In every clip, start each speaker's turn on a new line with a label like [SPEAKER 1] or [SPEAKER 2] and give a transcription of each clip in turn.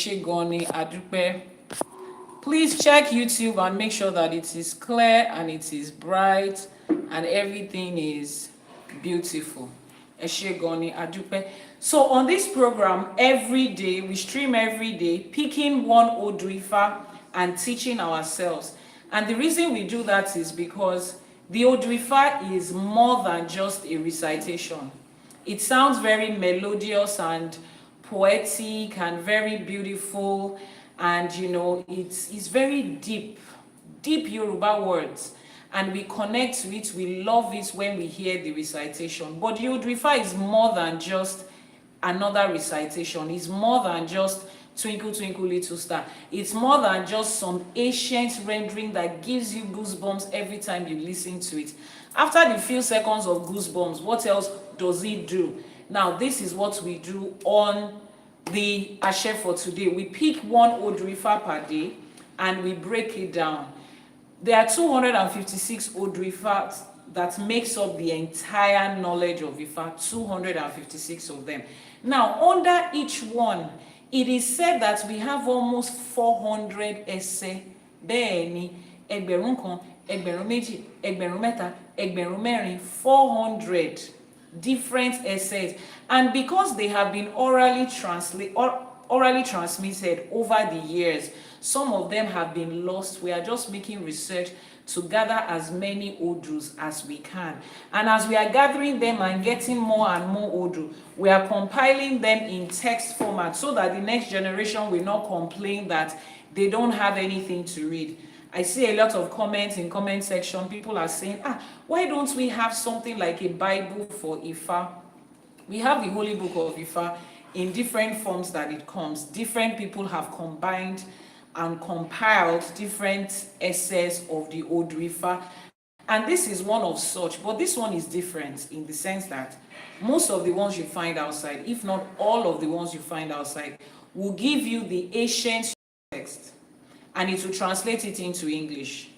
[SPEAKER 1] Eshegoni Adupe. Please check YouTube and make sure that it is clear and it is bright and everything is beautiful. Eshegoni Adupe. So on this program, every day, we stream every day, picking one Odù Ifá and teaching ourselves. And the reason we do that is because the Odù Ifá is more than just a recitation. It sounds very melodious and poetic and very beautiful, and it's very deep Yoruba words, and we connect to it, we love it when we hear the recitation. But the Odù Ifá is more than just another recitation. It's more than just Twinkle Twinkle Little Star. It's more than just some ancient rendering that gives you goosebumps every time you listen to it. After the few seconds of goosebumps, what else does it do? Now, this is what we do on the Ase for today. We pick one Odù Ifá per day and we break it down. There are 256 Odù Ifá that makes up the entire knowledge of Ifá, 256 of them. Now, under each one, it is said that we have almost 400 essays. Bẹ́ẹ̀ni, ẹgbẹ̀rún kan, ẹgbẹ̀rún méjì, ẹgbẹ̀rún mẹ́ta, ẹgbẹ̀rún mẹ́rin, 400 different essays. And because they have been orally transmitted over the years, some of them have been lost. We are just making research to gather as many Odus as we can. And as we are gathering them and getting more and more Odu, we are compiling them in text format so that the next generation will not complain that they don't have anything to read. I see a lot of comments in comment section. People are saying, why don't we have something like a Bible for Ifá? We have the Holy Book of Ifá in different forms that it comes. Different people have combined and compiled different essays of the Odù Ifá. And this is one of such, but this one is different in the sense that most of the ones you find outside, if not all of the ones you find outside, will give you the ancient text, and it will translate it into English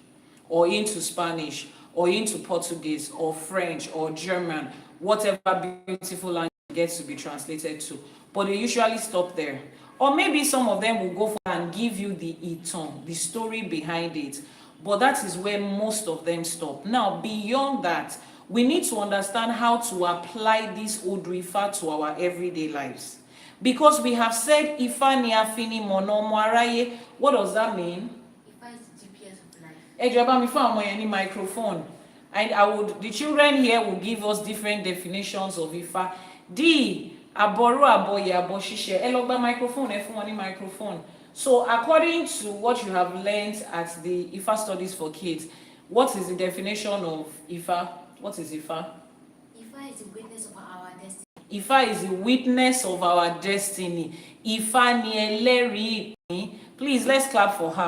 [SPEAKER 1] or into Spanish or into Portuguese or French or German, whatever beautiful language gets to be translated to. But they usually stop there. Or maybe some of them will go for and give you the iton, the story behind it. But that is where most of them stop. Now, beyond that, we need to understand how to apply this Odù Ifá to our everyday lives. Because we have said Ifá ni afini mono mo araye. What does that mean?
[SPEAKER 2] Ifá is the GPS of life.
[SPEAKER 1] Ejaba mi fa mo any microphone. And the children here will give us different definitions of Ifá. Àbọrú, Àbọyè, Àbọṣíṣẹ. Ẹ lọ gba microphone, ẹ fún wọn ní microphone. So according to what you have learned at the Ifá Studies for Kids, what is the definition of Ifá? What is Ifá?
[SPEAKER 2] Ifá is the witness of our destiny.
[SPEAKER 1] Ifá is the witness of our destiny. Ifá ni ẹlẹ́rìí ìpín. Please, let's clap for her.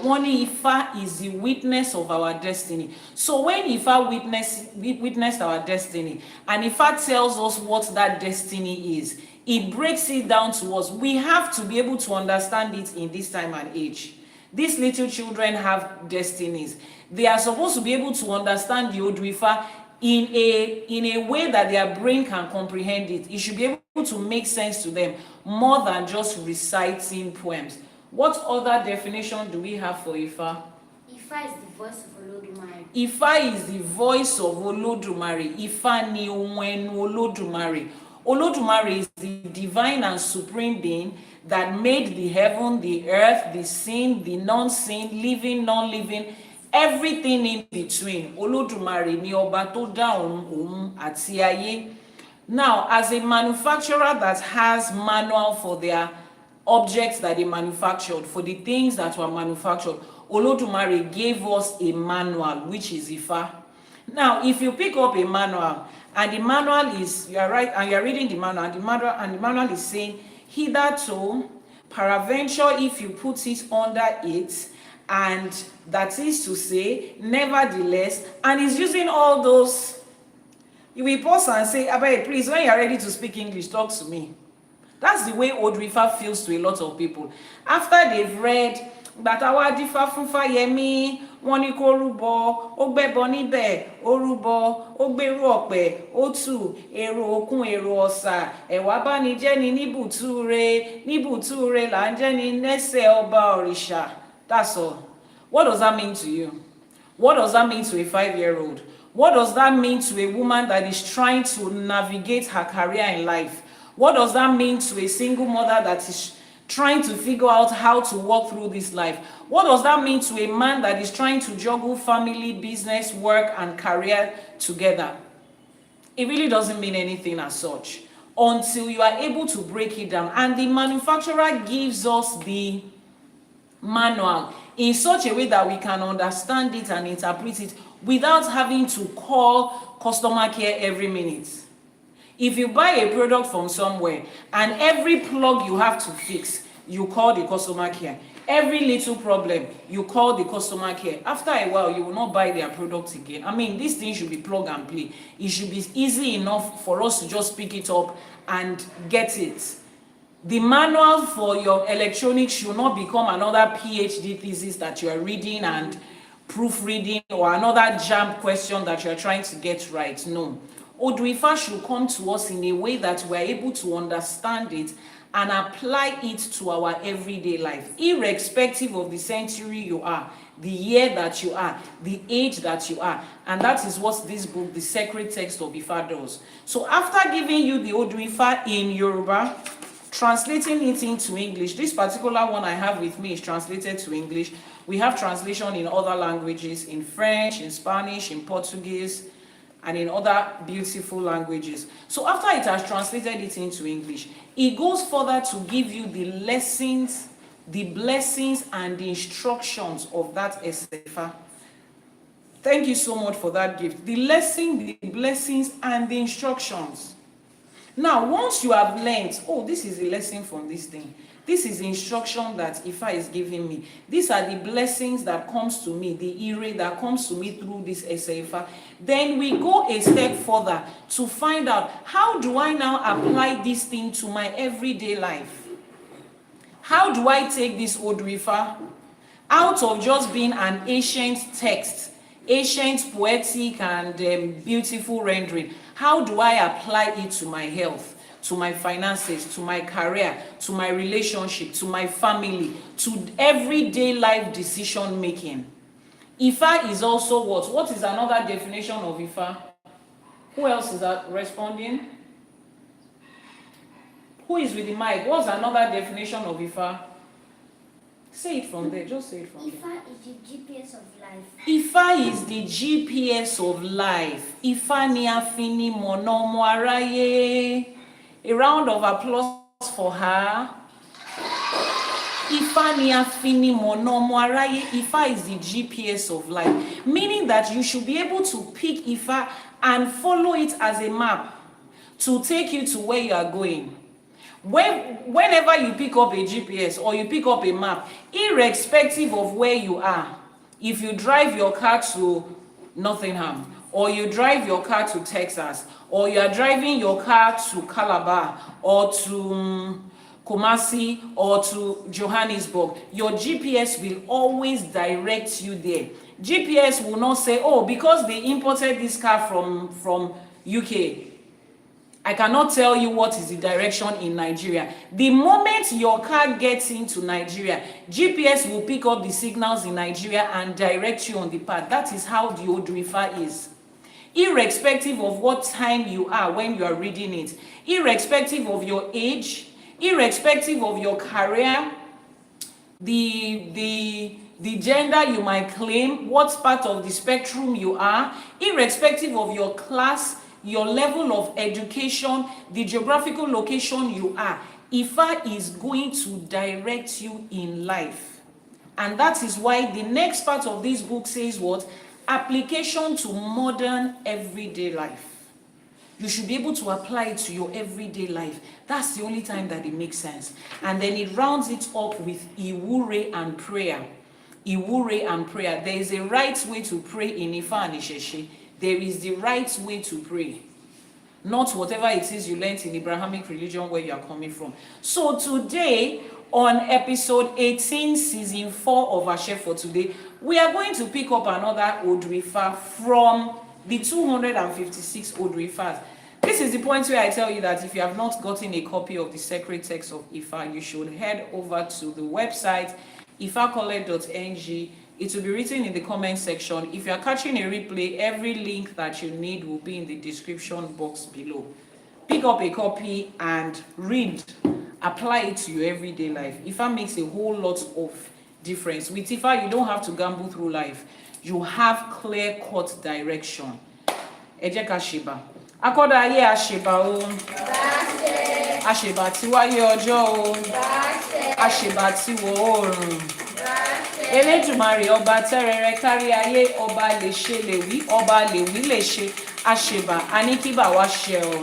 [SPEAKER 1] One Ifá is the witness of our destiny. So when Ifá witnessed our destiny, and Ifá tells us what that destiny is, it breaks it down to us. We have to be able to understand it in this time and age. These little children have destinies. They are supposed to be able to understand the Odù Ifá in a way that their brain can comprehend it. It should be able to make sense to them more than just reciting poems. What other definition do we have for Ifá?
[SPEAKER 2] Ifá is the voice of Olódùmarè.
[SPEAKER 1] Ifá is the voice of Olódùmarè. Ifá ni ohùn ẹnu Olódùmarè. Olódùmarè is the divine and supreme being that made the heaven, the earth, the seen, the non-seen, living, non-living, everything in between. Olódùmarè ni ọba tó dá ọ̀run, òun àti ayé. Now, as a manufacturer that has manual for their objects that they manufactured, for the things that were manufactured, Olódùmarè gave us a manual, which is Ifá. Now, if you pick up a manual, and the manual is, you are right, and you are reading the manual, and the manual is saying, hitherto, peradventure, if you put it under it, and that is to say, nevertheless, and is using all those, you will pause and say, Abaye, please, when you are ready to speak English, talk to me. That's the way Odù Ifá feels to a lot of people. After they've read Bàtàwá dífá fún Fáyẹmí, wọ́n ní kó rúbọ, ó gbẹ́bọ níbẹ̀, ó rúbọ, ó gbérú ọ̀pẹ, ó tù, èrò òkun èrò ọ̀sà, ẹ̀wà bá ní jẹ́ni níbùtúre là ń jẹ́ni nẹ́sẹ̀ ọba òrìṣà. That's all. What does that mean to you? What does that mean to a 5-year-old? What does that mean to a woman that is trying to navigate her career in life? What does that mean to a single mother that is trying to figure out how to walk through this life? What does that mean to a man that is trying to juggle family, business, work, and career together? It really doesn't mean anything as such until you are able to break it down. And the manufacturer gives us the manual in such a way that we can understand it and interpret it without having to call customer care every minute. If you buy a product from somewhere and every plug you have to fix, you call the customer care. Every little problem, you call the customer care. After a while, you will not buy their product again. I mean, this thing should be plug and play. It should be easy enough for us to just pick it up and get it. The manual for your electronics should not become another PhD thesis that you are reading and proofreading, or another jam question that you are trying to get right. No. Odù Ifá should come to us in a way that we are able to understand it and apply it to our everyday life, irrespective of the century you are, the year that you are, the age that you are. And that is what this book, the sacred text of Ifá, does. So after giving you the Odù Ifá in Yoruba, translating it into English, this particular one I have with me is translated to English. We have translation in other languages, in French, in Spanish, in Portuguese, and in other beautiful languages. So after it has translated it into English, it goes further to give you the lessons, the blessings, and the instructions of that ÌΣΕΕFA. Thank you so much for that gift. The lesson, the blessings, and the instructions. Now, once you have learned, oh, this is a lesson from this thing. This is the instruction that Ifá is giving me. These are the blessings that comes to me, the ire that comes to me through this ÌΣΕΕFA. Then we go a step further to find out, how do I now apply this thing to my everyday life? How do I take this Odù Ifá out of just being an ancient text, ancient poetic and beautiful rendering? How do I apply it to my health, to my finances, to my career, to my relationship, to my family, to everyday life decision making? Ifá is also what? What is another definition of Ifá? Who else is responding? Who is with the mic? What's another definition of Ifá? Say it from there. Just say it from there.
[SPEAKER 2] Ifá is the GPS of life.
[SPEAKER 1] Ifá is the GPS of life. Ifá ni afini mọ̀nà ọmọ aráyé. A round of applause for her. Ifá ni afini mọ̀nà ọmọ aráyé. Ifá is the GPS of life. Meaning that you should be able to pick Ifá and follow it as a map to take you to where you are going. Whenever you pick up a GPS or you pick up a map, irrespective of where you are, if you drive your car to Nottingham, or you drive your car to Texas, or you are driving your car to Calabar, or to Kumasi, or to Johannesburg, your GPS will always direct you there. GPS will not say, oh, because they imported this car from UK, I cannot tell you what is the direction in Nigeria. The moment your car gets into Nigeria, GPS will pick up the signals in Nigeria and direct you on the path. That is how the Odù Ifá is. Irrespective of what time you are when you are reading it, irrespective of your age, irrespective of your career, the gender you might claim, what part of the spectrum you are, irrespective of your class, your level of education, the geographical location you are, Ifá is going to direct you in life. And that is why the next part of this book says what? Application to modern everyday life. You should be able to apply it to your everyday life. That's the only time that it makes sense. And then it rounds it up with ìwúre and prayer. Ìwúre and prayer. There is a right way to pray in Ifá and ÌṢЭШE. There is the right way to pray. not whatever it is you learned in Abrahamic religion where you are coming from. So today, on episode 18, season 4 of Àṣẹ for today, we are going to pick up another Odù Ifá from the 256 Odù Ifás. This is the point where I tell you that if you have not gotten a copy of the sacred text of Ifá, you should head over to the website ifacollect.ng. It will be written in the comment section. If you are catching a replay, every link that you need will be in the description box below. Pick up a copy and read. Apply it to your everyday life. Ifá makes a whole lot of difference. With Ifá, you don't have to gamble through life. You have clear-cut direction. Ẹ jẹ́ ká ṣèbà. Akọ́dá ayé àṣèbà o. Àṣèbà tí wáyé ọjọ́ o. Àṣèbà tí wọ̀ oòrùn. Elédùmarè ọba tẹ́rẹrẹ kárí ayé, ọba lè ṣe lè wí, ọba lè wí lè ṣe. Àṣèbà aníkíbà wá ṣe o.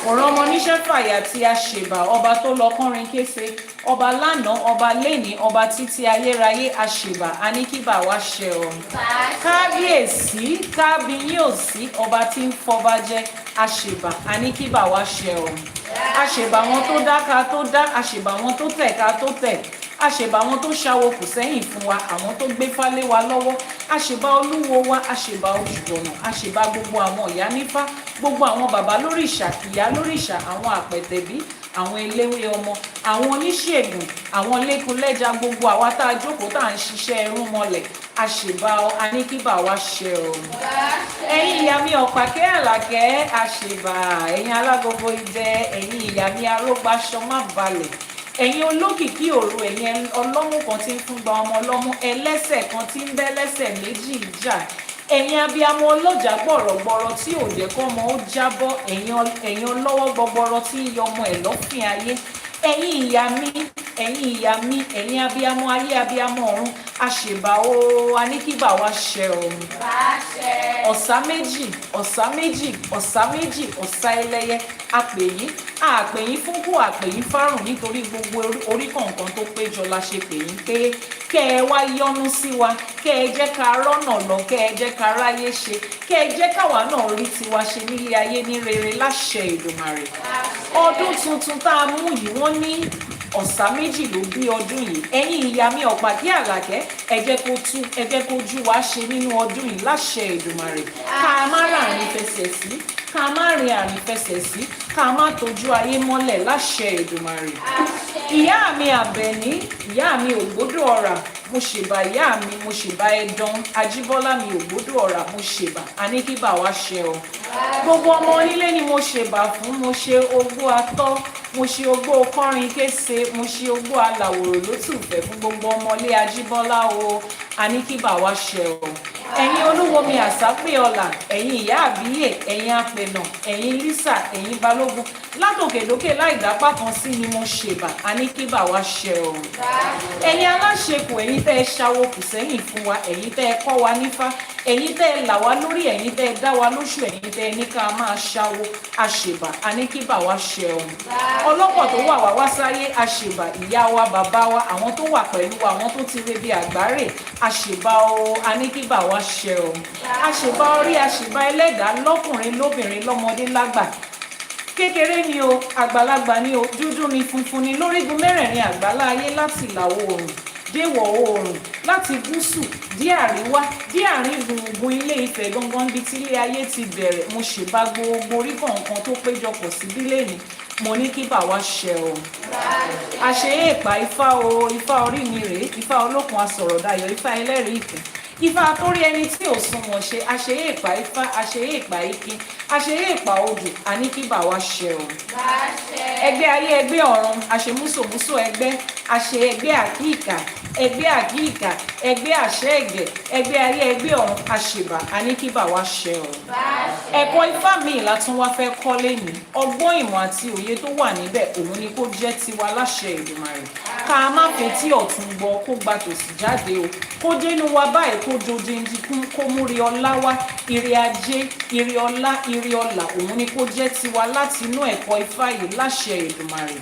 [SPEAKER 1] Ọ̀rọ̀ ọmọ níṣẹ́ fàyà tí àṣèbà, ọba tó lọ kọrin kése, ọba lánàá, ọba lénìí, ọba títí ayérayé, àṣèbà aníkíbà wá ṣe o. Kábíyèsí, kábíyèsí, ọba tí ń fọba jẹ, àṣèbà aníkíbà wá ṣe o. Àṣèbà wọn tó dá ká tó dá, àṣèbà wọn tó tẹ̀ ká tó tẹ̀. Àṣèbà wọn tó ṣàwò kù sẹ́yìn fún wa, àwọn tó gbé fálé wa lọ́wọ́. Àṣèbà olúwo wa, àṣèbà ojúbọ̀nà, àṣèbà gbogbo àwọn Iyanifa, gbogbo àwọn bàbá lórìṣà, ìyá lórìṣà, àwọn àpẹ̀tẹ̀bí, àwọn eléwé ọmọ, àwọn oníṣègùn, àwọn lẹ́kùnlẹ́jà, gbogbo àwa tá a jókòó tá à ń ṣiṣẹ́ ẹrú mọ́lẹ̀. Àṣèbà aníkíbà wá ṣe o. Ẹ̀yin ìyá mi ọ̀pàkẹ́ àlàkẹ́, àṣèbà, ẹ̀yin alágogo idẹ, ẹ̀yin ìyá mi arógbáṣọ má balẹ̀. Ẹ̀yin olókìkí òru, ẹ̀yin ọlọ́mú kan tí ń fún gba ọmọ ọlọ́mú, ẹlẹ́sẹ̀ kan tí ń bẹ́ lẹ́sẹ̀ méjì jà. Ẹ̀yin abiyamọ ọlọ́jà gbọ̀rọ̀gbọ̀rọ̀ tí ò jẹ́ kọ́mọ ó jábọ́, ẹ̀yin ọlọ́wọ́ gbọgbọrọ tí ń yọmọ ẹ̀ lọ́fìn ayé. Ẹ̀yin ìyá mi, ẹ̀yin abiyamọ ayé, abiyamọ ọ̀run, àṣèbà o aníkíbà wá ṣe o. Ọ̀sá méjì, ọ̀sá méjì, ọ̀sá méjì, ọ̀sá ẹlẹ́yẹ, àpèyín fún kú, àpèyín fárùn, nítorí gbogbo orí kọ̀ọ̀kan tó péjọ la ṣe pèyín pé kẹ́ ẹ wá yọ́nú sí wa, kẹ́ ẹ jẹ́ ká rọ́nà lọ, kẹ́ ẹ jẹ́ ká ráyé ṣe, kẹ́ ẹ jẹ́ káwa náà rí tiwa ṣe nílé ayé ní rere láṣẹ Èdùmàrè. Ọdún tuntun tá a mú yìí, wọ́n ní ọ̀sá méjì ló bí ọdún yìí. Ẹ̀yin ìyá mi ọ̀pàkí àlàkẹ́, ẹ jẹ́ kó jú wa ṣe nínú ọdún yìí láṣẹ Èdùmàrè. Ká má ràrìn fẹsẹ̀ sí, ká má rìn àrìn fẹsẹ̀ sí, ká má tójú ayé mọ́lẹ̀ láṣẹ Èdùmàrè. Ìyá mi Àbẹ̀ní, ìyá mi Ògbódò ọ̀rà, mo ṣèbà ìyá mi, mo ṣèbà ẹ̀dán, Ajíbọ́lá mi Ògbódò ọ̀rà, mo ṣèbà aníkíbà wá ṣe o. Gbogbo ọmọ onílé ni mo ṣèbà fún, mo ṣe ogbó atọ́, mo ṣe ogbó kọrin kése, mo ṣe ogbó alàwòrò lótùfẹ́ fún gbogbo ọmọlé Ajíbọ́lá o, aníkíbà wá ṣe o. Ẹ̀yin olúwo mi àsápè ọ̀là, ẹ̀yin ìyá àbíyè, ẹ̀yin apẹ̀nà, ẹ̀yin lísà, ẹ̀yin balógun, látòkèdókè láì dápá kan sí ni mo ṣèbà aníkíbà wá ṣe o. Ẹ̀yin aláṣẹkù, ẹ̀yin tẹ́ ẹ ṣàwò kù sẹ́yìn fún wa, ẹ̀yin tẹ́ ẹ kọ́ wa nífá, ẹ̀yin tẹ́ ẹ là wá lórí, ẹ̀yin tẹ́ ẹ dá wa lóṣù, ẹ̀yin tẹ́ ẹ ní ká máa ṣàwò, àṣèbà aníkíbà wá ṣe o. Ọlọ́pọ̀ tó wà wá sáyé, àṣèbà ìyá wa, bàbá wa, àwọn tó wà pẹ̀lú wa, àwọn tó ti rebi àgbáre, àṣèbà o aníkíbà wá ṣe o. Àṣèbà orí, àṣèbà ẹlẹ́dàá, lọ́kùnrin lóbìnrin, lọ́mọdé lágbà, kékeré ni o, àgbàlagbà ni o, dúdú ni, funfun ni, lórígun mẹ́rẹ̀ẹ̀rin àgbálá ayé, láti ìlà oòrùn déwọ̀ oòrùn, láti gúúsù dé àríwá dé àárín gbùngbùn Ilé Ifẹ̀ gangan bí tí ilé ayé ti bẹ̀rẹ̀. Mo ṣèbà gbogbo orí kọ̀ọ̀kan tó péjọpọ̀ síbí lẹ́yìn, mo ní kíbà wá ṣe o. Àṣeyé ìpà Ifá o, Ifá orí mi rèé, Ifá olókun asọ̀rọ̀dayọ̀, Ifá ẹlẹ́rìí ìpín, Ifá torí ẹni tí ò sunwọ̀n ṣe, àṣeyé ìpà Ifá, àṣeyé ìpà Ikin, àṣeyé ìpà Odù, aníkíbà wá ṣe o. Ẹgbẹ́ ayé, ẹgbẹ́ ọ̀run, àṣemúsòmúsò ẹgbẹ́, àṣe ẹgbẹ́ àkíkà, ẹgbẹ́ àkíkà, ẹgbẹ́ àṣẹ ẹ̀gẹ̀, ẹgbẹ́ ayé, ẹgbẹ́ ọ̀run, àṣèbà aníkíbà wá ṣe o. Ẹ̀kọ́ Ifá mi látún wá fẹ́ kọ́ lẹ́nu, ọgbọ́n ìmọ̀ àti òye tó wà níbẹ̀, òun ni kó jẹ́ tiwa láṣẹ Èdùmàrè. Ká má fetí ọ̀tún gbọ́, kó gba tòsì jáde o, kó dénú wa báyìí, kó dodindi kún, kó múri ọlá wá, ire ajé, ire ọlá, ire ọlà, òun ni kó jẹ́ tiwa láti inú ẹ̀kọ́ Ifá yìí láṣẹ Èdùmàrè.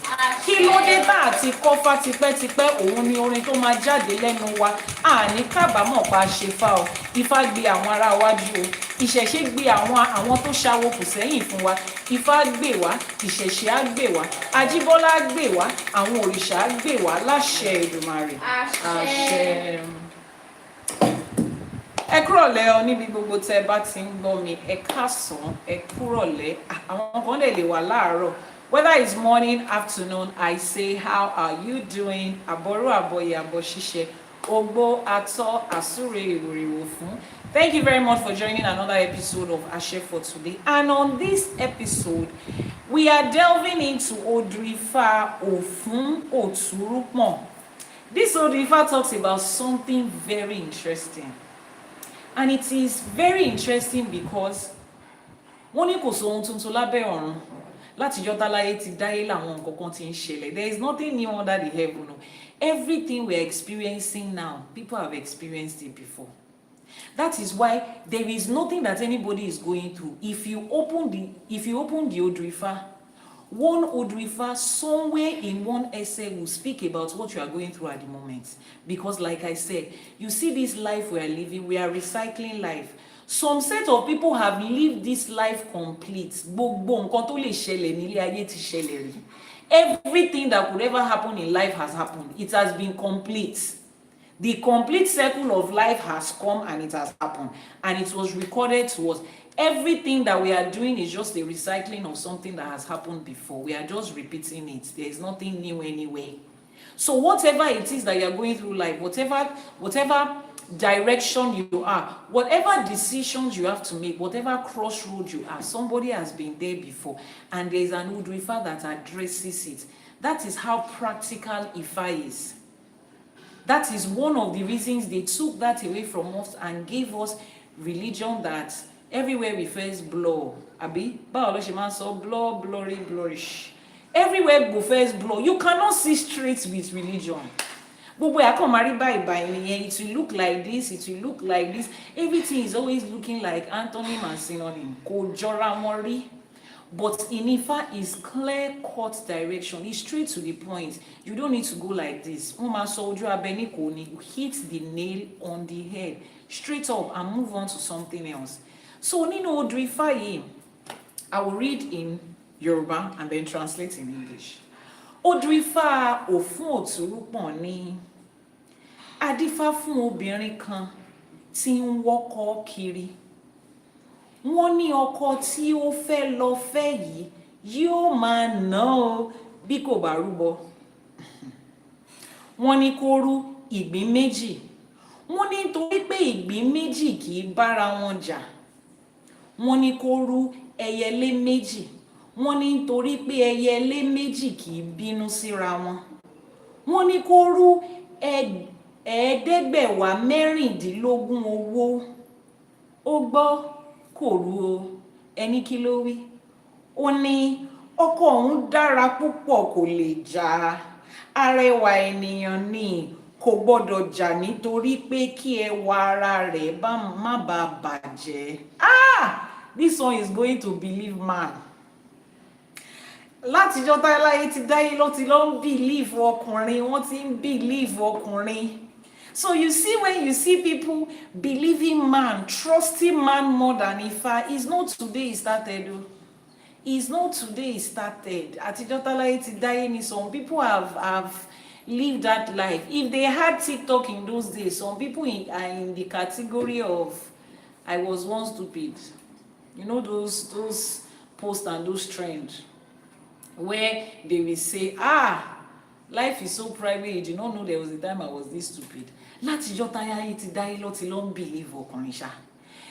[SPEAKER 1] Kí ló dé tá àti kọ́fá tipẹ́tipẹ́, òun ni orin tó máa jáde lẹ́nu wa, àní kábàámọ̀ pa ṣe fá o. Ifá gbé àwọn ará wájú o, ìṣẹ̀ṣe gbé àwọn tó ṣawo kù sẹ́yìn fún wa. Ifá gbè wá, ìṣẹ̀ṣe á gbè wá, Ajíbọ́lá á gbè wá, àwọn òrìṣà á gbè wá láṣẹ Èdùmàrè. Àṣẹ. Ẹ kúrọ̀lẹ́ ọ níbi gbogbo tẹ́ bá ti ń gbọ́ mi, ẹ káàsán, ẹ kúrọ̀lẹ́. Àwọn kan lè wà láàárọ̀. Whether it's morning, afternoon, I say, how are you doing? Àbọrú, Àbọyè, Àbọṣíṣẹ, Ogbó, Atọ́, Àsúre, Ìròrìwò fún. Thank you very much for joining another episode of Àṣẹ for today. And on this episode, we are delving into Odù Ifá, Ofun, Oturupon. This Odù Ifá talks about something very interesting. And it is very interesting because wọ́n ní kò sóhun tuntun lábẹ́ ọ̀run. Látijọ́ táláyé ti dáyé làwọn nǹkan kan ti ń ṣẹlẹ̀. There is nothing new under the heaven. Everything we are experiencing now, people have experienced it before. That is why there is nothing that anybody is going through. If you open the Odù Ifá, one Odù Ifá somewhere in one essay will speak about what you are going through at the moment. Because like I said, you see this life we are living, we are recycling life. Some set of people have lived this life complete. Gbogbo nǹkan tó lè ṣẹlẹ̀ nílé ayé ti ṣẹlẹ̀ rí. Everything that could ever happen in life has happened. It has been complete. The complete circle of life has come and it has happened. And it was recorded to us. Everything that we are doing is just a recycling of something that has happened before. We are just repeating it. There is nothing new anyway. So whatever it is that you are going through life, whatever direction you are, whatever decisions you have to make, whatever crossroad you are, somebody has been there before. And there is an Odù Ifá that addresses it. That is how practical Ifá is. That is one of the reasons they took that away from us and gave us religion that everywhere we first blow. Abi, báwo ló ṣe máa ń sọ blow, glory, flourish. Everywhere go first blow. You cannot see straight with religion. Gbogbo ẹ̀ kàn máa rí báyìí nìyẹn. It will look like this, it will look like this. Everything is always looking like antonym and synonym. Kò jọra wọn rí. But in Ifá is clear-cut direction. It's straight to the point. You don't need to go like this. Wọ́n máa sọ ojú abẹ ní kò ní. Hit the nail on the head. Straight up and move on to something else. So nínú Odù Ifá yìí, I will read in Yoruba and then translate in English. Odù Ifá Ofun Oturupon ní adífá fún obìnrin kan tí ń wọ́kọ̀ kiri. Wọ́n ní ọkọ tí ó fẹ́ lọ fẹ́ yìí yóò máa ná o bí kò bá rúbọ. Wọ́n ní kó rú ìgbín méjì. Wọ́n ní nítorí pé ìgbín méjì kì í bára wọn jà. Wọ́n ní kó rú ẹyẹlé méjì. Wọ́n ní nítorí pé ẹyẹlé méjì kì í bínú síra wọn. Wọ́n ní kó rú ẹ̀ẹ́dẹ́gbẹ̀wá mẹ́rìndínlógún owó. Ó gbọ́ kò rú o. Ẹni kí ló wí? Ó ní ọkọ òun dára púpọ̀ kò lè jà. Arẹwà ènìyàn ni kò gbọ́dọ̀ jà nítorí pé kí ẹwà ara rẹ̀ má bàa bàjẹ́. This one is going to believe man. Látijọ́ táláyé ti dáyé ló ti lọ ń believe ọkùnrin, wọ́n ti ń believe ọkùnrin. So you see, when you see people believing man, trusting man more than Ifá, it's not today it started. It's not today it started. Àtijọ́ táláyé ti dáyé ni some people have lived that life. If they had TikTok in those days, some people are in the category of I was once stupid. You know those posts and those trends where they will say, life is so private, you did not know there was a time I was this stupid. Látijọ́ táláyé ti dáyé ló ti lọ ń believe ọkùnrin ṣá.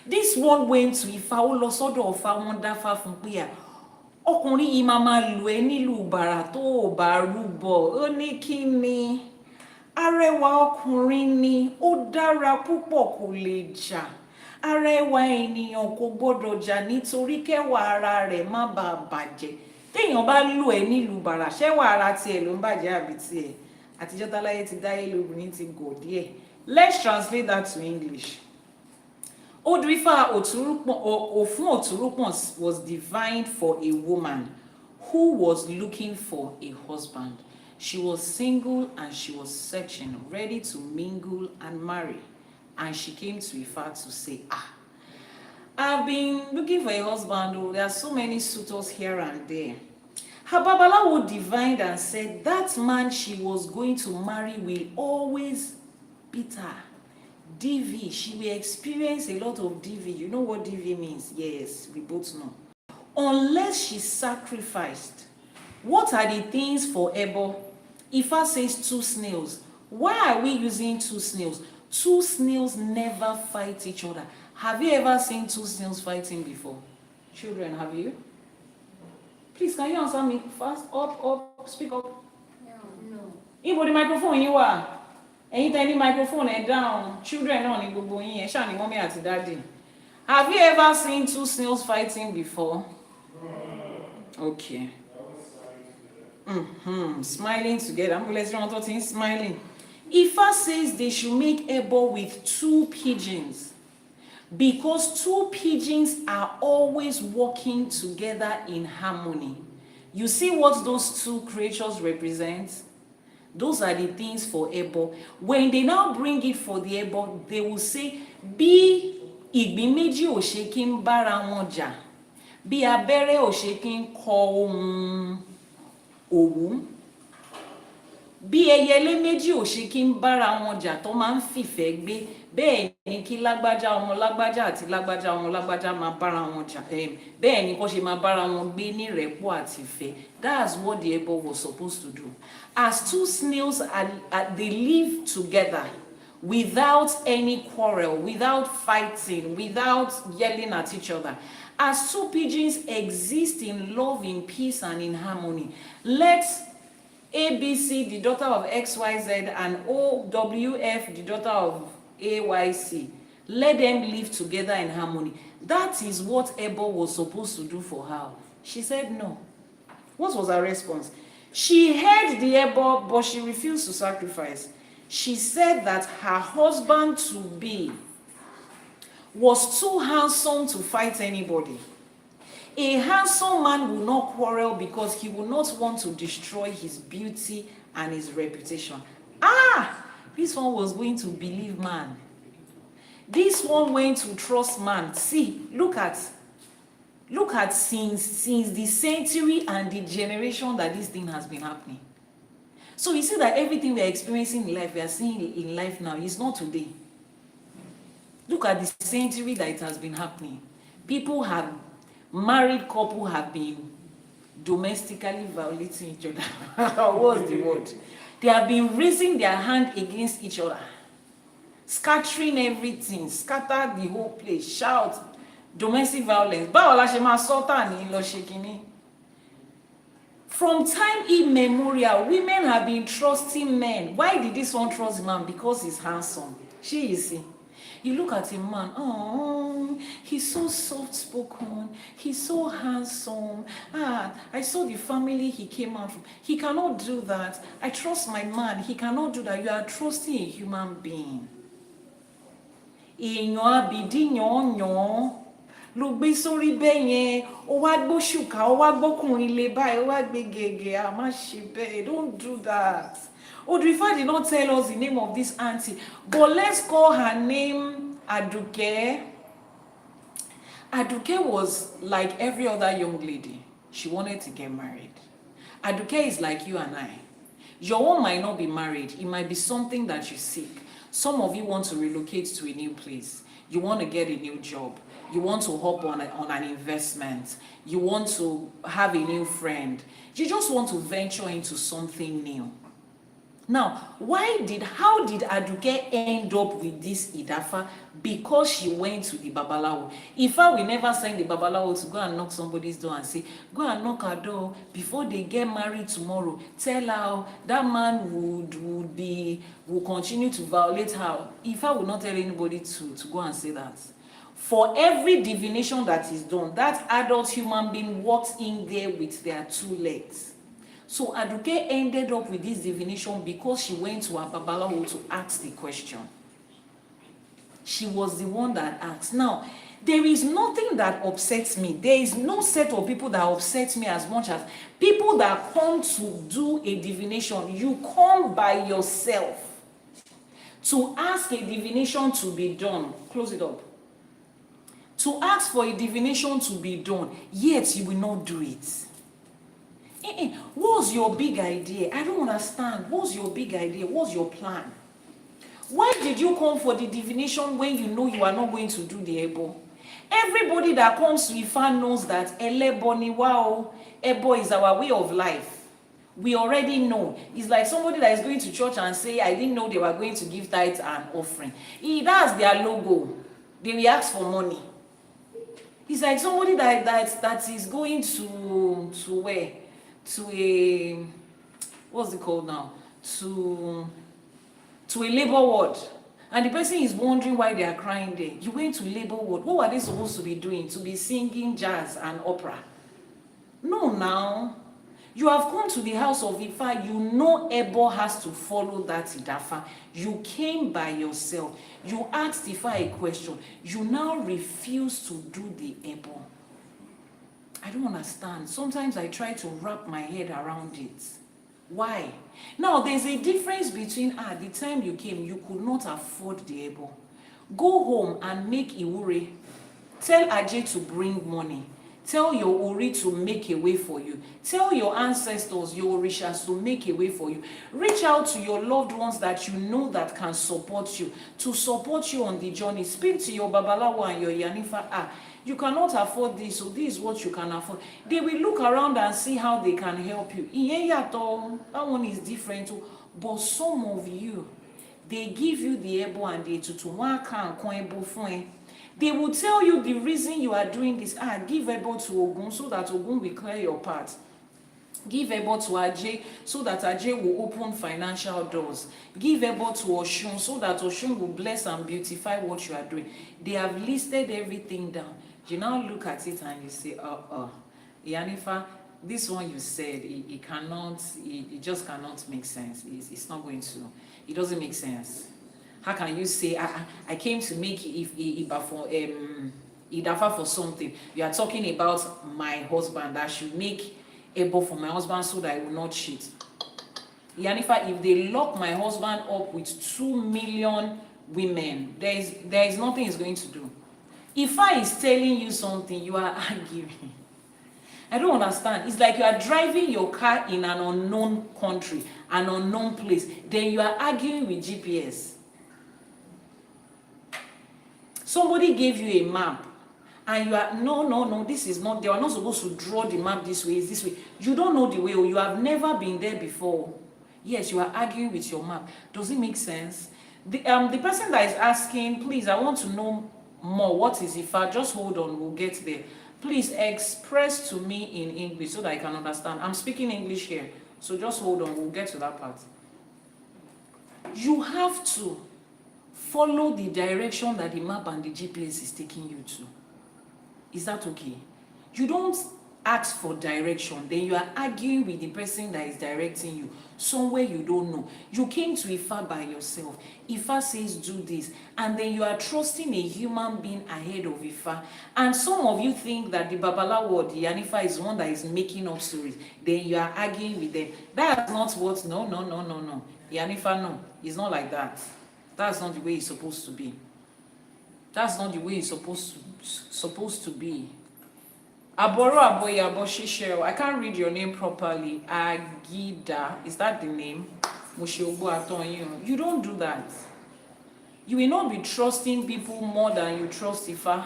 [SPEAKER 1] This one went to Ifá, ó lọ sọ́dọ̀ Ifá, wọ́n dáfá fún pé ọkùnrin yìí máa lù ẹ́ nílùú bàrà tó ò bá rúbọ. Ó ní kí ni? Arẹwà ọkùnrin ni, ó dára púpọ̀ kò lè jà. Arẹwà ènìyàn kò gbọ́dọ̀ jà nítorí kẹwàá ara rẹ̀ má bàa bàjẹ́. Téèyàn bá lù ẹ́ nílùú bàrà, ṣẹ́wà ara tiẹ̀ ló ń bàjẹ́ àbí tiẹ̀? Àtijọ́ táláyé ti dáyé lóbìnrin ti gọ̀ díẹ̀. Let's translate that to English. Odù Ifá Ofun Oturupon was divined for a woman who was looking for a husband. She was single and she was searching, ready to mingle and marry. And she came to Ifá to say, I've been looking for a husband. Oh, there are so many suitors here and there. Her Babalawo divined and said that man she was going to marry will always beat her. DV, she will experience a lot of DV. You know what DV means? Yes, we both know. Unless she sacrificed. What are the things for Ebo? Ifa says 2 snails. Why are we using 2 snails? 2 snails never fight each other. Have you ever seen 2 snails fighting before? Children, have you? Please, can you answer me fast? Up, speak up.
[SPEAKER 2] No.
[SPEAKER 1] Ibo the microphone you are. Anytime the microphone and down. Children on in gbogbo yin, shani mommy àti daddy. Have you ever seen 2 snails fighting before? Okay. Smiling together. I'm going to let you smiling. Ifa says they should make Ebo with 2 pigeons. Because 2 pigeons are always working together in harmony. You see what those 2 creatures represent? Those are the things for Ebo. When they now bring it for the Ebo, they will say, bí ìgbín méjì ò ṣe kí ń bára wọn jà, bí abẹ́rẹ́ ò ṣe kí ń kọ ohun òwú, bí ẹyẹlé méjì ò ṣe kí ń bára wọn jà tó máa ń fìfẹ́ gbé, bẹ́ẹ̀ ni kí lágbájá ọmọ lágbájá àti lágbájá ọmọ lágbájá máa bára wọn jà, bẹ́ẹ̀ ni kó ṣe máa bára wọn gbé ní ìrẹ́pọ̀ àti ìfẹ́. That's what the Ebo was supposed to do. As 2 snails they live together without any quarrel, without fighting, without yelling at each other. As 2 pigeons exist in love, in peace, and in harmony. Let ABC, the daughter of XYZ, and OWF, the daughter of AYC, let them live together in harmony. That is what Ebo was supposed to do for her. She said no. What was her response? She heard the Ebo, but she refused to sacrifice. She said that her husband-to-be was too handsome to fight anybody. A handsome man will not quarrel because he will not want to destroy his beauty and his reputation. This one was going to believe man. This one went to trust man. See, look at since the century and the generation that this thing has been happening. So you see that everything we are experiencing in life, we are seeing in life now, is not today. Look at the century that it has been happening. Married couple have been domestically violating each other. What's the word? They have been raising their hand against each other, scattering everything, scatter the whole place, shout, domestic violence. From time immemorial, women have been trusting men. Why did this one trust the man? Because he's handsome. You see. You look at a man, he's so soft-spoken, he's so handsome. I saw the family he came out from. He cannot do that. I trust my man. He cannot do that. You are trusting a human being. Ló gbé sórí bẹ́ẹ̀ yẹn, ó wá gbóṣùká, ó wá gbókùnrin lé báyìí, ó wá gbé gègé, má ṣe bẹ́ẹ̀, don't do that. Odù Ifá did not tell us the name of this auntie, but let's call her name Aduke. Aduke was like every other young lady. She wanted to get married. Aduke is like you and I. Your own might not be married. It might be something that you seek. Some of you want to relocate to a new place. You want to get a new job. You want to hop on an investment. You want to have a new friend. You just want to venture into something new. Now, how did Aduke end up with this Idafa? Because she went to the Babalawo. Ifa will never send the Babalawo to go and knock somebody's door and say, go and knock her door before they get married tomorrow. Tell her that man will continue to violate her. Ifa will not tell anybody to go and say that. For every divination that is done, that adult human being walks in there with their 2 legs. So Aduke ended up with this divination because she went to Babalawo to ask the question. She was the one that asked. Now, there is nothing that upsets me. There is no set of people that upsets me as much as people that come to do a divination. You come by yourself to ask a divination to be done. Close it up. to ask for a divination to be done, yet you will not do it. What's your big idea? I don't understand. What's your big idea? What's your plan? Why did you come for the divination when you know you are not going to do the Ebo? Everybody that comes to Ifa knows that Elebo ni wa, Ebo is our way of life. We already know. It's like somebody that is going to church and say, I didn't know they were going to give tithes and offering. That's their logo. They will ask for money. It's like somebody that is going to where? To a, what's it called now? To a labor ward. And the person is wondering why they are crying there. You went to labor ward. What were they supposed to be doing? To be singing jazz and opera? No, now. You have come to the house of Ifa. You know Ebo has to follow that Idafa. You came by yourself. You asked Ifa a question. You now refuse to do the Ebo. I don't understand. Sometimes I try to wrap my head around it. Why? Now, there's a difference between the time you came, you could not afford the Ebo. Go home and make Iwure. Tell Ajay to bring money. Tell your Ori to make a way for you. Tell your ancestors, your Orishas to make a way for you. Reach out to your loved ones that you know that can support you, to support you on the journey. Speak to your Babalawo and your Iyanifa. You cannot afford this, so this is what you can afford. They will look around and see how they can help you. That one is different too. But some of you, they give you the Ebo and the Etutu. They will tell you the reason you are doing this. Give Ebo to Ogun so that Ogun will clear your path. Give Ebo to Ajay so that Ajay will open financial doors. Give Ebo to Oshun so that Oshun will bless and beautify what you are doing. They have listed everything down. You now look at it and you say, Iyanifa, this one you said, it just cannot make sense. It's not going to, it doesn't make sense. How can you say, I came to make Idafa for something? You are talking about my husband. I should make Ebo for my husband so that I will not cheat. Iyanifa, if they lock my husband up with 2 million women, there is nothing he's going to do. If I is telling you something, you are arguing. I don't understand. It's like you are driving your car in an unknown country, an unknown place. Then you are arguing with GPS. Somebody gave you a map and you are, no, this is not, they are not supposed to draw the map this way, it's this way. You don't know the way, or you have never been there before. Yes, you are arguing with your map. Does it make sense? The person that is asking, please, I want to know more. What is Ifa? Just hold on, we'll get there. Please express to me in English so that I can understand. I'm speaking English here, so just hold on, we'll get to that part. You have to follow the direction that the map and the GPS is taking you to. Is that okay? You don't ask for direction, then you are arguing with the person that is directing you somewhere you don't know. You came to Ifa by yourself. Ifa says do this, and then you are trusting a human being ahead of Ifa. And some of you think that the Babalawo or the Iyanifa is one that is making up stories. Then you are arguing with them. That's not what, no. Iyanifa, no, it's not like that. That's not the way it's supposed to be. That's not the way it's supposed to be. Àbọrú, Àbọyè, Àbọṣíṣẹ. I can't read your name properly. Agida, is that the name? You don't do that. You will not be trusting people more than you trust Ifa.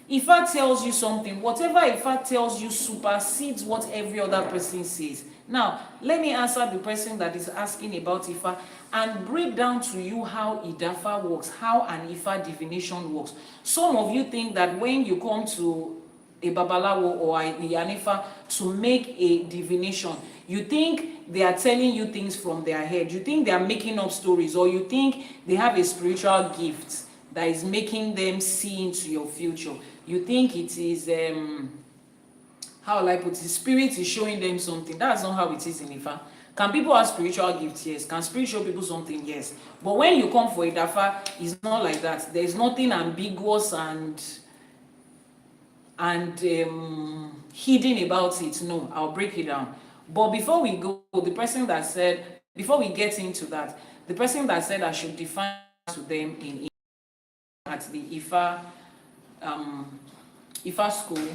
[SPEAKER 1] Ifa tells you something. Whatever Ifa tells you supersedes what every other person says. Now, let me answer the person that is asking about Ifa and break down to you how Idafa works, how an Ifa divination works. Some of you think that when you come to a Babalawo or a Iyanifa to make a divination, you think they are telling you things from their head. You think they are making up stories, or you think they have a spiritual gift that is making them see into your future. You think it is, how will I put it, spirit is showing them something. That's not how it is in Ifa. Can people have spiritual gifts? Yes. Can spirit show people something? Yes. But when you come for Idafa, it's not like that. There's nothing ambiguous and hidden about it. No, I'll break it down. But before we go, the person that said, before we get into that, the person that said I should define to them in at the Ifa Ifa school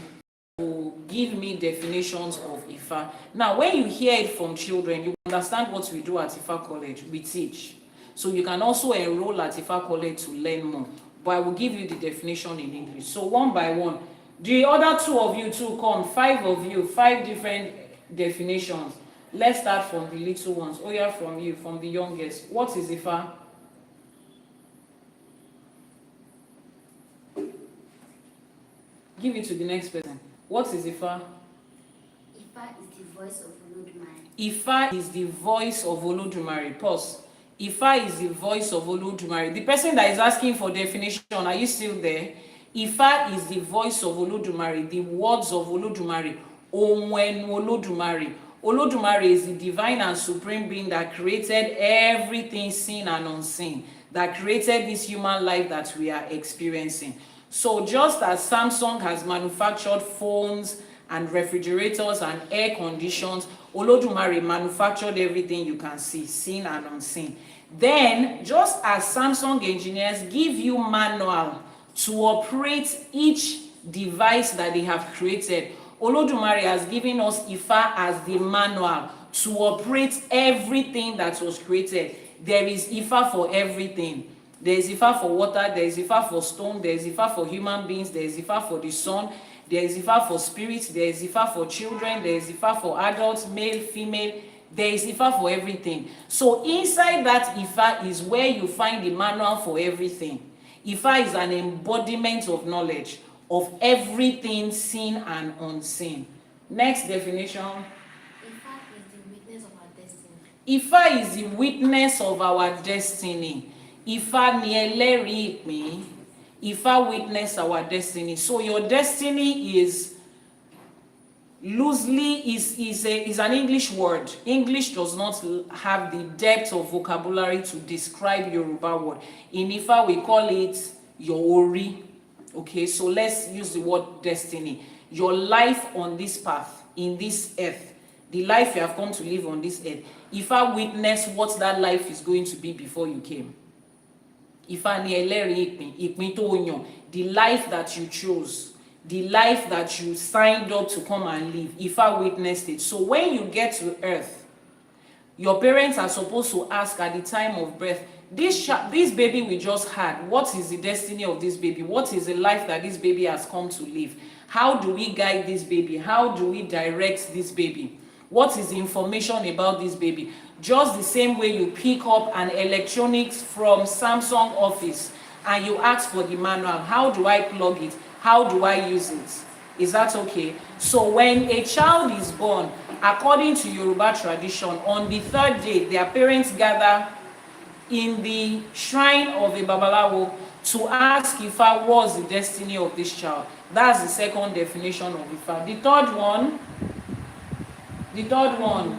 [SPEAKER 1] to give me definitions of Ifa. Now, when you hear it from children, you understand what we do at Ifa College. We teach. So you can also enroll at Ifa College to learn more. But I will give you the definition in English. So one by one, the other two of you too come, 5 of you, 5 different definitions. Let's start from the little ones. Oh yeah, from you, from the youngest. What is Ifa? Give it to the next person. What is Ifa?
[SPEAKER 2] Ifa is the voice of Olódùmarè.
[SPEAKER 1] Ifa is the voice of Olódùmarè. Pause. Ifa is the voice of Olódùmarè. The person that is asking for definition, are you still there? Ifa is the voice of Olódùmarè, the words of Olódùmarè. Ohun Olódùmarè. Olódùmarè is the divine and supreme being that created everything seen and unseen, that created this human life that we are experiencing. So just as Samsung has manufactured phones and refrigerators and air conditions, Olódùmarè manufactured everything you can see, seen and unseen. Then, just as Samsung engineers give you manual to operate each device that they have created, Olódùmarè has given us Ifa as the manual to operate everything that was created. There is Ifa for everything. There is Ifa for water, there is Ifa for stone, there is Ifa for human beings, there is Ifa for the sun, there is Ifa for spirits, there is Ifa for children, there is Ifa for adults, male, female, there is Ifa for everything. So inside that Ifa is where you find the manual for everything. Ifa is an embodiment of knowledge of everything seen and unseen. Next definition.
[SPEAKER 2] Ifa is the witness of our destiny.
[SPEAKER 1] Ifa is the witness of our destiny. Ifa ni ẹlẹ́rìí ìpín. Ifa witness our destiny. So your destiny is loosely is an English word. English does not have the depth of vocabulary to describe Yoruba word. In Ifa we call it your ori. Okay, so let's use the word destiny. Your life on this path, in this earth, the life you have come to live on this earth. Ifa witness what that life is going to be before you came. Ifa ni ẹlẹ́rìí ìpín tó yàn, the life that you chose, the life that you signed up to come and live. Ifa witnessed it. So when you get to earth, your parents are supposed to ask at the time of birth, this baby we just had, what is the destiny of this baby? What is the life that this baby has come to live? How do we guide this baby? How do we direct this baby? What is the information about this baby? Just the same way you pick up an electronics from Samsung office and you ask for the manual. How do I plug it? How do I use it? Is that okay? So when a child is born, according to Yoruba tradition, on the 3rd day, their parents gather in the shrine of a Babalawo to ask Ifa what's the destiny of this child. That's the second definition of Ifa. The third one,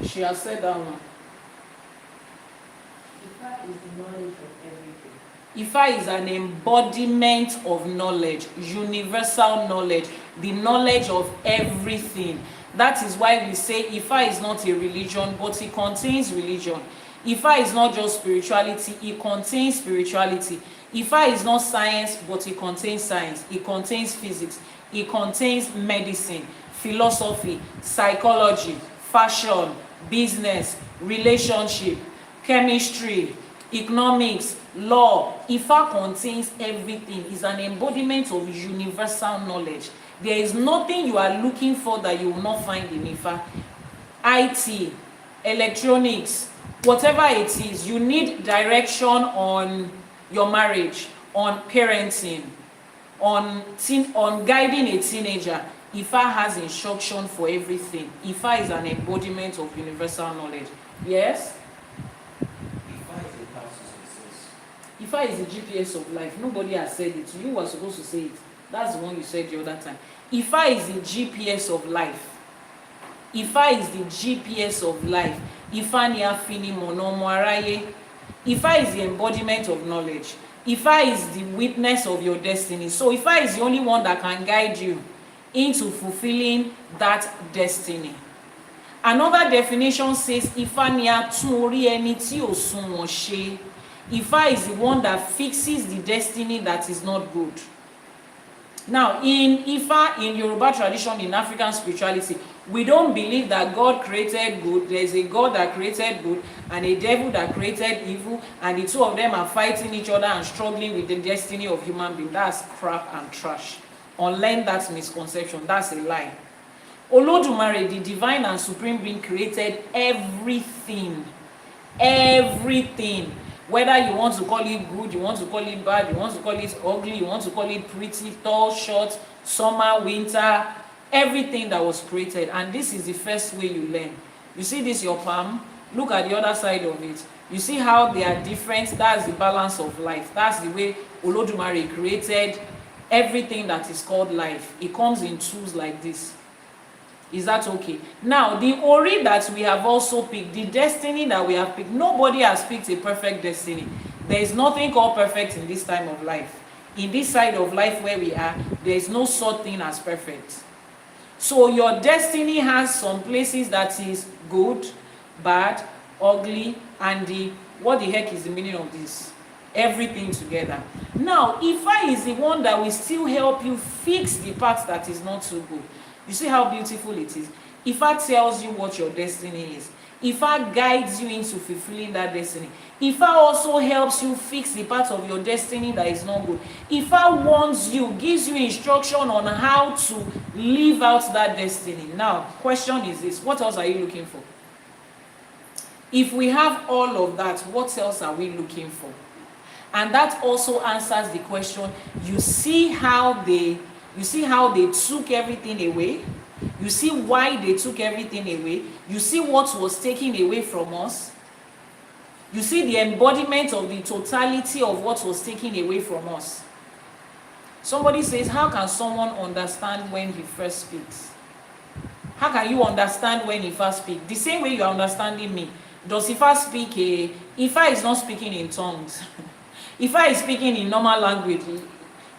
[SPEAKER 1] she has said that one.
[SPEAKER 3] Ifa is the knowledge of everything.
[SPEAKER 1] Ifa is an embodiment of knowledge, universal knowledge, the knowledge of everything. That is why we say Ifa is not a religion, but it contains religion. Ifa is not just spirituality, it contains spirituality. Ifa is not science, but it contains science. It contains physics. It contains medicine, philosophy, psychology, fashion, business, relationship, chemistry, economics, law. Ifa contains everything. It's an embodiment of universal knowledge. There is nothing you are looking for that you will not find in Ifa. IT, electronics, whatever it is, you need direction on your marriage, on parenting, on guiding a teenager. Ifa has instruction for everything. Ifa is an embodiment of universal knowledge. Yes? Ifa is the GPS of life. Nobody has said it. You were supposed to say it. That's the one you said the other time. Ifa is the GPS of life. Ifa is the GPS of life. Ifa ni afini monomo araye. Ifa is the embodiment of knowledge. Ifa is the witness of your destiny. So Ifa is the only one that can guide you into fulfilling that destiny. Another definition says Ifa ni atun ori eni tí ò sunwọ̀n ṣe. Ifa is the one that fixes the destiny that is not good. Now, in Ifa, in Yoruba tradition, in African spirituality, we don't believe that God created good. There's a God that created good and a devil that created evil, and the two of them are fighting each other and struggling with the destiny of human beings. That's crap and trash. Unlearn that misconception. That's a lie. Olodumare, the divine and supreme being, created everything. Everything. Whether you want to call it good, you want to call it bad, you want to call it ugly, you want to call it pretty, tall, short, summer, winter, everything that was created. And this is the first way you learn. You see this, your palm? Look at the other side of it. You see how they are different? That's the balance of life. That's the way Olodumare created everything that is called life. It comes in twos like this. Is that okay? Now, the Ori that we have also picked, the destiny that we have picked, nobody has picked a perfect destiny. There is nothing called perfect in this time of life. In this side of life where we are, there is no such thing as perfect. So your destiny has some places that is good, bad, ugly, and what the heck is the meaning of this? Everything together. Now, Ifa is the one that will still help you fix the part that is not so good. You see how beautiful it is? Ifa tells you what your destiny is. Ifa guides you into fulfilling that destiny. Ifa also helps you fix the part of your destiny that is not good. Ifa warns you, gives you instruction on how to live out that destiny. Now, question is this: what else are you looking for? If we have all of that, what else are we looking for? And that also answers the question. You see how they took everything away. You see why they took everything away. You see what was taken away from us. You see the embodiment of the totality of what was taken away from us. Somebody says, how can someone understand when he first speaks? How can you understand when he first speaks? The same way you are understanding me. Does Ifa speak Ifa is not speaking in tongues. Ifa is speaking in normal language.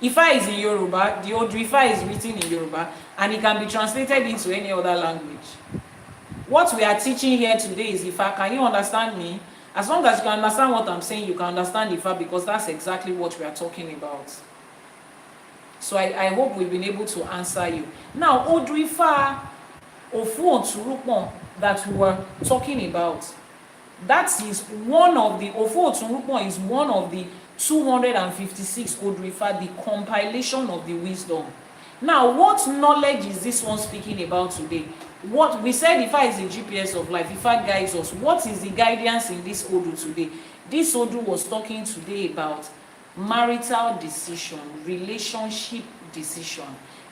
[SPEAKER 1] Ifa is in Yoruba. The Odù Ifá is written in Yoruba, and it can be translated into any other language. What we are teaching here today is Ifa. Can you understand me? As long as you can understand what I'm saying, you can understand Ifa, because that's exactly what we are talking about. So I hope we've been able to answer you. Now, Odù Ifá, Ofun, Oturupon that we were talking about, that is one of the, Ofun Oturupon is one of the 256 Odù Ifá, the compilation of the wisdom. Now, what knowledge is this one speaking about today? What we said, Ifa is the GPS of life. Ifa guides us. What is the guidance in this Odù today? This Odù was talking today about marital decision, relationship decision.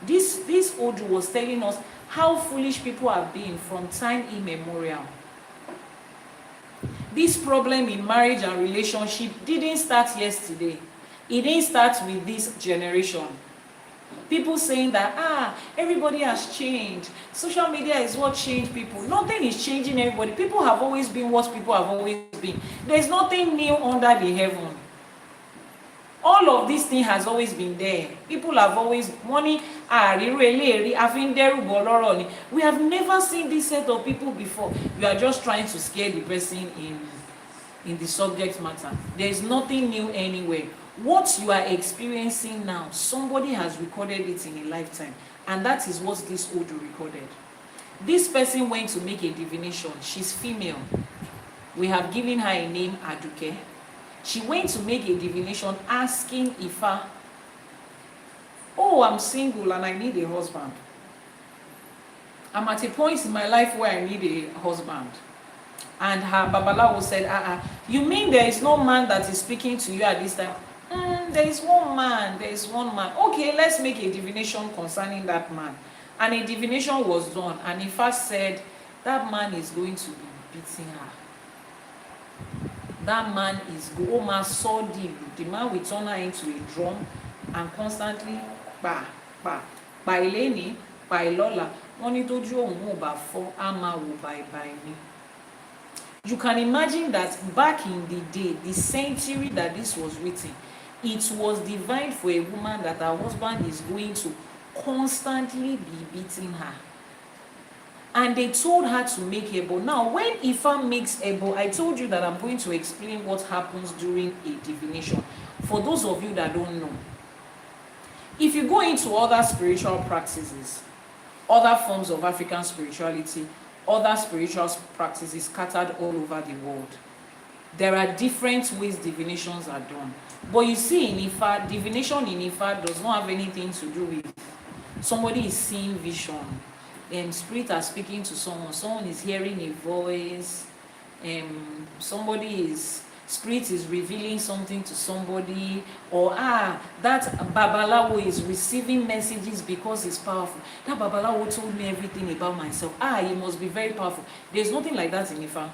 [SPEAKER 1] This Odù was telling us how foolish people have been from time immemorial. This problem in marriage and relationship didn't start yesterday. It didn't start with this generation. People saying that, everybody has changed. Social media is what changed people. Nothing is changing everybody. People have always been what people have always been. There's nothing new under the heaven. All of this thing has always been there. People have always money. We have never seen this set of people before. You are just trying to scare the person in the subject matter. There is nothing new anywhere. What you are experiencing now, somebody has recorded it in a lifetime, and that is what this Odù recorded. This person went to make a divination. She's female. We have given her a name, Aduke. She went to make a divination asking Ifa, oh, I'm single and I need a husband. I'm at a point in my life where I need a husband. And her Babalawo said, you mean there is no man that is speaking to you at this time? There is one man. Okay, let's make a divination concerning that man. And a divination was done. And Ifa said, that man is going to be beating her. That man is the man will turn her into a drum and constantly pa Ileni, pa Ilola. You can imagine that back in the day, the century that this was written, it was divine for a woman that her husband is going to constantly be beating her. And they told her to make ebo. Now, when Ifa makes ebo, I told you that I'm going to explain what happens during a divination. For those of you that don't know, if you go into other spiritual practices, other forms of African spirituality, other spiritual practices scattered all over the world, there are different ways divinations are done. But you see, in Ifa, divination in Ifa does not have anything to do with somebody is seeing vision, spirit are speaking to someone is hearing a voice, spirit is revealing something to somebody, or that babalawo is receiving messages because it's powerful. That babalawo told me everything about myself. It must be very powerful. There's nothing like that in Ifa.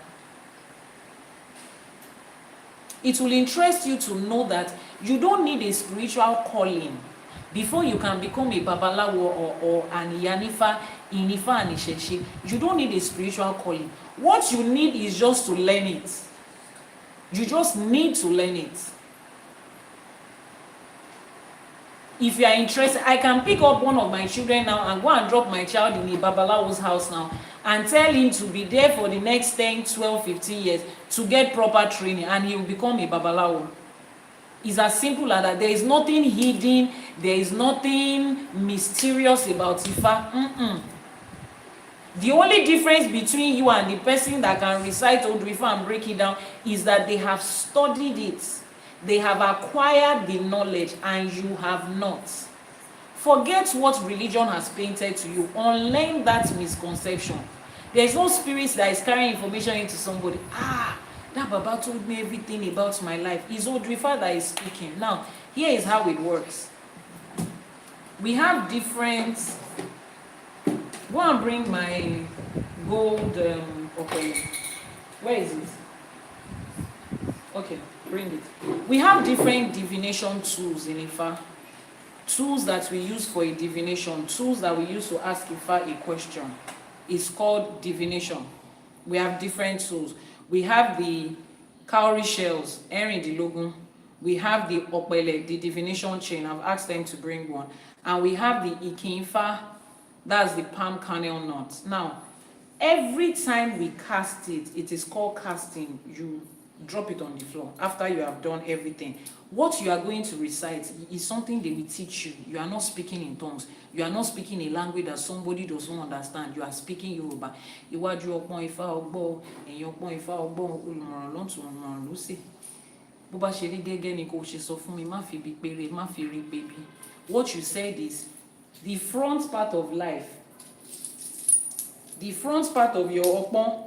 [SPEAKER 1] It will interest you to know that you don't need a spiritual calling before you can become a babalawo or an Iyanifa in Ifa and ÌШЭШE. You don't need a spiritual calling. What you need is just to learn it. You just need to learn it. If you are interested, I can pick up one of my children now and go and drop my child in a babalawo's house now and tell him to be there for the next 10, 12, 15 years to get proper training, and he will become a babalawo. It's as simple as that. There is nothing hidden. There is nothing mysterious about Ifa. The only difference between you and the person that can recite Odù Ifá and break it down is that they have studied it. They have acquired the knowledge and you have not. Forget what religion has painted to you. Unlearn that misconception. There is no spirit that is carrying information into somebody. That Baba told me everything about my life. It's Odù Ifá that is speaking. Now, here is how it works. We have different... Go and bring my gold... okay. Where is it? Okay, bring it. We have different divination tools in Ifa. Tools that we use for a divination. Tools that we use to ask Ifa a question. It's called divination. We have different tools. We have the cowrie shells, Erin the Logun. We have the opele, the divination chain. I've asked them to bring one. And we have the Iyanifa, that's the palm kernel nut. Now, every time we cast it, it is called casting. You drop it on the floor after you have done everything. What you are going to recite is something they will teach you. You are not speaking in tongues. You are not speaking a language that somebody doesn't understand. You are speaking Yoruba. Iwájú ọpọ́n Ifá ọgbọ́, ẹ̀yìn ọpọ́n Ifá ọgbọ́, olùmọ̀ràn lọ́tùn olùmọ̀ràn lósì. Bó bá ṣe rí gẹ́gẹ́ ni kò ṣe sọ fún mi, má fi bí péré, má fi rí baby. What you said is the front part of life. The front part of your ọpọ́n,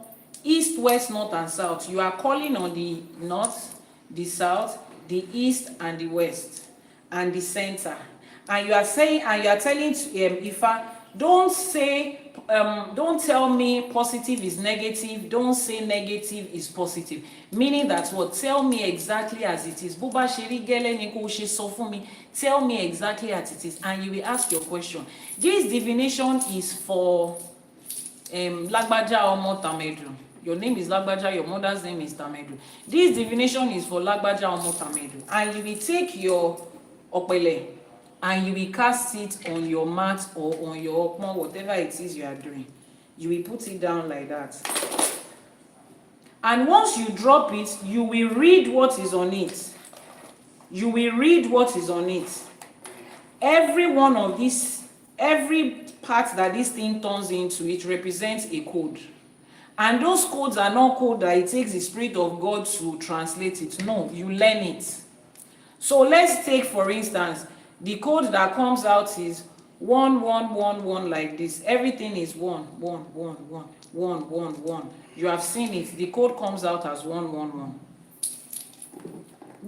[SPEAKER 1] east, west, north, and south. You are calling on the north, the south, the east, and the west, and the center. And you are saying, and you are telling Ifa, don't say, don't tell me positive is negative. Don't say negative is positive. Meaning that what? Tell me exactly as it is. Buba sheri gele ni ko she sọ fún mi. Tell me exactly as it is, and you will ask your question. This divination is for Lagbaja Omo Tamedu. Your name is Lagbaja, your mother's name is Tamedu. This divination is for Lagbaja Omo Tamedu. And you will take your opele and you will cast it on your mat or on your opmo, whatever it is you are doing. You will put it down like that. And once you drop it, you will read what is on it. You will read what is on it. Every one of these, every part that this thing turns into, it represents a code. And those codes are not code that it takes the Spirit of God to translate it. No, you learn it. So let's take, for instance, the code that comes out is 1, 1, 1, 1 like this. Everything is 1, 1, 1, 1, 1, 1, 1. You have seen it. The code comes out as 1, 1, 1.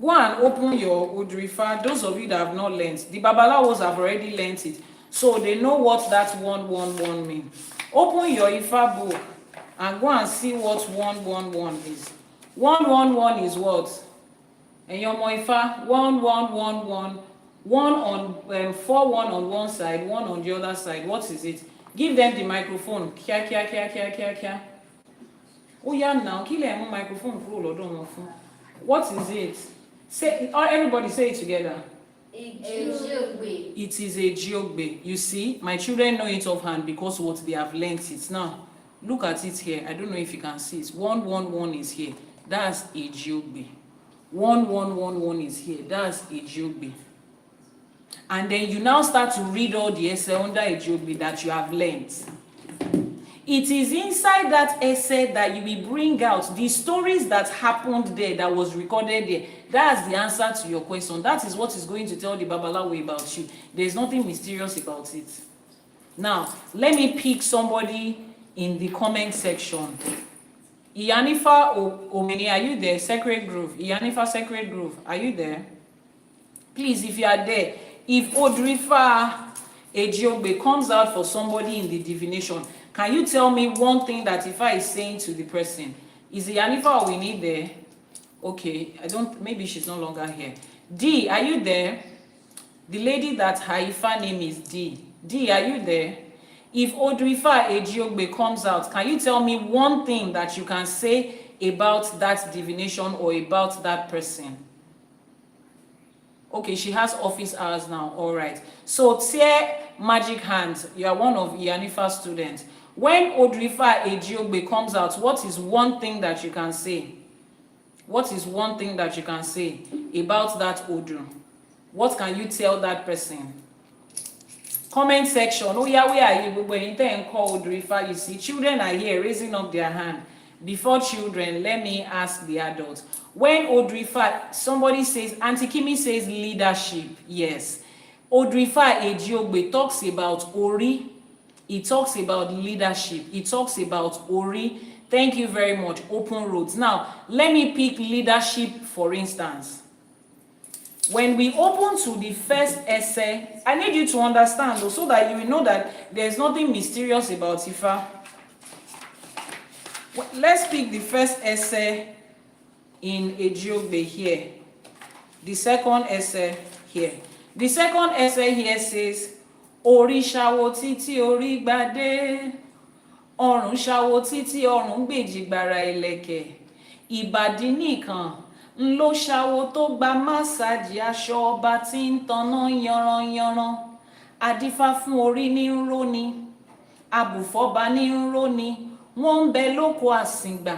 [SPEAKER 1] Go and open your Odù Ifá. Those of you that have not learned, the Babalawos have already learned it. So they know what that 1, 1, 1 means. Open your Ifá book and go and see what 1, 1, 1 is. 1, 1, 1 is what? And your Ifá, 1, 1, 1, 1. 1 on 4, 1 on one side, 1 on the other side. What is it? Give them the microphone. Kia, kia, kia, kia, kia, kia. Oh yeah, now kill them microphone. What is it? Say, everybody say it together. It is a geogbe. You see, my children know it offhand because what they have learnt it. Now, Look at it here. I don't know if you can see it. 111 is here. That's Ejiogbe. 1111 is here. That's Ejiogbe. And then you now start to read all the essay under Ejiogbe that you have learned. It is inside that essay that you will bring out the stories that happened there, that was recorded there. That's the answer to your question. That is what is going to tell the Babalawo about you. There's nothing mysterious about it. Now, let me pick somebody in the comment section. Iyanifa Omeni, are you there? Sacred Grove. Iyanifa Sacred Grove, are you there? Please, if you are there, if Odù Ifá Ejiogbe comes out for somebody in the divination, can you tell me one thing that Ifá is saying to the person? Is Iyanifa Omeni there? Okay, maybe she's no longer here. D, are you there? The lady that her Ifá name is D. D, are you there? If Odù Ifá Ejiogbe comes out, can you tell me one thing that you can say about that divination or about that person? Okay, she has office hours now. All right. So, tear magic hands. You are one of Iyanifa's students. When Odù Ifá Ejiogbe comes out, what is one thing that you can say? What is one thing that you can say about that Odù? What can you tell that person? Comment section. Oh yeah, where are you? When you call Odù Ifá, you see children are here raising up their hand. Before children, let me ask the adults. When Odù Ifá, somebody says, Auntie Kimi says leadership. Yes. Odù Ifá Ejiogbe talks about Ori. He talks about leadership. He talks about Ori. Thank you very much. Open roads. Now, let me pick leadership for instance. When we open to the first essay, I need you to understand though, so that you will know that there's nothing mysterious about Ifá. Let's pick the first essay in Ejiogbe here. The second essay here. The second essay here says, Orí ṣawo títí orí gbadé, ọrùn ṣawo títí ọrùn gbèjìgbàrà ìlẹ̀kẹ̀, ìbàdí nìkan ló ṣawo tó gba másàjì aṣọ ọba tí ń tanná yanranyanran, adífá fún orí ní ń róni, abùfọ́ba ní ń róni, wọ́n ń bẹ lóko àsìngbà,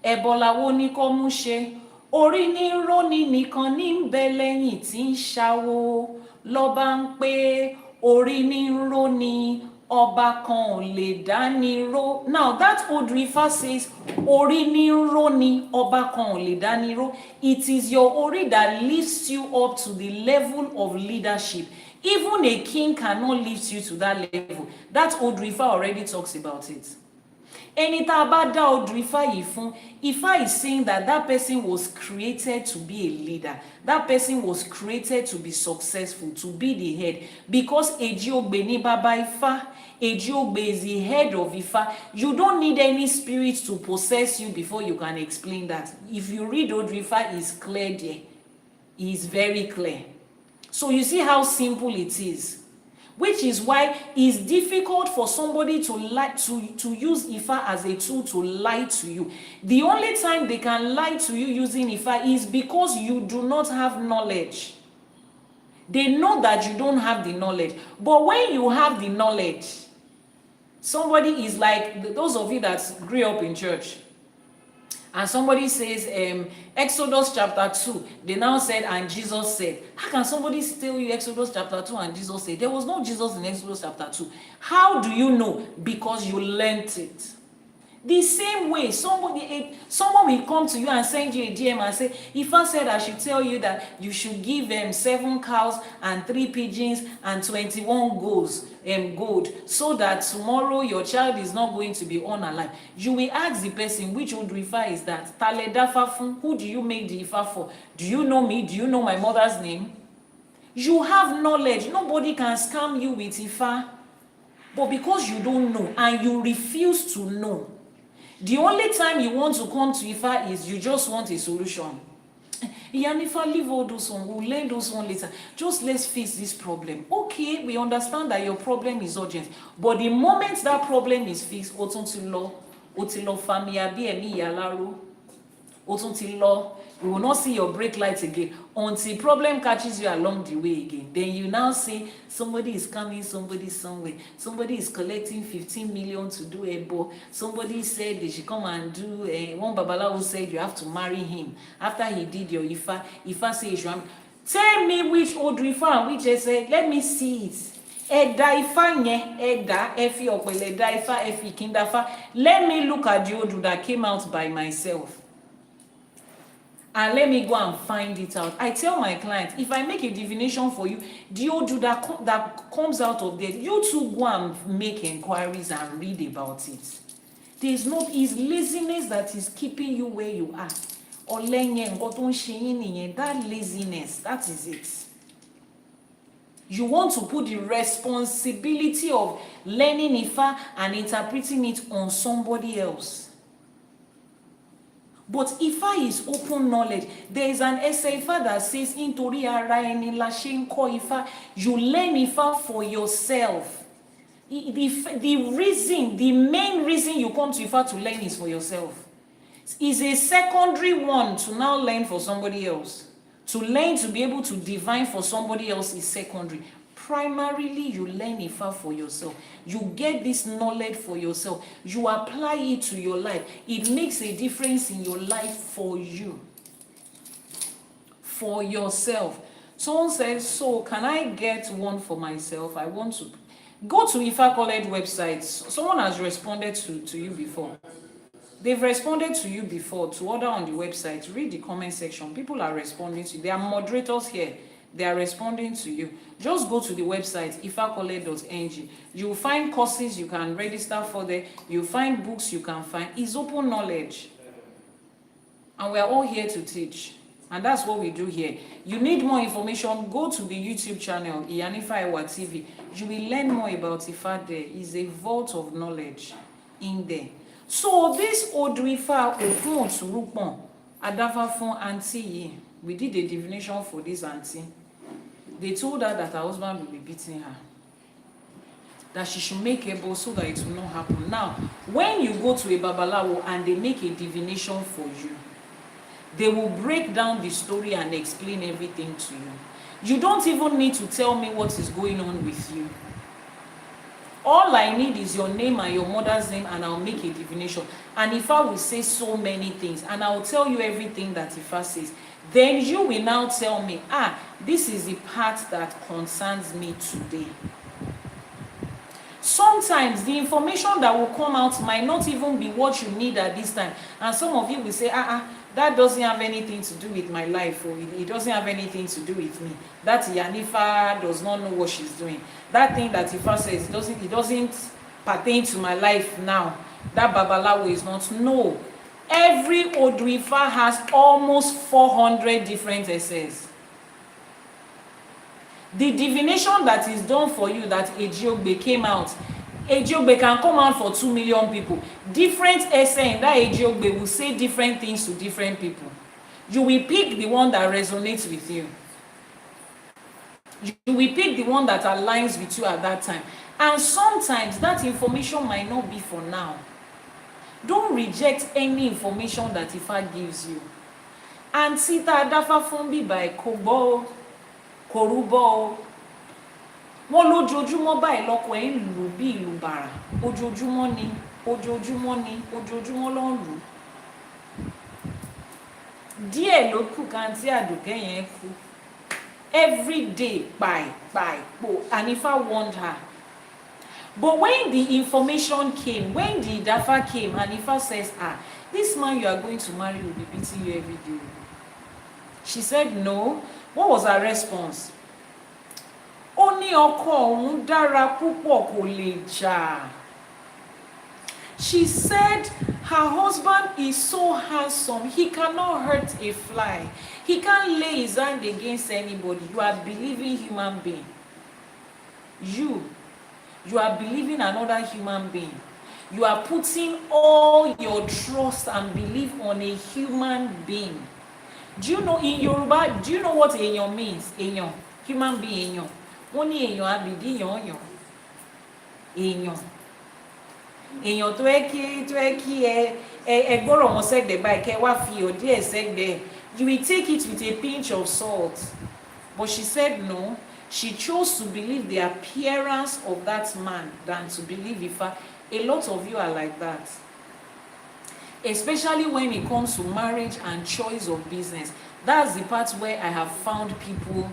[SPEAKER 1] ẹbọ làwo ní kó mú ṣe, orí ní ń róni nìkan ní ń bẹ lẹ́yìn tí ń ṣawo, lọ́ba ń pé orí ní ń róni, ọba kan ò lè dání ró. Now that Odù Ifá says, orí ní ń róni, ọba kan ò lè dání ró. It is your Ori that lifts you up to the level of leadership. Even a king cannot lift you to that level. That Odù Ifá already talks about it. Ẹni tá a bá dá Odù Ifá yìí fún, Ifá is saying that that person was created to be a leader. That person was created to be successful, to be the head. Because Ejiogbe ni Baba Ifá, Ejiogbe is the head of Ifá. You don't need any spirit to possess you before you can explain that. If you read Odù Ifá, it's clear there. It is very clear. So you see how simple it is. Which is why it's difficult for somebody to use Ifá as a tool to lie to you. The only time they can lie to you using Ifá is because you do not have knowledge. They know that you don't have the knowledge. But when you have the knowledge, somebody is like those of you that grew up in church. And somebody says, Exodus chapter 2, they now said, and Jesus said. How can somebody tell you Exodus chapter 2 and Jesus said? There was no Jesus in Exodus chapter 2. How do you know? Because you learnt it. The same way, someone will come to you and send you a DM and say, Ifá said I should tell you that you should give them 7 cows and 3 pigeons and 21 gold, so that tomorrow your child is not going to be unalive. You will ask the person, which Odù Ifá is that? Tale dafa fun? Who do you make the Ifá for? Do you know me? Do you know my mother's name? You have knowledge. Nobody can scam you with Ifá. But because you don't know and you refuse to know, the only time you want to come to Ifá is you just want a solution. Iyanifa, leave all those ones. We'll learn those ones later. Just let's face this problem. Okay, we understand that your problem is urgent. But the moment that problem is fixed, Otuntulo, Otilo Fami Abi Emi Yalaro, ó tún ti lọ. You will not see your brake light again until problem catches you along the way again. Then you now see somebody is coming, somebody somewhere. Somebody is collecting 15 million to do ebo. Somebody said they should come and do one babalawo said you have to marry him. After he did your Ifa, Ifa says you should. Tell me which Odù Ifá and which ese. Let me see it. Ẹ̀dá Ifá yẹn, ẹ̀dá Ẹ̀fì ọ̀pẹ̀lẹ̀, ẹ̀dá Ifá, Ẹ̀fì Kindafa. Let me look at the Odù that came out by myself. And let me go and find it out. I tell my clients, if I make a divination for you, the Odù that comes out of there, you too go and make inquiries and read about it. It's laziness that is keeping you where you are. That laziness, that is it. You want to put the responsibility of learning Ifa and interpreting it on somebody else. But Ifa is open knowledge. There is an essay Ifa that says, Intori ara eni la se nko Ifa. You learn Ifa for yourself. The main reason you come to Ifa to learn is for yourself. Is a secondary one to now learn for somebody else. To learn to be able to divine for somebody else is secondary. Primarily, you learn Ifa for yourself. You get this knowledge for yourself. You apply it to your life. It makes a difference in your life for you. For yourself. Someone said, so can I get one for myself? I want to. Go to Ifa College websites. Someone has responded to you before. They've responded to you before to order on the website. Read the comment section. People are responding to you. There are moderators here. They are responding to you. Just go to the website, ifacollege.ng. You'll find courses you can register for there. You'll find books you can find. It's open knowledge. And we are all here to teach. And that's what we do here. You need more information, go to the YouTube channel, Iyanifa Ewa TV. You will learn more about Ifa there. It's a vault of knowledge in there. So this Odù Ifá Ofun Oturupon, Adafa fún auntie yìí, we did a divination for this auntie. They told her that her husband will be beating her. That she should make ebo so that it will not happen. Now, when you go to a babalawo and they make a divination for you, they will break down the story and explain everything to you. You don't even need to tell me what is going on with you. All I need is your name and your mother's name, and I'll make a divination. And Ifa will say so many things, and I'll tell you everything that Ifa says. Then you will now tell me, this is the part that concerns me today. Sometimes the information that will come out might not even be what you need at this time. And some of you will say, that doesn't have anything to do with my life, or it doesn't have anything to do with me. That Iyanifa does not know what she's doing. That thing that Ifa says, it doesn't pertain to my life now. That babalawo is not. No. Every Odù Ifá has almost 400 different essays. The divination that is done for you, that Ejiogbe came out, Ejiogbe can come out for 2 million people. Different essay in that Ejiogbe will say different things to different people. You will pick the one that resonates with you. You will pick the one that aligns with you at that time. And sometimes that information might not be for now. Don't reject any information that Ifa gives you. And Sita Adafa Fumbi by Kobo, Korubo. Wọ́n lójoojúmọ́ báyìí lọ́kọ ẹ̀ ń lù bí ìlú bàrà. Ojoojúmọ́ ni, ojoojúmọ́ ló ń lù. Díẹ̀ ló kù kàntí Àdùkẹ́ yẹn kú. Every day, and Ifa warned her. But when the information came, when the Dafa came, and Ifa says, this man you are going to marry will be beating you every day. She said, no. What was her response? Ó ní ọkọ òun dára púpọ̀ kò lè jà. She said her husband is so handsome, he cannot hurt a fly. He can't lay his hand against anybody. You are believing human being. You are believing another human being. You are putting all your trust and belief on a human being. Do you know in Yoruba, do you know what èèyàn means? Èèyàn, human being èèyàn. Wọ́n ní èèyàn àbìdí yàn. Èèyàn tó ẹ kí gbọ́rọ̀ wọn sẹ́gbẹ̀ẹ́ báyìí kẹ́ wá fi iyọ̀ díẹ̀ sẹ́gbẹ̀ẹ́. You will take it with a pinch of salt. But she said no. She chose to believe the appearance of that man than to believe Ifa. A lot of you are like that. Especially when it comes to marriage and choice of business. That's the part where I have found people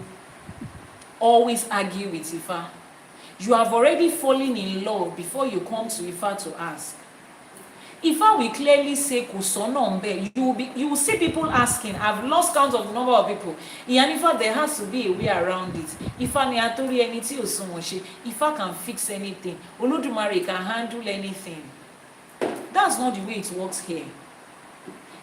[SPEAKER 1] always argue with Ifa. You have already fallen in love before you come to Ifa to ask. Ifa will clearly say Kusona Mbe. You will see people asking. I've lost count of the number of people. Iyanifa, there has to be a way around it. Ifa ni atori eniti osunwonse. Ifa can fix anything. Olódùmarè can handle anything. That's not the way it works here.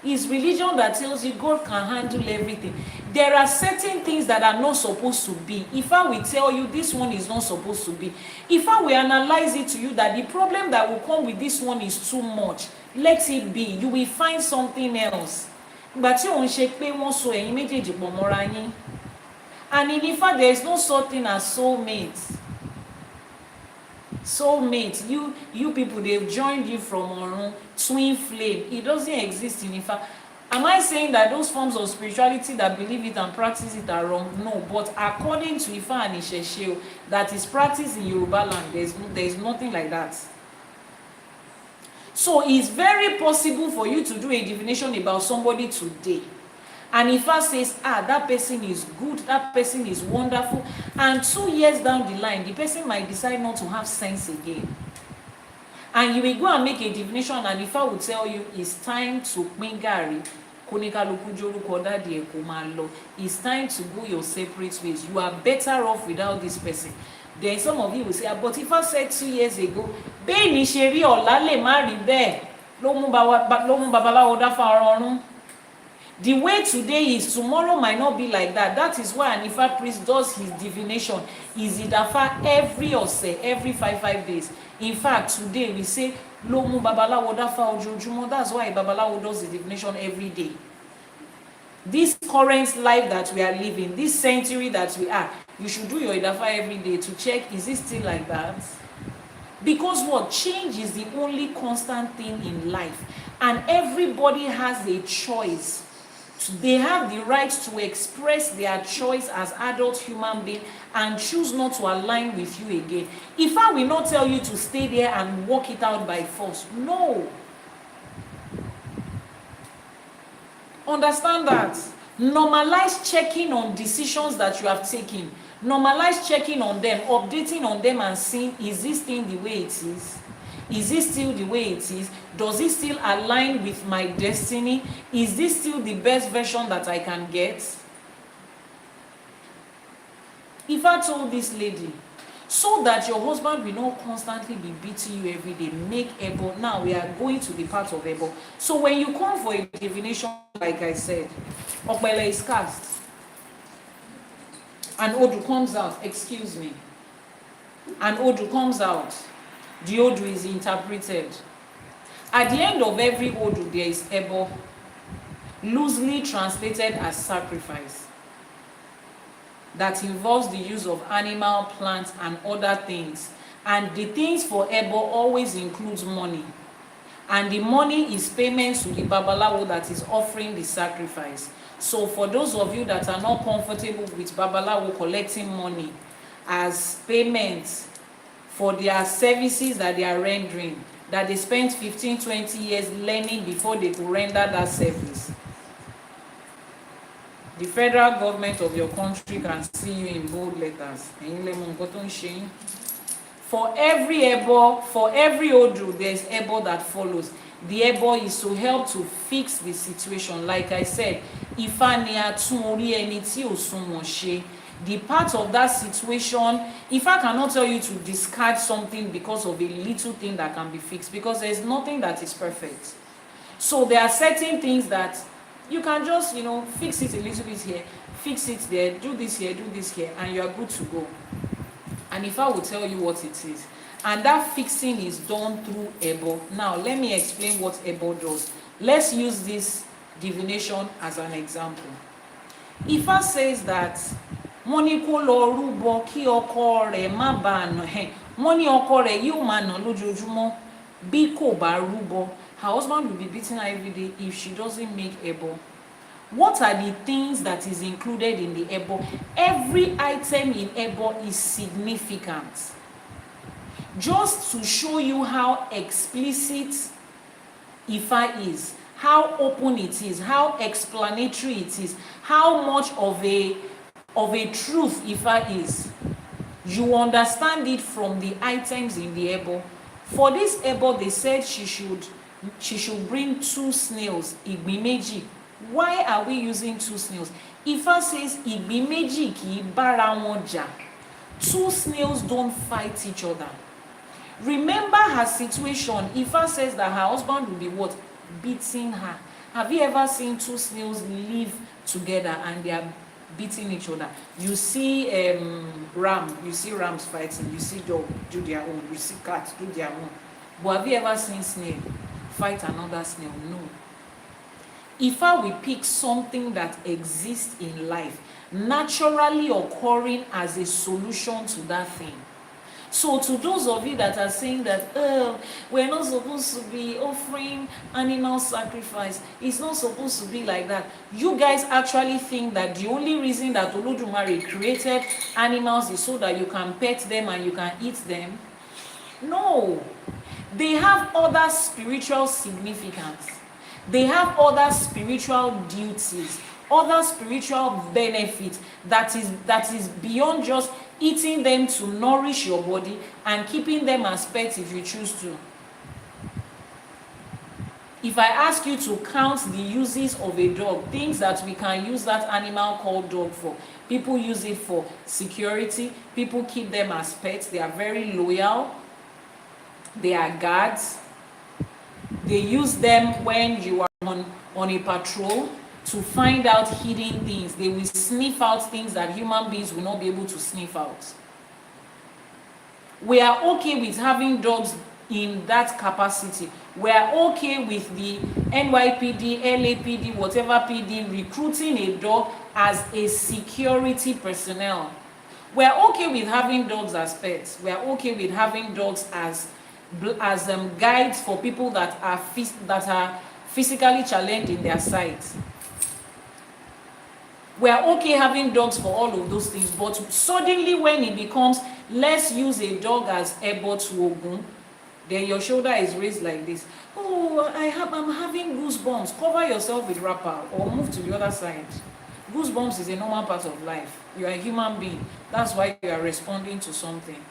[SPEAKER 1] It's religion that tells you God can handle everything. There are certain things that are not supposed to be. Ifa will tell you this one is not supposed to be. Ifa will analyze it to you that the problem that will come with this one is too much. Let it be. You will find something else. But you won't shake pay one so and immediately. And in Ifa, there is no such thing as soulmate. Soulmate, you people, they've joined you from Orun, twin flame. It doesn't exist in Ifa. Am I saying that those forms of spirituality that believe it and practice it are wrong? No, but according to Ifa and ÌṢÄШE that is practiced in Yoruba land, there's nothing like that. So it's very possible for you to do a divination about somebody today. And Ifa says, that person is good, that person is wonderful. And 2 years down the line, the person might decide not to have sense again. And you will go and make a divination and Ifa will tell you, it's time to pingari. It's time to go your separate ways. You are better off without this person. Then some of you will say, but Ifa said 2 years ago, Beni Sheri Olale Mari Be, Lomu Babalawo Dafa Orun. The way today is, tomorrow might not be like that. That is why an Ifa priest does his divination. Is Idafa every or say every 5 days. In fact, today we say Lomu Babalawo Dafa Ojojumo. That's why Babalawo does the divination every day. This current life that we are living, this century that we are, you should do your Idafa every day to check, is it still like that? Because what? Change is the only constant thing in life. And everybody has a choice. They have the right to express their choice as adult human beings and choose not to align with you again. If I will not tell you to stay there and work it out by force, no. Understand that. Normalize checking on decisions that you have taken. Normalize checking on them, updating on them and seeing, is this thing the way it is? Is this still the way it is? Does it still align with my destiny? Is this still the best version that I can get? If I told this lady, so that your husband will not constantly be beating you every day, make Ebo. Now we are going to the part of Ebo. So when you come for a divination, like I said, Opele is cast. And Odù comes out, excuse me. And Odù comes out. The Odù is interpreted. At the end of every Odù, there is Ebo, loosely translated as sacrifice, that involves the use of animal, plants, and other things. And the things for Ebo always includes money. And the money is payment to the Babalawo that is offering the sacrifice. So for those of you that are not comfortable with Babalawo collecting money as payment for their services that they are rendering, that they spent 15-20 years learning before they could render that service, the federal government of your country can see you in bold letters. For every Ebo, for every Odù, there's Ebo that follows. The Ebo is to help to fix the situation. Like I said, the part of that situation, if I cannot tell you to discard something because of a little thing that can be fixed, because there's nothing that is perfect. So there are certain things that you can just, fix it a little bit here, fix it there, do this here, and you are good to go. And if I will tell you what it is, and that fixing is done through Ebo. Now, let me explain what Ebo does. Let's use this divination as an example. Ifa says that money kó lọ rúbọ kí ọkọ rẹ̀ má bàa nà. Money ọkọ rẹ̀ yóò máa nà lójoojúmọ́ bí kò bá rúbọ. her husband will be beating her every day if she doesn't make ebo. What are the things that is included in the ebo? Every item in ebo is significant. Just to show you how explicit Ifa is, how open it is, how explanatory it is, how much of a truth Ifa is. You understand it from the items in the ebo. For this ebo, they said she should bring 2 snails, igbimeji. Why are we using 2 snails? Ifa says igbimeji ki bara won ja. 2 snails don't fight each other. Remember her situation. Ifa says that her husband will be what? Beating her. Have you ever seen 2 snails live together and they are beating each other? You see rams fighting, you see dog do their own, you see cats do their own. But have you ever seen snail fight another snail? No. Ifa will pick something that exists in life, naturally occurring as a solution to that thing. So to those of you that are saying that, we're not supposed to be offering animal sacrifice, it's not supposed to be like that. You guys actually think that the only reason that Elédùmarè created animals is so that you can pet them and you can eat them? No. They have other spiritual significance. They have other spiritual duties, other spiritual benefits that is beyond just eating them to nourish your body and keeping them as pets if you choose to. If I ask you to count the uses of a dog, things that we can use that animal called dog for, people use it for security, people keep them as pets, they are very loyal, they are guards, they use them when you are on a patrol to find out hidden things. They will sniff out things that human beings will not be able to sniff out. We are okay with having dogs in that capacity. We are okay with the NYPD, LAPD, whatever PD recruiting a dog as a security personnel. We are okay with having dogs as pets. We are okay with having dogs as guides for people that are physically challenged in their sight. We are okay having dogs for all of those things, but suddenly when it becomes, let's use a dog as ebo to Ogun, then your shoulder is raised like this. Oh, I'm having goosebumps. Cover yourself with wrapper or move to the other side. Goosebumps is a normal part of life. You are a human being. That's why you are responding to something.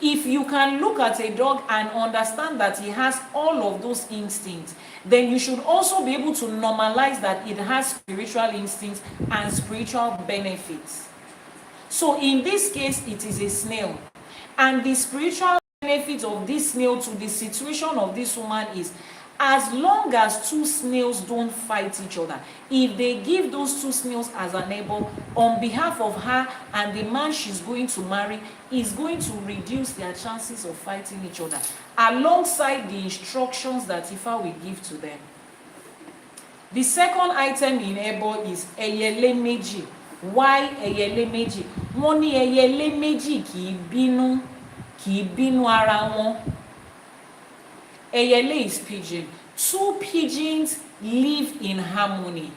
[SPEAKER 1] If you can look at a dog and understand that he has all of those instincts, then you should also be able to normalize that it has spiritual instincts and spiritual benefits. So in this case, it is a snail. And the spiritual benefit of this snail to the situation of this woman is, as long as 2 snails don't fight each other, if they give those 2 snails as a neighbor on behalf of her and the man she's going to marry, is going to reduce their chances of fighting each other, alongside the instructions that Ifa will give to them. The second item in Ebo is ẹyẹlé méjì. Why ẹyẹlé méjì? Wọ́n ní ẹyẹlé méjì kì í bínú ara wọn. Ẹyẹlé is pigeon. 2 pigeons live in harmony.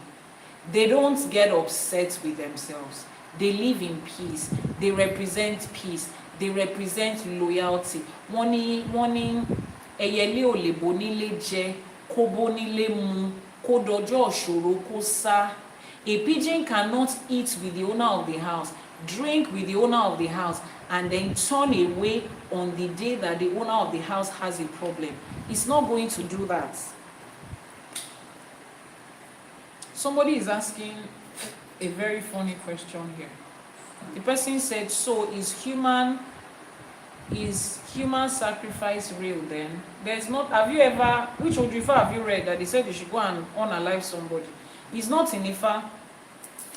[SPEAKER 1] They don't get upset with themselves. They live in peace. They represent peace. They represent loyalty. Wọ́n ní ẹyẹlé ò lè bonílé jẹ, kó bonílé mu, kó dọjọ́ ìṣòro kó sá. A pigeon cannot eat with the owner of the house, drink with the owner of the house, and then turn away on the day that the owner of the house has a problem. It's not going to do that. Somebody is asking a very funny question here. The person said, so is human sacrifice real then? There's not, have you ever, which Odù Ifá have you read that they said you should go and unalive somebody? It's not in Ifa.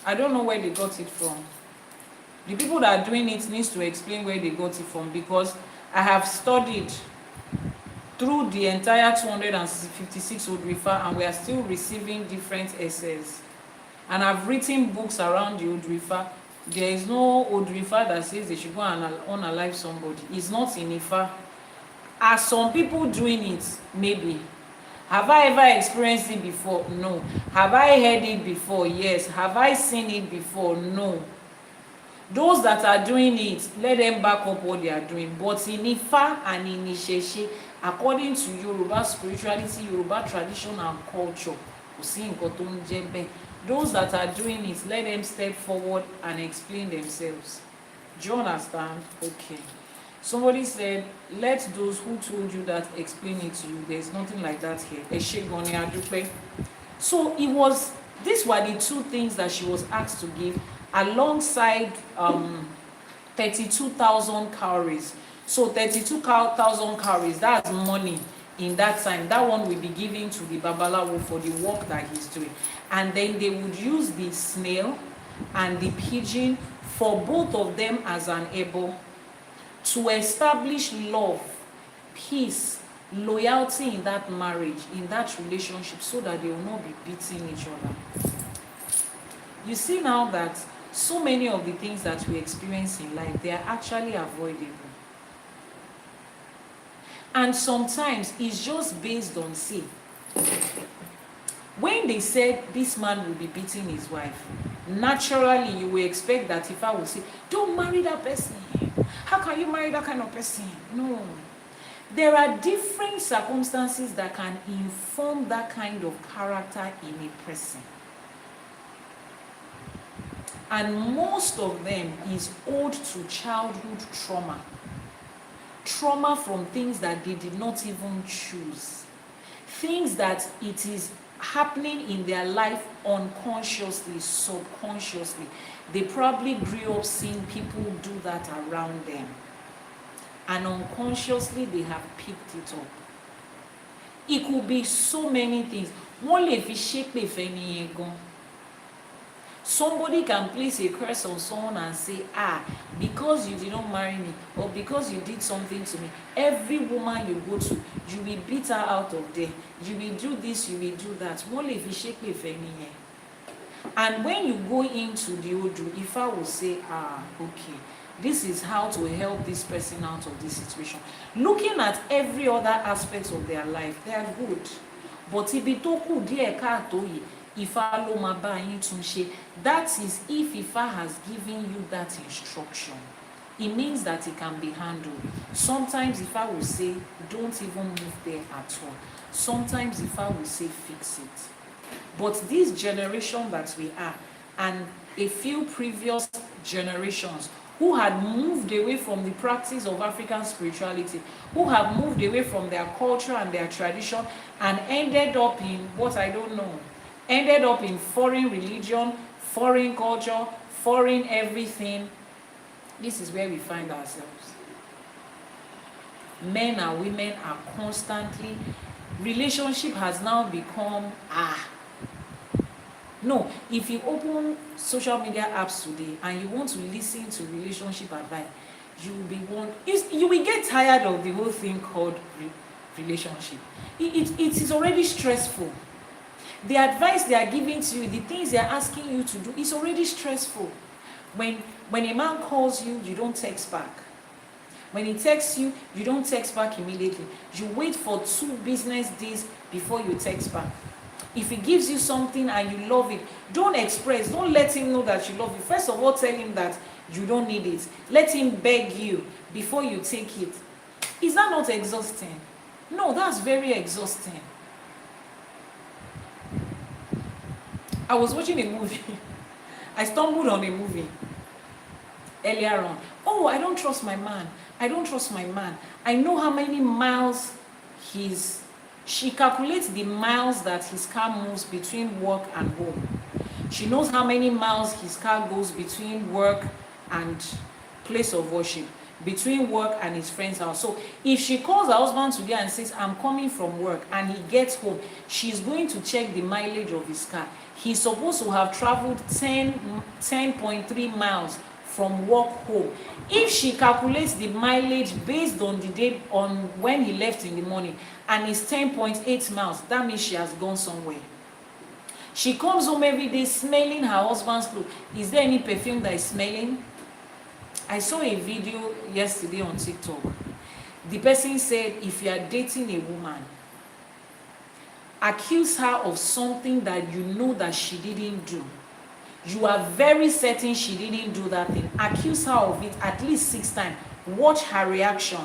[SPEAKER 1] I don't know where they got it from. The people that are doing it needs to explain where they got it from, because I have studied through the entire 256 Odù Ifá and we are still receiving different essays. And I've written books around the Odù Ifá. There is no Odù Ifá that says they should go and unalive somebody. It's not in Ifa. Are some people doing it? Maybe. Have I ever experienced it before? No. Have I heard it before? Yes. Have I seen it before? No. Those that are doing it, let them back up what they are doing. But in Ifa and in ÌṢẸṣE, according to Yoruba spirituality, Yoruba tradition and culture, those that are doing it, let them step forward and explain themselves. Do you understand? Okay. Somebody said, let those who told you that explain it to you. There's nothing like that here. So these were the two things that she was asked to give alongside 32,000 cowries. So 32,000 cowries, that's money in that time. That one will be given to the Babalawo for the work that he's doing. And then they would use the snail and the pigeon for both of them as an ebo to establish love, peace, loyalty in that marriage, in that relationship, so that they will not be beating each other. You see now that so many of the things that we experience in life, they are actually avoidable. And sometimes it's just based on, see, when they said this man will be beating his wife, naturally you will expect that if I will say, don't marry that person. How can you marry that kind of person? No. There are different circumstances that can inform that kind of character in a person. And most of them is owed to childhood trauma. Trauma from things that they did not even choose. Things that it is happening in their life unconsciously, subconsciously. They probably grew up seeing people do that around them. And unconsciously, they have picked it up. It could be so many things. Somebody can place a curse on someone and say, because you did not marry me, or because you did something to me, every woman you go to, you will beat her out of there. You will do this, you will do that. And when you go into the Odù Ifá will say, okay, this is how to help this person out of this situation. Looking at every other aspect of their life, they are good. But Ifá ló máa bá yín tún ṣe. That is if Ifá has given you that instruction. It means that it can be handled. Sometimes Ifá will say, don't even move there at all. Sometimes Ifá will say, fix it. But this generation that we are, and a few previous generations who had moved away from the practice of African spirituality, who have moved away from their culture and their tradition, and ended up in what I don't know, ended up in foreign religion, foreign culture, foreign everything. This is where we find ourselves. Men and women are constantly, relationship has now become, no, if you open social media apps today and you want to listen to relationship advice, you will get tired of the whole thing called relationship. It is already stressful. The advice they are giving to you, the things they are asking you to do, is already stressful. When a man calls you, you don't text back. When he texts you, you don't text back immediately. You wait for 2 business days before you text back. If he gives you something and you love it, don't let him know that you love it. First of all, tell him that you don't need it. Let him beg you before you take it. Is that not exhausting? No, that's very exhausting. I was watching a movie. I stumbled on a movie earlier on. Oh, I don't trust my man. I don't trust my man. I know how many miles she calculates the miles that his car moves between work and home. She knows how many miles his car goes between work and place of worship, between work and his friend's house. So if she calls her husband today and says, I'm coming from work, and he gets home, she's going to check the mileage of his car. He's supposed to have traveled 10.3 miles from work home. If she calculates the mileage based on the day, on when he left in the morning, and it's 10.8 miles, that means she has gone somewhere. She comes home every day smelling her husband's clothes. Is there any perfume that is smelling? I saw a video yesterday on TikTok. The person said, if you are dating a woman accuse her of something that you know that she didn't do. You are very certain she didn't do that thing. Accuse her of it at least 6 times. Watch her reaction.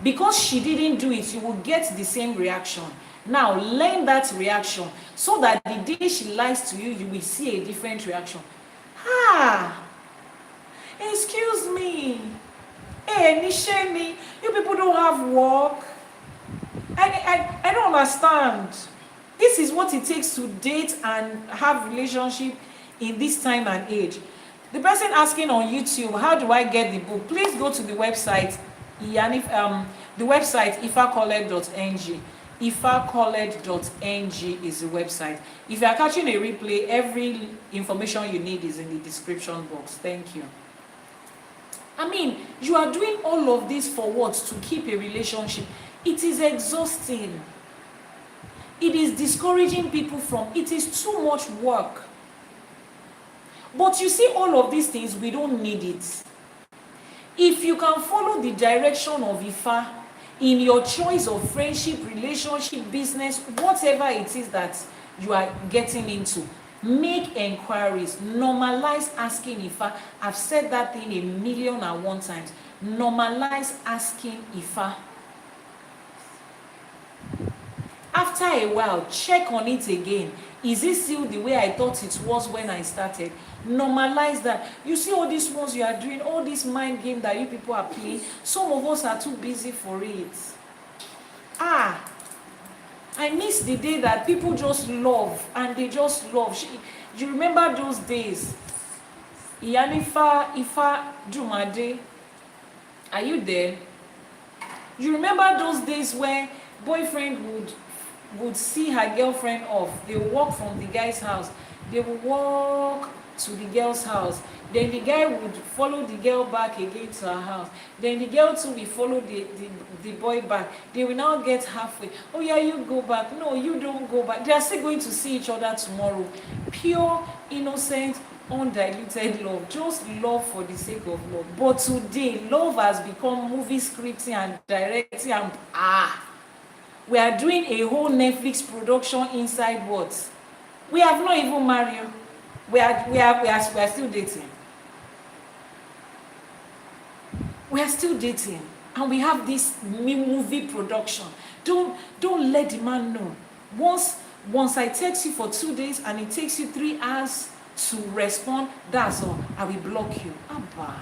[SPEAKER 1] Because she didn't do it, you will get the same reaction. Now, learn that reaction so that the day she lies to you, you will see a different reaction. Ah, excuse me. Hey, Nisheni, you people don't have work. I don't understand. This is what it takes to date and have relationship in this time and age. The person asking on YouTube, how do I get the book? Please go to the website, the website ifacollege.ng. ifacollege.ng is the website. If you are catching a replay, every information you need is in the description box. Thank you. I mean, you are doing all of this for what? To keep a relationship. It is exhausting. It is discouraging people from, it is too much work. But you see, all of these things, we don't need it. If you can follow the direction of Ifa in your choice of friendship, relationship, business, whatever it is that you are getting into, make inquiries, normalize asking Ifa. I've said that thing 1,000,001 times. Normalize asking Ifa. After a while, check on it again. Is it still the way I thought it was when I started? Normalize that. You see all these ones you are doing, all this mind game that you people are playing, some of us are too busy for it. I miss the day that people just love and they just love. You remember those days? Iyanifa Ewa, are you there? You remember those days where boyfriend would see her girlfriend off. They would walk from the guy's house. They would walk to the girl's house. Then the guy would follow the girl back again to her house. Then the girl too will follow the boy back. They will now get halfway. Oh yeah, you go back. No, you don't go back. They are still going to see each other tomorrow. Pure, innocent, undiluted love. Just love for the sake of love. But today, love has become movie scripting and directing and we are doing a whole Netflix production inside what? We have not even married. We are still dating. We are still dating. And we have this movie production. Don't let the man know. Once I text you for 2 days and it takes you 3 hours to respond, that's all. I will block you. Abba.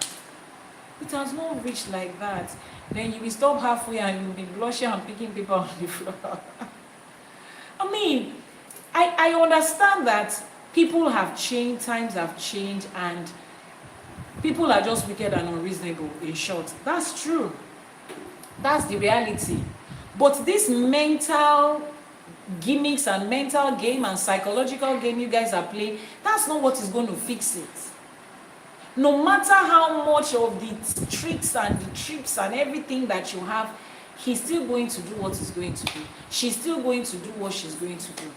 [SPEAKER 1] It has not reached like that. Then you will stop halfway and you will be blushing and picking paper on the floor. I mean, I understand that people have changed, times have changed, and people are just wicked and unreasonable, in short. That's true. That's the reality. But this mental gimmicks and mental game and psychological game you guys are playing, that's not what is going to fix it. No matter how much of the tricks and the trips and everything that you have, he's still going to do what he's going to do. She's still going to do what she's going to do.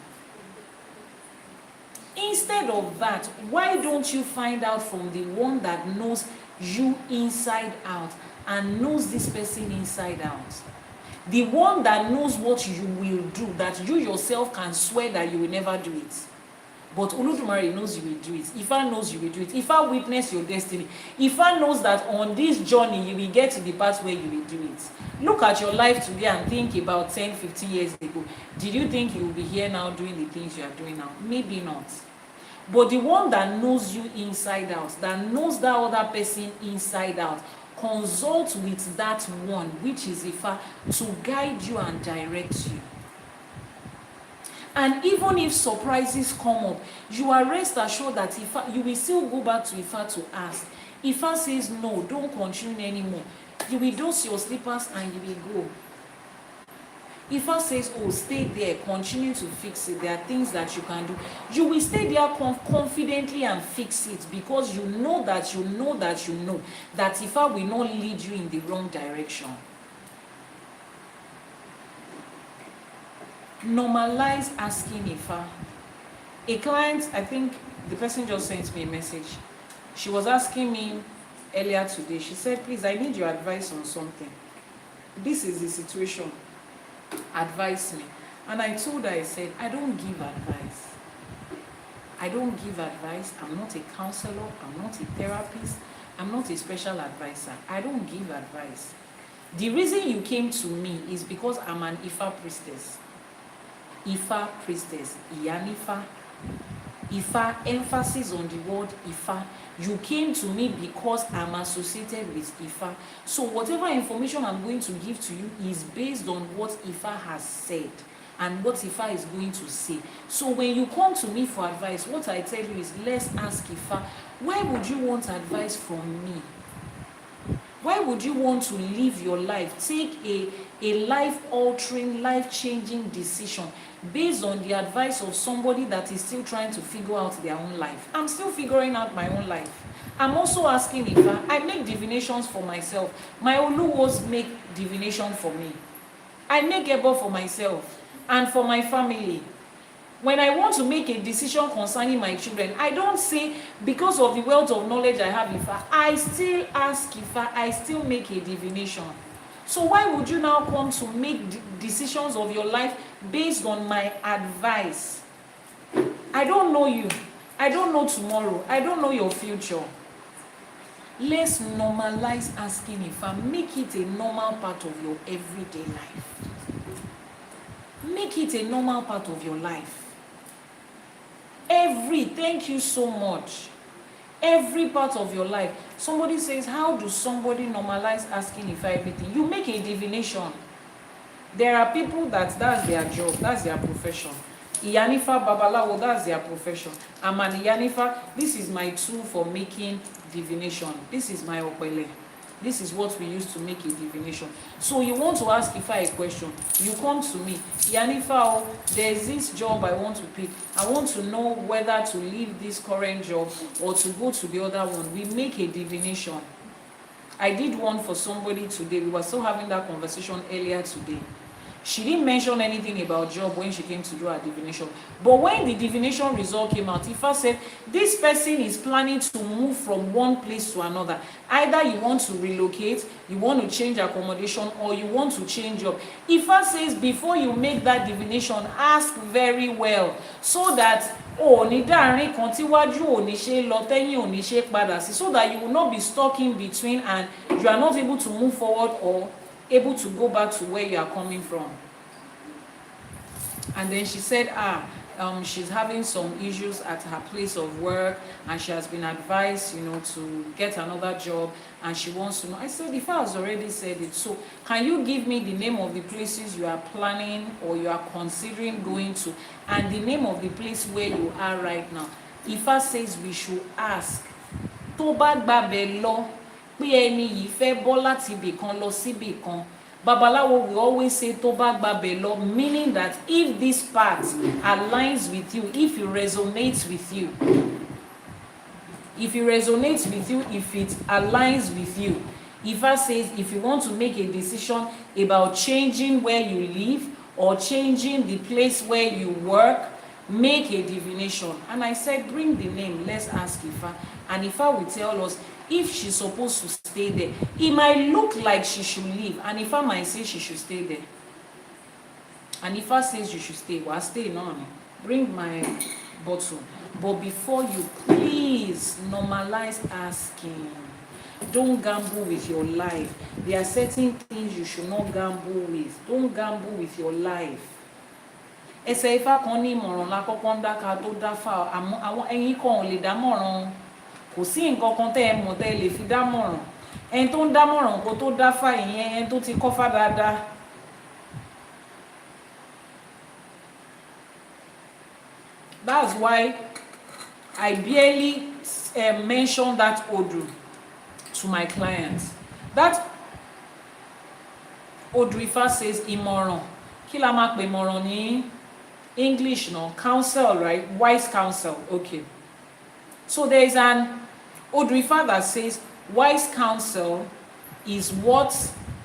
[SPEAKER 1] Instead of that, why don't you find out from the one that knows you inside out and knows this person inside out? The one that knows what you will do, that you yourself can swear that you will never do it. But Elédùmarè knows you will do it. Ifa knows you will do it. Ifa witness your destiny. Ifa knows that on this journey you will get to the part where you will do it. Look at your life today and think about 10, 15 years ago. Did you think you will be here now doing the things you are doing now? Maybe not. But the one that knows you inside out, that knows that other person inside out, consult with that one, which is Ifa, to guide you and direct you. And even if surprises come up, you are rest assured that Ifa, you will still go back to Ifa to ask. Ifa says no, don't continue anymore. You will dust your slippers and you will go. Ifa says, oh, stay there, continue to fix it. There are things that you can do. You will stay there confidently and fix it because you know that Ifa will not lead you in the wrong direction. Normalize asking Ifa. A client, I think the person just sent me a message. She was asking me earlier today. She said, please, I need your advice on something. This is the situation. Advise me. And I told her, I said, I don't give advice. I don't give advice. I'm not a counselor. I'm not a therapist. I'm not a special advisor. I don't give advice. The reason you came to me is because I'm an Ifa priestess. Ifa priestess, Iyanifa. Ifa, emphasis on the word Ifa. You came to me because I'm associated with Ifa. So whatever information I'm going to give to you is based on what Ifa has said and what Ifa is going to say. So when you come to me for advice, what I tell you is, let's ask Ifa, why would you want advice from me? Why would you want to live your life, take a life-altering, life-changing decision based on the advice of somebody that is still trying to figure out their own life? I'm still figuring out my own life. I'm also asking Ifa. I make divinations for myself. My Oluwos make divination for me. I make Ebo for myself and for my family. When I want to make a decision concerning my children, I don't say, because of the wealth of knowledge I have Ifa, I still ask Ifa, I still make a divination. So why would you now come to make decisions of your life based on my advice? I don't know you. I don't know tomorrow. I don't know your future. Let's normalize asking Ifa. Make it a normal part of your everyday life. Make it a normal part of your life. Thank you so much. Every part of your life. Somebody says, how do somebody normalize asking Ifa everything? You make a divination. There are people that's their job, that's their profession. Iyanifa Babalawo, that's their profession. I'm an Iyanifa. This is my tool for making divination. This is my opele. This is what we use to make a divination. So you want to ask Ifa a question, you come to me, Iyanifa, there's this job I want to pick. I want to know whether to leave this current job or to go to the other one. We make a divination. I did one for somebody today. We were still having that conversation earlier today. She didn't mention anything about job when she came to do her divination. But when the divination result came out, Ifa said, this person is planning to move from one place to another. Either you want to relocate, you want to change accommodation, or you want to change job. Ifa says, before you make that divination, ask very well, so that so that you will not be stuck in between and you are not able to move forward or able to go back to where you are coming from. And then she said, she's having some issues at her place of work and she has been advised, to get another job and she wants to know. I said, if I has already said it, so can you give me the name of the places you are planning or you are considering going to and the name of the place where you are right now? Ifa says we should ask. Toba gbabe lo. Babalawo will always say Toba Babelo, meaning that if this part aligns with you, if it resonates with you, if it aligns with you, Ifa says if you want to make a decision about changing where you live or changing the place where you work, make a divination. And I said, bring the name, let's ask Ifa. And Ifa will tell us if she's supposed to stay there. It might look like she should leave, and Ifa might say she should stay there. And Ifa says you should stay, well, stay on. Bring my bottle. But before you, please normalize asking. Don't gamble with your life. There are certain things you should not gamble with. Don't gamble with your life. Ẹsẹ̀ Ifá kan ní ìmọ̀ràn lákọ́kọ́ ń dáka tó dáfà àwọn ẹ̀yin kan ò lè dámọ̀ràn. Kò sí nǹkan kan tẹ́ ẹ mọ̀ tẹ́ ẹ lè fi dámọ̀ràn. Ẹni tó ń dámọ̀ràn kó tó dáfà ìyẹn ẹni tó ti kọ́fà dáadáa. That's why I barely mention that Odù to my clients. That Odù Ifá says ìmọ̀ràn. Kí la máa pè ìmọ̀ràn ní English, no? Counsel, right? Wise counsel. Okay. So there is an Odù Ifá that says wise counsel is what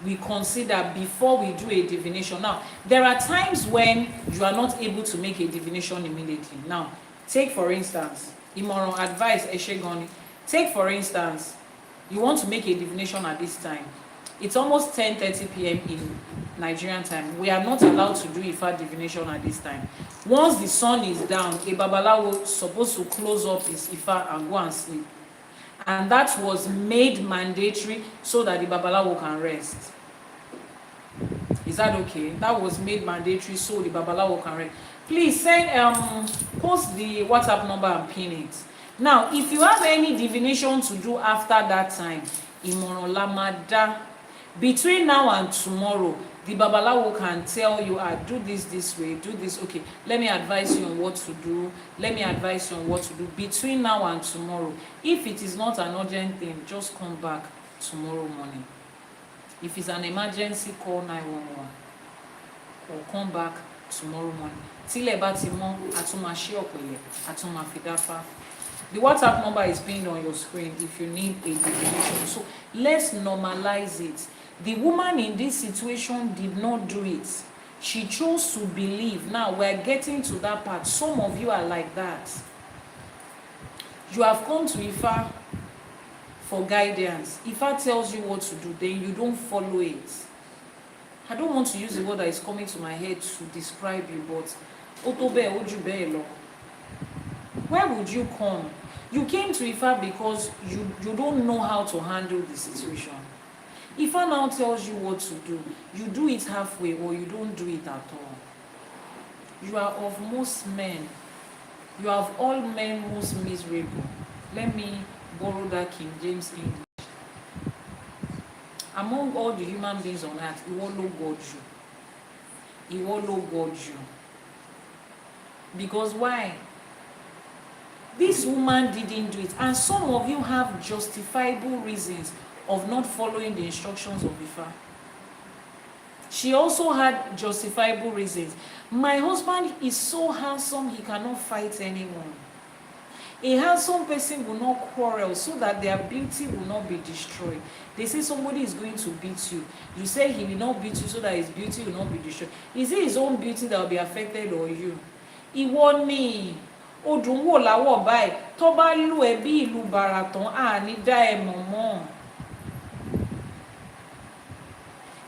[SPEAKER 1] we consider before we do a divination. Now, there are times when you are not able to make a divination immediately. Now, take for instance, ìmọ̀ràn advice ẹ ṣé gan ni. Take for instance, you want to make a divination at this time. It's almost 10:30 p.m. in Nigerian time. We are not allowed to do Ifa divination at this time. Once the sun is down, a Babalawo is supposed to close up his Ifa and go and sleep. And that was made mandatory so that the Babalawo can rest. Is that okay? That was made mandatory so the Babalawo can rest. Please send post the WhatsApp number and pin it. Now, if you have any divination to do after that time, ìmọ̀ràn la máa dá. Between now and tomorrow, the Babalawo can tell you, do this way, do this. Okay, let me advise you on what to do. Let me advise you on what to do. Between now and tomorrow, if it is not an urgent thing, just come back tomorrow morning. If it's an emergency, call 911 or come back tomorrow morning. Tílẹ̀ bá ti mọ́, a tún máa ṣí ọ̀pẹ̀lẹ̀, a tún máa fi dáfá. The WhatsApp number is pinned on your screen if you need a divination. So let's normalize it. The woman in this situation did not do it. She chose to believe. Now we're getting to that part. Some of you are like that. You have come to Ifa for guidance. Ifa tells you what to do, then you don't follow it. I don't want to use the word that is coming to my head to describe you, but where would you come? You came to Ifa because you don't know how to handle the situation. Ifa now tells you what to do. You do it halfway or you don't do it at all. You are of most men. You are of all men most miserable. Let me borrow that King James English. Among all the human beings on earth, Ìwọ ló God you. Ìwọ ló God you. Because why? This woman didn't do it. And some of you have justifiable reasons of not following the instructions of Ifa. She also had justifiable reasons. My husband is so handsome, he cannot fight anyone. A handsome person will not quarrel so that their beauty will not be destroyed. They say somebody is going to beat you. You say he will not beat you so that his beauty will not be destroyed. Is it his own beauty that will be affected or you? Ìwọ ni Odù wò láwọ̀ báyìí tó bá lù ẹ́ bí ìlú bàràtàn ní dá ẹ mọ̀ mọ́.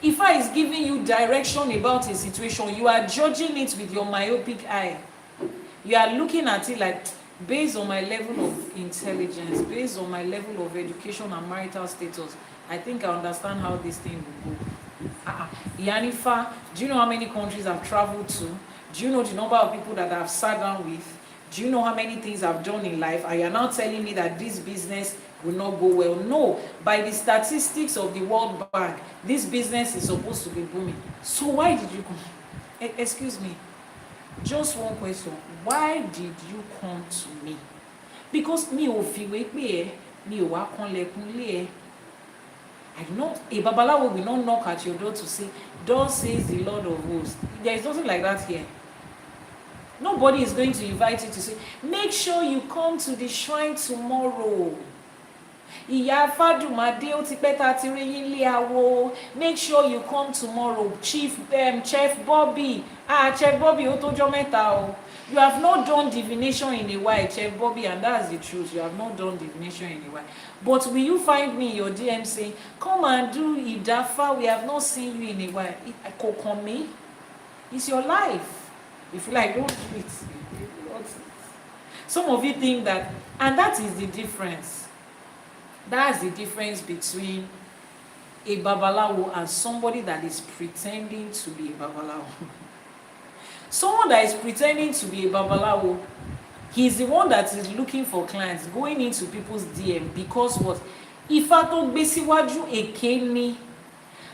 [SPEAKER 1] Ifa is giving you direction about a situation. You are judging it with your myopic eye. You are looking at it like, based on my level of intelligence, based on my level of education and marital status, I think I understand how this thing will go. Iyanifa, do you know how many countries I've traveled to? Do you know the number of people that I've sat down with? Do you know how many things I've done in life? And you're now telling me that this business will not go well. No, by the statistics of the World Bank, this business is supposed to be booming. So why did you come? Excuse me, just one question. Why did you come to me? Because me ò fi wé pé mi ò wá kanlẹ̀kùn lé ẹ. I do not, a Babalawo will not knock at your door to say, "Thus says the Lord of hosts." There is nothing like that here. Nobody is going to invite you to say, "Make sure you come to the shrine tomorrow. Ìyá Fádùmádé ó ti pẹ́ tá ti rí yín lé awo. Make sure you come tomorrow. Chef Bobby. Chef Bobby ó tójọ́ mẹ́ta o. You have not done divination in a while, Chef Bobby, and that's the truth. You have not done divination in a while. But will you find me in your DM saying, "Come and do Idafa, we have not seen you in a while"? Kokomi, it's your life. If you like, don't do it. Some of you think that, and that is the difference. That's the difference between a Babalawo and somebody that is pretending to be a Babalawo. Someone that is pretending to be a Babalawo, he's the one that is looking for clients, going into people's DM because what? Ifá tó gbé síwájú èké ni.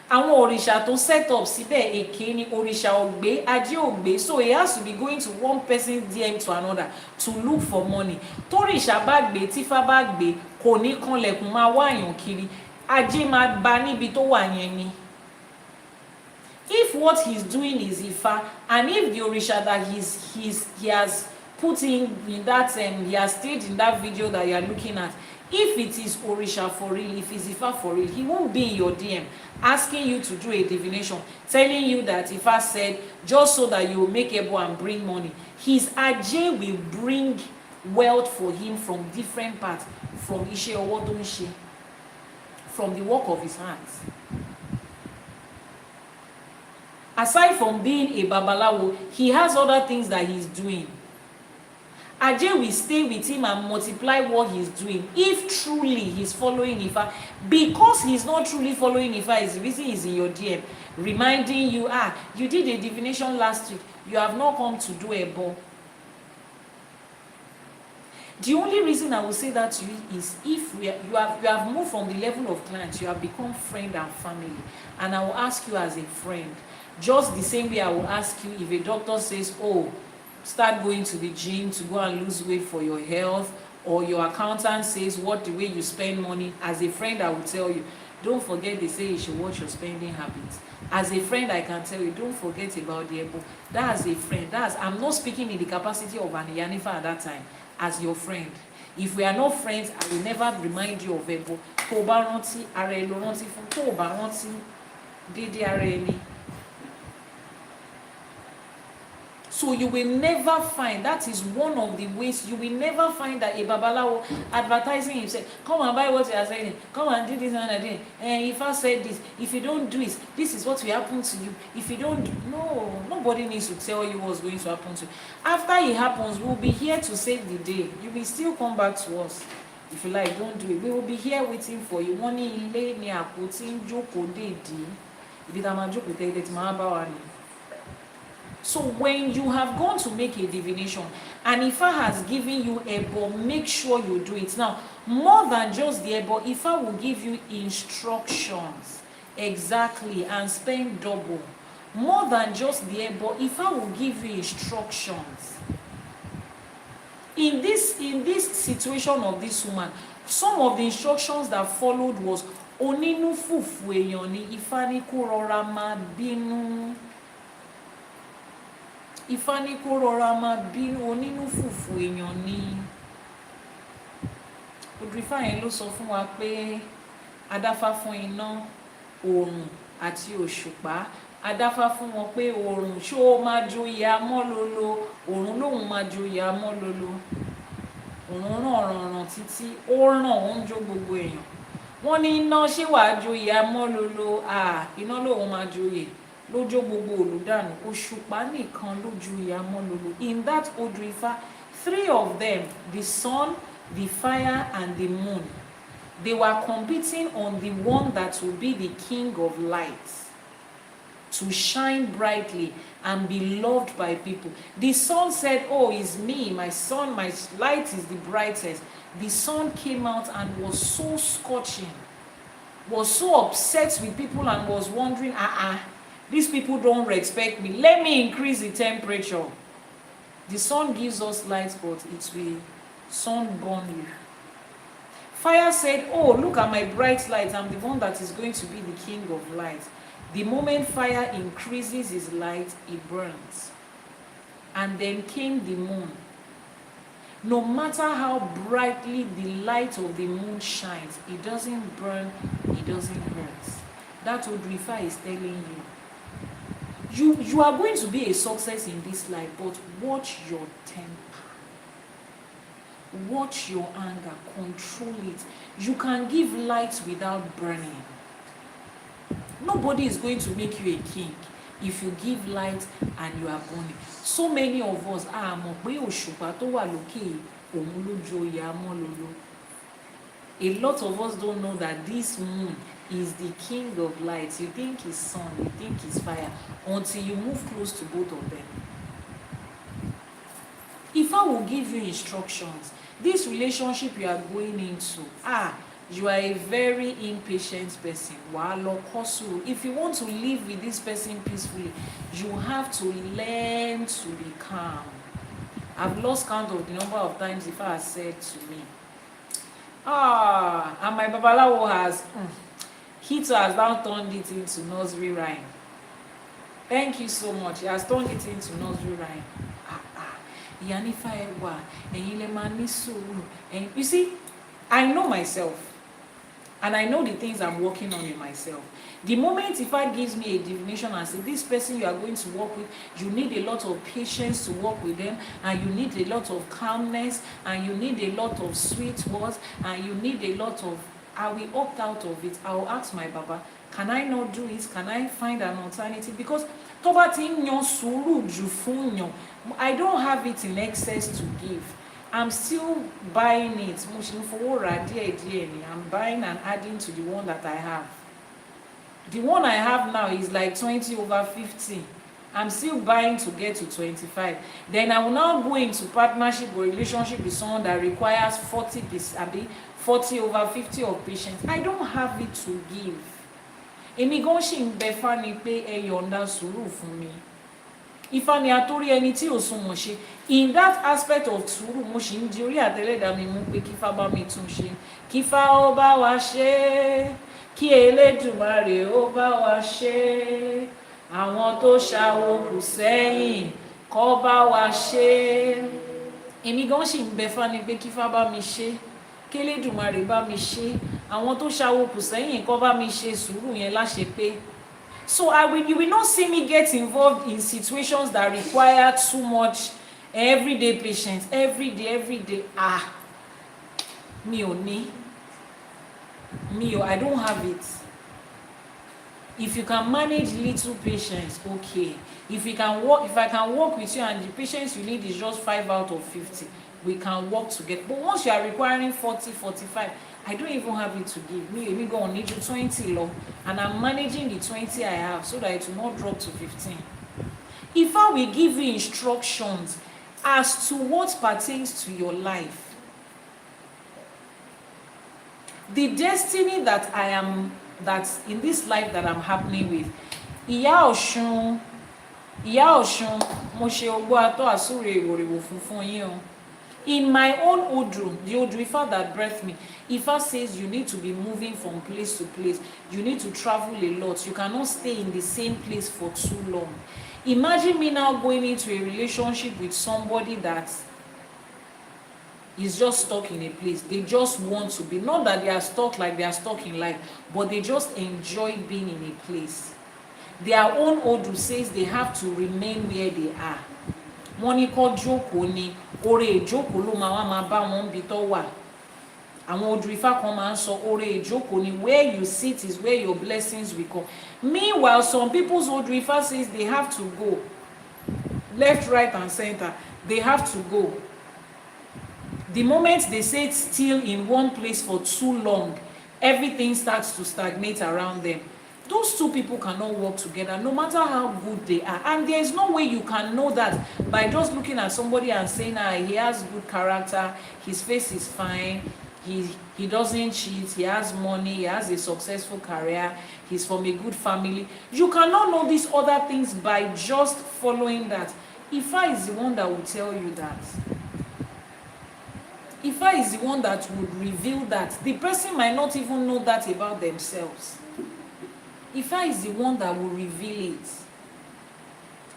[SPEAKER 1] Àwọn òrìṣà tó set up síbẹ̀ èké ni, òrìṣà ògbé, ajé ògbé. So he has to be going to one person's DM to another to look for money. Tóríṣà bá gbé, tífá bá gbé, kò ní kanlẹ̀kùn máa wáyàn kiri. Ajé máa bá níbi tó wà yẹn ni. If what he's doing is Ifa, and if the Orisha that he has put in that he has stayed in that video that you are looking at, if it is Orisha for real, if it's Ifa for real, he won't be in your DM asking you to do a divination, telling you that Ifa said just so that you will make able and bring money. His Ajay will bring wealth for him from different parts, from Ishe or Ishe, from the work of his hands. Aside from being a babalawo, he has other things that he's doing. Ajay will stay with him and multiply what he's doing if truly he's following Ifa. Because he's not truly following Ifa, is the reason he's in your DM, reminding you, you did a divination last week, you have not come to do a ball. The only reason I will say that to you is if you have moved from the level of clients, you have become friend and family. And I will ask you as a friend, just the same way I will ask you if a doctor says, oh, start going to the gym to go and lose weight for your health, or your accountant says what the way you spend money. As a friend, I will tell you, don't forget they say you should watch your spending habits. As a friend, I can tell you, don't forget about the ebo. That's a friend. I'm not speaking in the capacity of an Iyanifa at that time. As your friend. If we are not friends, I will never remind you of ebo. Tó bá rántí, ara ẹ ló rántí fún. Tó bá rántí, dédé ara ẹni. So you will never find, that is one of the ways, you will never find that a babalawo advertising himself, come and buy what you are saying, come and do this and that, and if I said this, if you don't do it, this is what will happen to you. If you don't do, no, nobody needs to tell you what's going to happen to you. After it happens, we'll be here to save the day. You will still come back to us. If you like, don't do it. We will be here waiting for you. Wọ́n ní ilé ni àpótí ń jókòó dédìí. Ibi tá máa jókòó tẹ́lẹ̀ tí máa bá wa ni. So when you have gone to make a divination and Ifa has given you ebo, make sure you do it. Now, more than just the ebo, Ifa will give you instructions. Exactly, and spend double. More than just the ebo, Ifa will give you instructions. In this situation of this woman, some of the instructions that followed was oninu fufu èèyàn ni Ifa ní kó rọra máa bínú. Ifá ní kó rọra máa bínú, onínú fùfù èèyàn ni. Odù Ifá yẹn ló sọ fún wa pé adáfá fún iná, oòrùn àti òṣùpá. Adáfá fún wọn pé oòrùn ṣó máa joyè amọ́lolo, oòrùn lòun máa joyè amọ́lolo. Oòrùn ràn títí, ó ràn ó ń jó gbogbo èèyàn. Wọ́n ní iná ṣé wàá joyè amọ́lolo, iná lòun máa joyè. Lójó gbogbo olùdánù, òṣùpá nìkan lójú ìyàmọ́lolo. In that Odù Ifá, 3 of them, the sun, the fire, and the moon, they were competing on the one that will be the king of light, to shine brightly and be loved by people. The sun said, oh, it's me, my sun, my light is the brightest. The sun came out and was so scorching, was so upset with people and was wondering, these people don't respect me. Let me increase the temperature. The sun gives us light, but it will sunburn you. Fire said, oh, look at my bright light. I'm the one that is going to be the king of light. The moment fire increases his light, it burns. And then came the moon. No matter how brightly the light of the moon shines, it doesn't burn, it doesn't hurt. That's what Odù Ifá is telling you. You are going to be a success in this life, but watch your temper. Watch your anger. Control it. You can give light without burning. Nobody is going to make you a king if you give light and you are burning. So many of us mọ̀ pé òṣùpá tó wà lókè òun ló joyè amọ́lolo. A lot of us don't know that this moon is the king of light. You think he's sun, you think he's fire, until you move close to both of them. Ifa will give you instructions. This relationship you are going into, you are a very impatient person. If you want to live with this person peacefully, you have to learn to be calm. I've lost count of the number of times Ifa has said to me, and my babalawo has, Hito has now turned it into nursery rhyme. Thank you so much. He has turned it into nursery rhyme. Iyanifa Ewa, ẹ̀yin lẹ máa ní sùúrù. You see, I know myself. And I know the things I'm working on in myself. The moment Ifa gives me a divination and says, this person you are going to work with, you need a lot of patience to work with them, and you need a lot of calmness, and you need a lot of sweet words, and you need a lot of I will opt out of it. I will ask my Baba, can I not do it? Can I find an alternative? Because tó bá ti ń yan sùúrù jù fún yàn, I don't have it in excess to give. I'm still buying it. Mo ṣì ń fowó rà díẹ̀díẹ̀ ni. I'm buying and adding to the one that I have. The one I have now is like 20/50. I'm still buying to get to 25. Then I will now go into partnership or relationship with someone that requires 40/50 of patience. I don't have it to give. Èmi gan ṣì ń bẹ Ifá ni pé ẹ yọ̀ǹda sùúrù fún mi. Ifá ni àtórí ẹni tí ò sunwọ̀n ṣe. In that aspect of sùúrù, mo ṣì ń di orí àtẹlẹ́dàá mi mú pé kífá bá mi tún ṣe. Kífá ó bá wa ṣe, kí Elédùmarè ó bá wa ṣe. Àwọn tó ṣàwo kù sẹ́yìn kó bá wa ṣe. Èmi gan ṣì ń bẹ Ifá ni pé kífá bá mi ṣe, kí Elédùmarè bá mi ṣe. Àwọn tó ṣàwo kù sẹ́yìn kó bá mi ṣe sùúrù yẹn láṣẹ pé. So you will not see me get involved in situations that require too much everyday patience, every day. Me ò ní. I don't have it. If you can manage little patience, okay. If I can work with you and the patience you need is just 5/50, we can work together. But once you are requiring 40/45, I don't even have it to give. Me go on need you 20 law, and I'm managing the 20 I have so that it will not drop to 15. If I will give you instructions as to what pertains to your life, the destiny that that's in this life that I'm happening with, Ìyá Ọ̀ṣun, mo ṣe ogbó atọ́ àsúre ìwòrìwò funfun yín o. In my own Odù, the Odù Ifá that birthed me, Ifá says you need to be moving from place to place. You need to travel a lot. You cannot stay in the same place for too long. Imagine me now going into a relationship with somebody that is just stuck in a place. They just want to be. Not that they are stuck like they are stuck in life, but they just enjoy being in a place. Their own Odù says they have to remain where they are. Wọ́n ní kó jókòó ni, oore ìjókòó ló máa bá wọn bí tó wà. Àwọn Odù Ifá kan máa ń sọ oore ìjókòó ni, where you sit is where your blessings will come. Meanwhile, some people's Odù Ifá says they have to go. Left, right, and center. They have to go. The moment they sit still in one place for too long, everything starts to stagnate around them. Those two people cannot work together, no matter how good they are. And there is no way you can know that by just looking at somebody and saying, he has good character, his face is fine, he doesn't cheat, he has money, he has a successful career, he's from a good family. You cannot know these other things by just following that. Ifá is the one that will tell you that. Ifá is the one that would reveal that. The person might not even know that about themselves. Ifá is the one that will reveal it.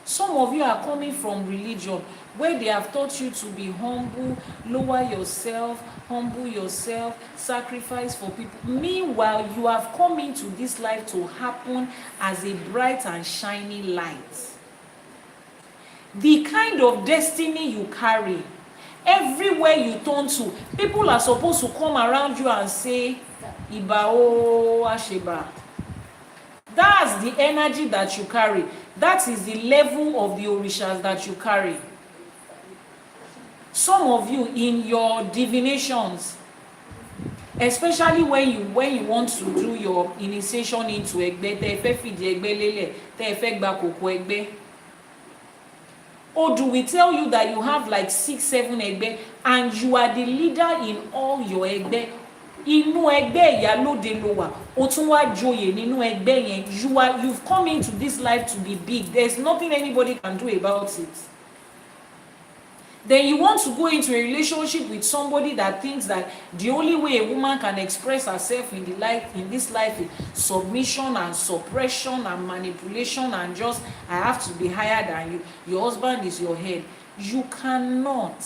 [SPEAKER 1] Some of you are coming from religion where they have taught you to be humble, lower yourself, humble yourself, sacrifice for people. Meanwhile, you have come into this life to happen as a bright and shiny light. The kind of destiny you carry, everywhere you turn to, people are supposed to come around you and say, Iba o Asheba. That's the energy that you carry. That is the level of the orishas that you carry. Some of you in your divinations, especially when you want to do your initiation into Egbe, te fe fidi Egbe lele, te fe gba koko Egbe. Or do we tell you that you have like 6-7 Egbe and you are the leader in all your Egbe? Inú ẹgbẹ́ ìyálóde ló wà, ó tún wá joyè nínú ẹgbẹ́ yẹn. You've come into this life to be big. There's nothing anybody can do about it. Then you want to go into a relationship with somebody that thinks that the only way a woman can express herself in this life is submission and suppression and manipulation and just, I have to be higher than you. Your husband is your head. You cannot.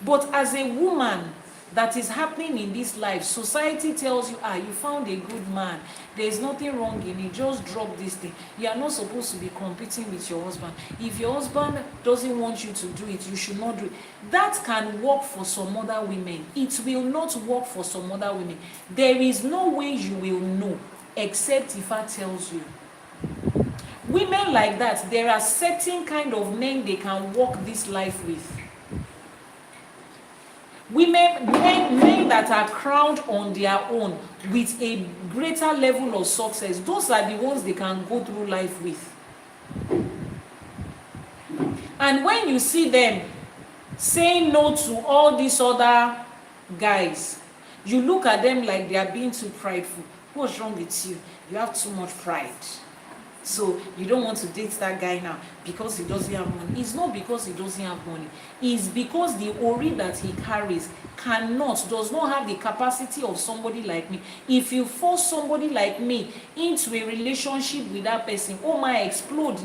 [SPEAKER 1] But as a woman, that is happening in this life, society tells you, you found a good man, there's nothing wrong in it, just drop this thing. You are not supposed to be competing with your husband. If your husband doesn't want you to do it, you should not do it. That can work for some other women. It will not work for some other women. There is no way you will know except if I tells you. Women like that, there are certain kind of men they can walk this life with. Men that are crowned on their own with a greater level of success, those are the ones they can go through life with. And when you see them saying no to all these other guys, you look at them like they are being too prideful. What's wrong with you? You have too much pride. So you don't want to date that guy now because he doesn't have money. It's not because he doesn't have money. It's because the ori that he carries does not have the capacity of somebody like me. If you force somebody like me into a relationship with that person, oh my, explode.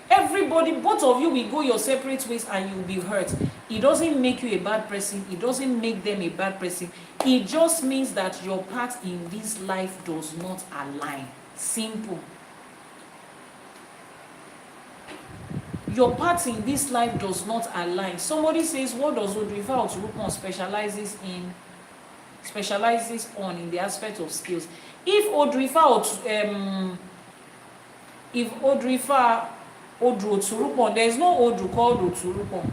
[SPEAKER 1] Everybody, both of you will go your separate ways and you'll be hurt. It doesn't make you a bad person. It doesn't make them a bad person. It just means that your path in this life does not align. Simple. Your path in this life does not align. Somebody says, what does Odù Ifá Oturupon specializes on in the aspect of skills? If Odù Oturupon, there is no Odù called Oturupon.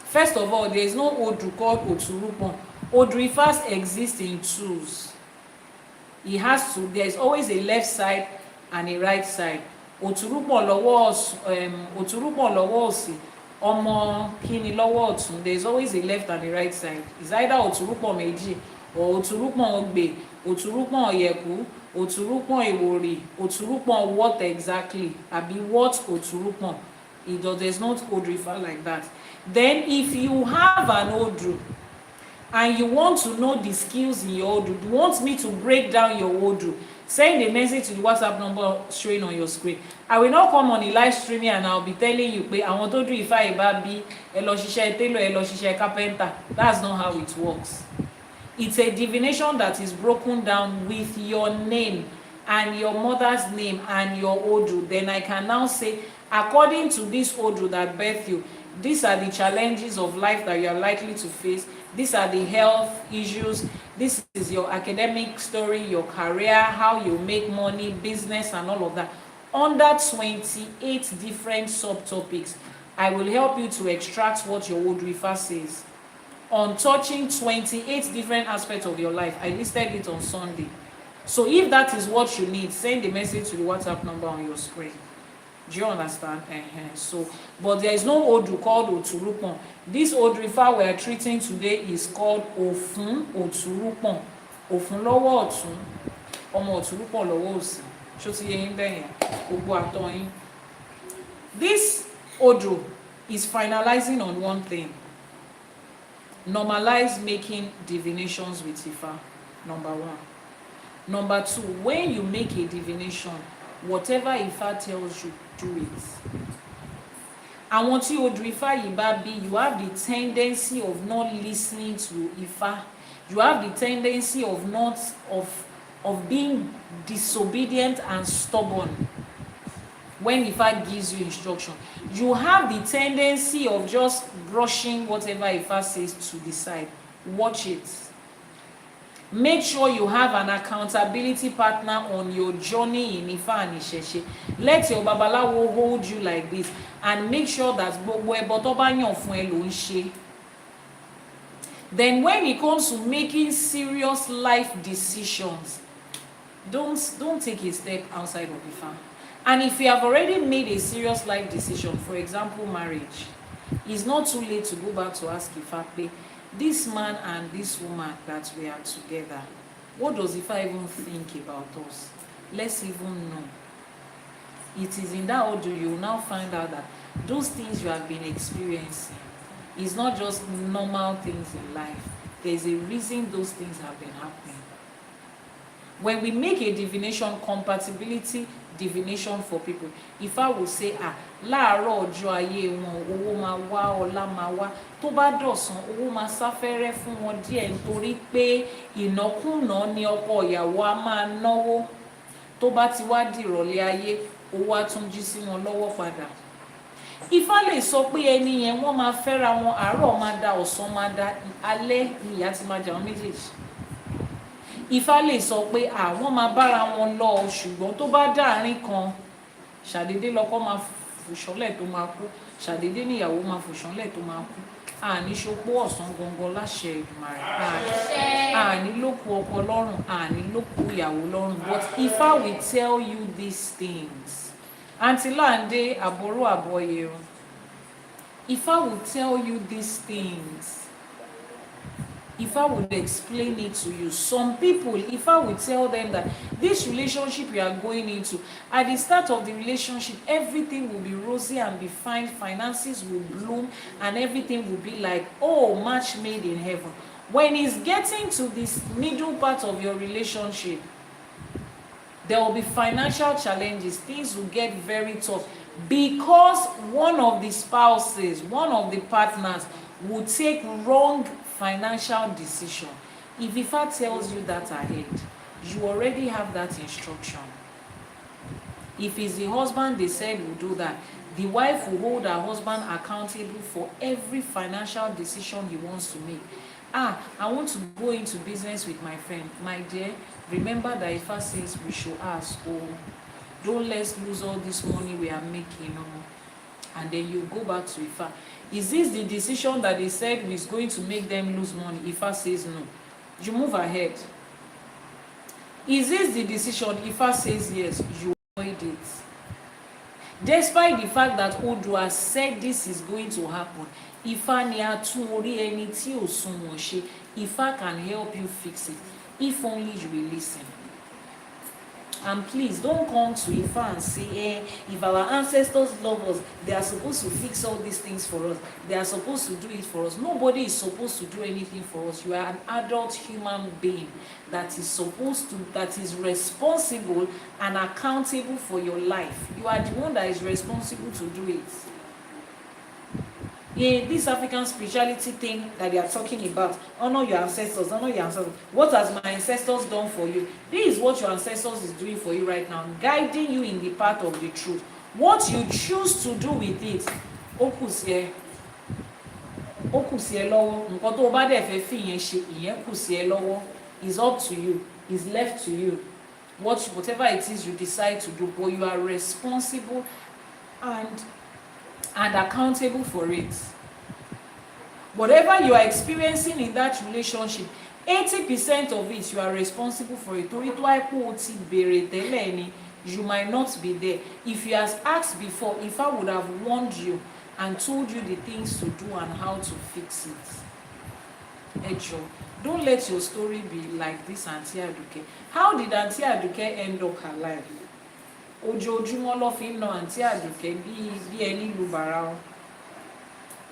[SPEAKER 1] First of all, there is no Odù called Oturupon. Odù Ifá exists in twos. There is always a left side and a right side. Oturupon lọ́wọ́ òsì, ọmọ kíni lọ́wọ́ ọ̀tún. There is always a left and a right side. It's either Oturupon méjì or Oturupon Ogbe, Oturupon Ọ̀yẹ̀kú, Oturupon Ìwòrì, Oturupon what exactly? Abi what Oturupon? There's not Odù Ifá like that. Then if you have an Odù and you want to know the skills in your Odù, you want me to break down your Odù, send a message to the WhatsApp number showing on your screen. I will not come on a live streaming and I'll be telling you, pé àwọn tó Odù Ifá ìbá bí ẹ lọ ṣiṣẹ́ tailor, ẹ lọ ṣiṣẹ́ carpenter. That's not how it works. It's a divination that is broken down with your name and your mother's name and your Odù. Then I can now say, according to this Odù that birthed you, these are the challenges of life that you are likely to face. These are the health issues. This is your academic story, your career, how you make money, business, and all of that. Under 28 different subtopics, I will help you to extract what your Odù Ifá says. On touching 28 different aspects of your life, I listed it on Sunday. So if that is what you need, send a message to the WhatsApp number on your screen. Do you understand? So, but there is no Odù called Oturupon. This Odù Ifá we are treating today is called Ofun Oturupon. Ofun lọ́wọ́ ọ̀tún, ọmọ Oturupon lọ́wọ́ òsì. Ṣó ti yé yín bẹ́ẹ̀ yẹn? Gbogbo àtọ̀ yín. This Odù is finalizing on one thing. Normalize making divinations with Ifá. Number one. Number two, when you make a divination, whatever Ifá tells you, do it. And once you Odù Ifá yìí bá bí, you have the tendency of not listening to Ifá. You have the tendency of being disobedient and stubborn when Ifá gives you instruction. You have the tendency of just brushing whatever Ifá says to the side. Watch it. Make sure you have an accountability partner on your journey in Ifá and ÌṢÄŠE. Let your babalawo hold you like this and make sure that gbogbo ẹbọ tó bá yàn fún ẹ ló ń ṣe. Then when it comes to making serious life decisions, don't take a step outside of Ifá. And if you have already made a serious life decision, for example, marriage, it's not too late to go back to ask Ifá pé, this man and this woman that we are together, what does Ifá even think about us? Let's even know. It is in that order you will now find out that those things you have been experiencing is not just normal things in life. There's a reason those things have been happening. When we make a divination, compatibility divination for people. Ifá will say, láàárọ̀ ọjọ́ ayé wọn owó máa wá, ọlá máa wá, tó bá dọ̀sán owó máa sáfẹ́rẹ́ fún wọn díẹ̀ nítorí pé ìnákúnàá ni ọkọ ìyàwó á máa náwó, tó bá ti wá dìrọ̀lẹ́ ayé owó á tún jí sí wọn lọ́wọ́ padà. Ifá lè sọ pé ẹni yẹn wọ́n máa fẹ́ra wọn, àárọ̀ máa da, ọ̀sán máa da, alẹ́ ni ìyá ti máa jà wọn méjèèjì. Ifá lè sọ pé wọ́n máa bára wọn lọ, ṣùgbọ́n tó bá dáàrin kan ṣàdédé lọ́kọ máa fòṣánlẹ̀ tó máa kú, ṣàdédé níyàwó máa fòṣánlẹ̀ tó máa kú. Àní ṣopó ọ̀sán gangan láṣẹ Èdùmàrè, àní lókù ọkọ lọ́rùn, àní lókù ìyàwó lọ́rùn. But Ifá will tell you these things. Aunty Lande, Àbọrú, Àbọyè, Ifá will tell you these things. Ifá would explain it to you. Some people, Ifá will tell them that this relationship you are going into, at the start of the relationship, everything will be rosy and be fine, finances will bloom, and everything will be like, oh, match made in heaven. When it's getting to this middle part of your relationship, there will be financial challenges. Things will get very tough because one of the spouses, one of the partners will take wrong financial decision. If Ifá tells you that ahead, you already have that instruction. If it's the husband they said will do that, the wife will hold her husband accountable for every financial decision he wants to make. I want to go into business with my friend. My dear, remember that Ifá says we should ask, don't let's lose all this money we are making. And then you go back to Ifá. Is this the decision that they said is going to make them lose money? Ifá says no. You move ahead. Is this the decision? Ifá says yes. You avoid it. Despite the fact that Odù has said this is going to happen, Ifá ni a tún orí ẹni tí ò sunwọ̀n ṣe. Ifá can help you fix it if only you will listen. And please don't come to Ifá and say, if our ancestors love us, they are supposed to fix all these things for us. They are supposed to do it for us. Nobody is supposed to do anything for us. You are an adult human being that is responsible and accountable for your life. You are the one that is responsible to do it. This African spirituality thing that they are talking about, honor your ancestors, honor your ancestors. What has my ancestors done for you? This is what your ancestors is doing for you right now, guiding you in the path of the truth. What you choose to do with it, ó kù sí ẹ lọ́wọ́. Nǹkan tó bá dẹ̀ fẹ́ fi yẹn ṣe, ìyẹn kù sí ẹ lọ́wọ́. It's up to you. It's left to you. Whatever it is you decide to do, but you are responsible and accountable for it. Whatever you are experiencing in that relationship, 80% of it you are responsible for it. You might not be there. If you have asked before, Ifá would have warned you and told you the things to do and how to fix it. Ejo, don't let your story be like this Aunty Aduke. How did Aunty Aduke end up her life? Ojoojúmọ́ ló fi ń na Aunty Aduke bí ẹni lu bàrà o.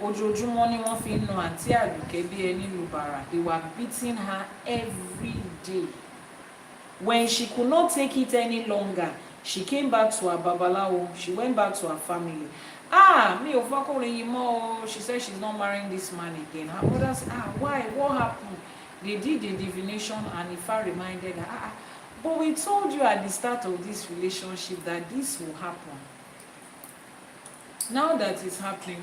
[SPEAKER 1] Ojoojúmọ́ ni wọ́n fi ń na Aunty Aduke bí ẹni lu bàrà. They were beating her every day. When she could not take it any longer, she came back to her babalawo. She went back to her family. Mi ò fọ́kùnrin yìí mọ́ o. She said she's not marrying this man again. Her mother said, why? What happened? They did the divination and Ifá reminded her, but we told you at the start of this relationship that this will happen. Now that it's happening,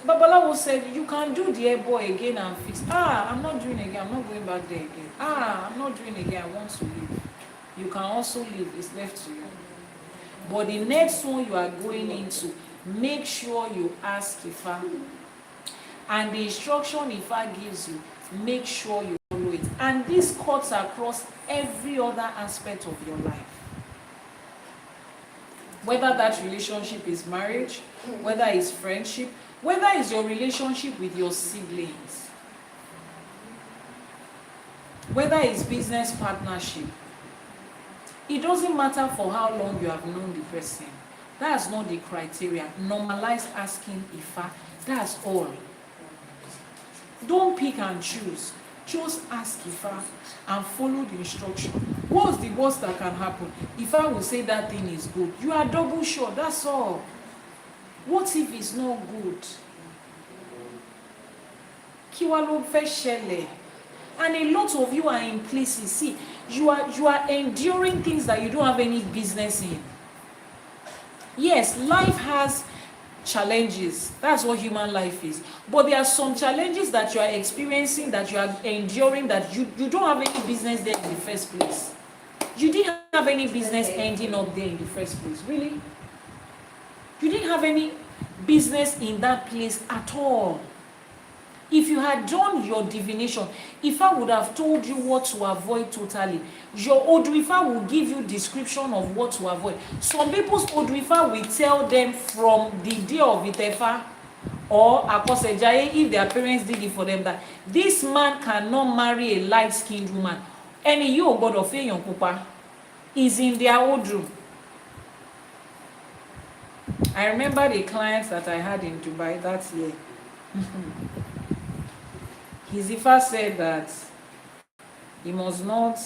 [SPEAKER 1] Babalawo said, you can do the boy again and fix. I'm not doing again. I'm not going back there again. I'm not doing again. I want to leave. You can also leave. It's left to you. But the next one you are going into, make sure you ask Ifá. And the instruction Ifá gives you, make sure you follow it. And this cuts across every other aspect of your life. Whether that relationship is marriage, whether it's friendship, whether it's your relationship with your siblings, whether it's business partnership. It doesn't matter for how long you have known the person. That's not the criteria. Normalize asking Ifá. That's all. Don't pick and choose. Just ask Ifá and follow the instruction. What's the worst that can happen? If I will say that thing is good, you are double sure, that's all. What if it's not good? Kí wá ló fẹ́ ṣẹlẹ̀? And a lot of you are in places. See, you are enduring things that you don't have any business in. Yes, life has challenges. That's what human life is. But there are some challenges that you are experiencing, that you are enduring, that you don't have any business there in the first place. You didn't have any business ending up there in the first place. Really? You didn't have any business in that place at all. If you had done your divination, Ifa would have told you what to avoid totally. Your Odù Ifá will give you description of what to avoid. Some people's Odù Ifá will tell them from the day of Itefa or Akosejaye, if their parents did it for them, that this man cannot marry a light-skinned woman. Any you God of Eyan Pupa is in their Odù. I remember the clients that I had in Dubai that year. His Ifa said that he must not.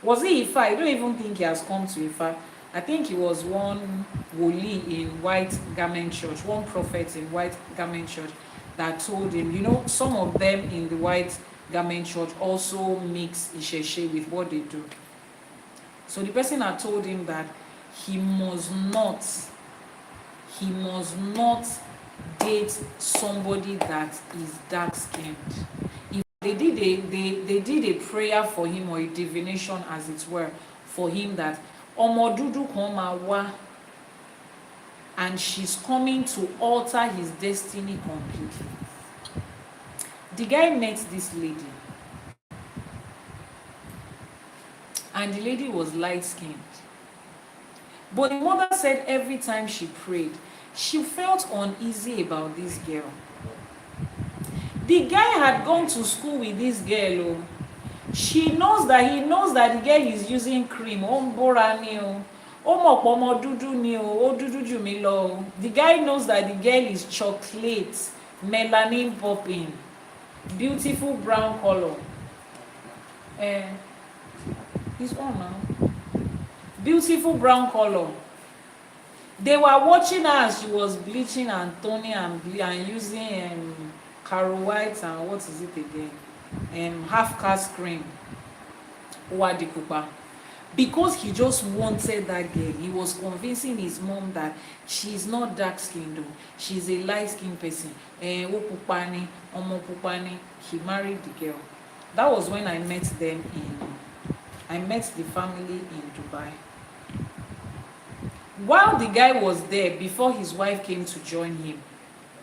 [SPEAKER 1] Was he Ifa? I don't even think he has come to Ifa. I think he was one woli in white garment church, one prophet in white garment church that told him, you know, some of them in the white garment church also mix իշեշե with what they do. So the person had told him that he must not date somebody that is dark skinned. If they did a prayer for him, or a divination as it were, for him, that ọmọ dúdú kan máa wá and she's coming to alter his destiny completely. The guy met this lady, and the lady was light skinned. But the mother said every time she prayed, she felt uneasy about this girl. The guy had gone to school with this girl. Oh. He knows that the girl is using cream. The guy knows that the girl is chocolate, melanin popping, beautiful brown color. He's on now. Beautiful brown color. They were watching her as she was bleaching and toning and using Caro White and what is it again? Half cast cream. Because he just wanted that girl. He was convincing his mom that she's not dark skinned though. She's a light skinned person. He married the girl. That was when I met the family in Dubai. While the guy was there, before his wife came to join him,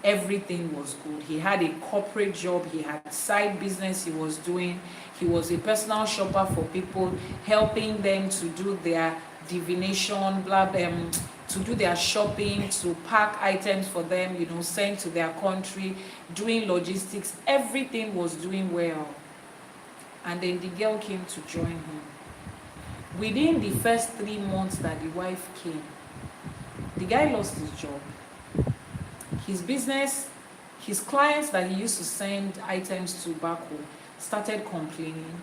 [SPEAKER 1] everything was good. He had a corporate job, he had side business he was doing, he was a personal shopper for people, helping them to do their divination, to do their shopping, to pack items for them, you know, send to their country, doing logistics. Everything was doing well. And then the girl came to join him. Within the first 3 months that the wife came, the guy lost his job. His business, his clients that he used to send items to back home started complaining.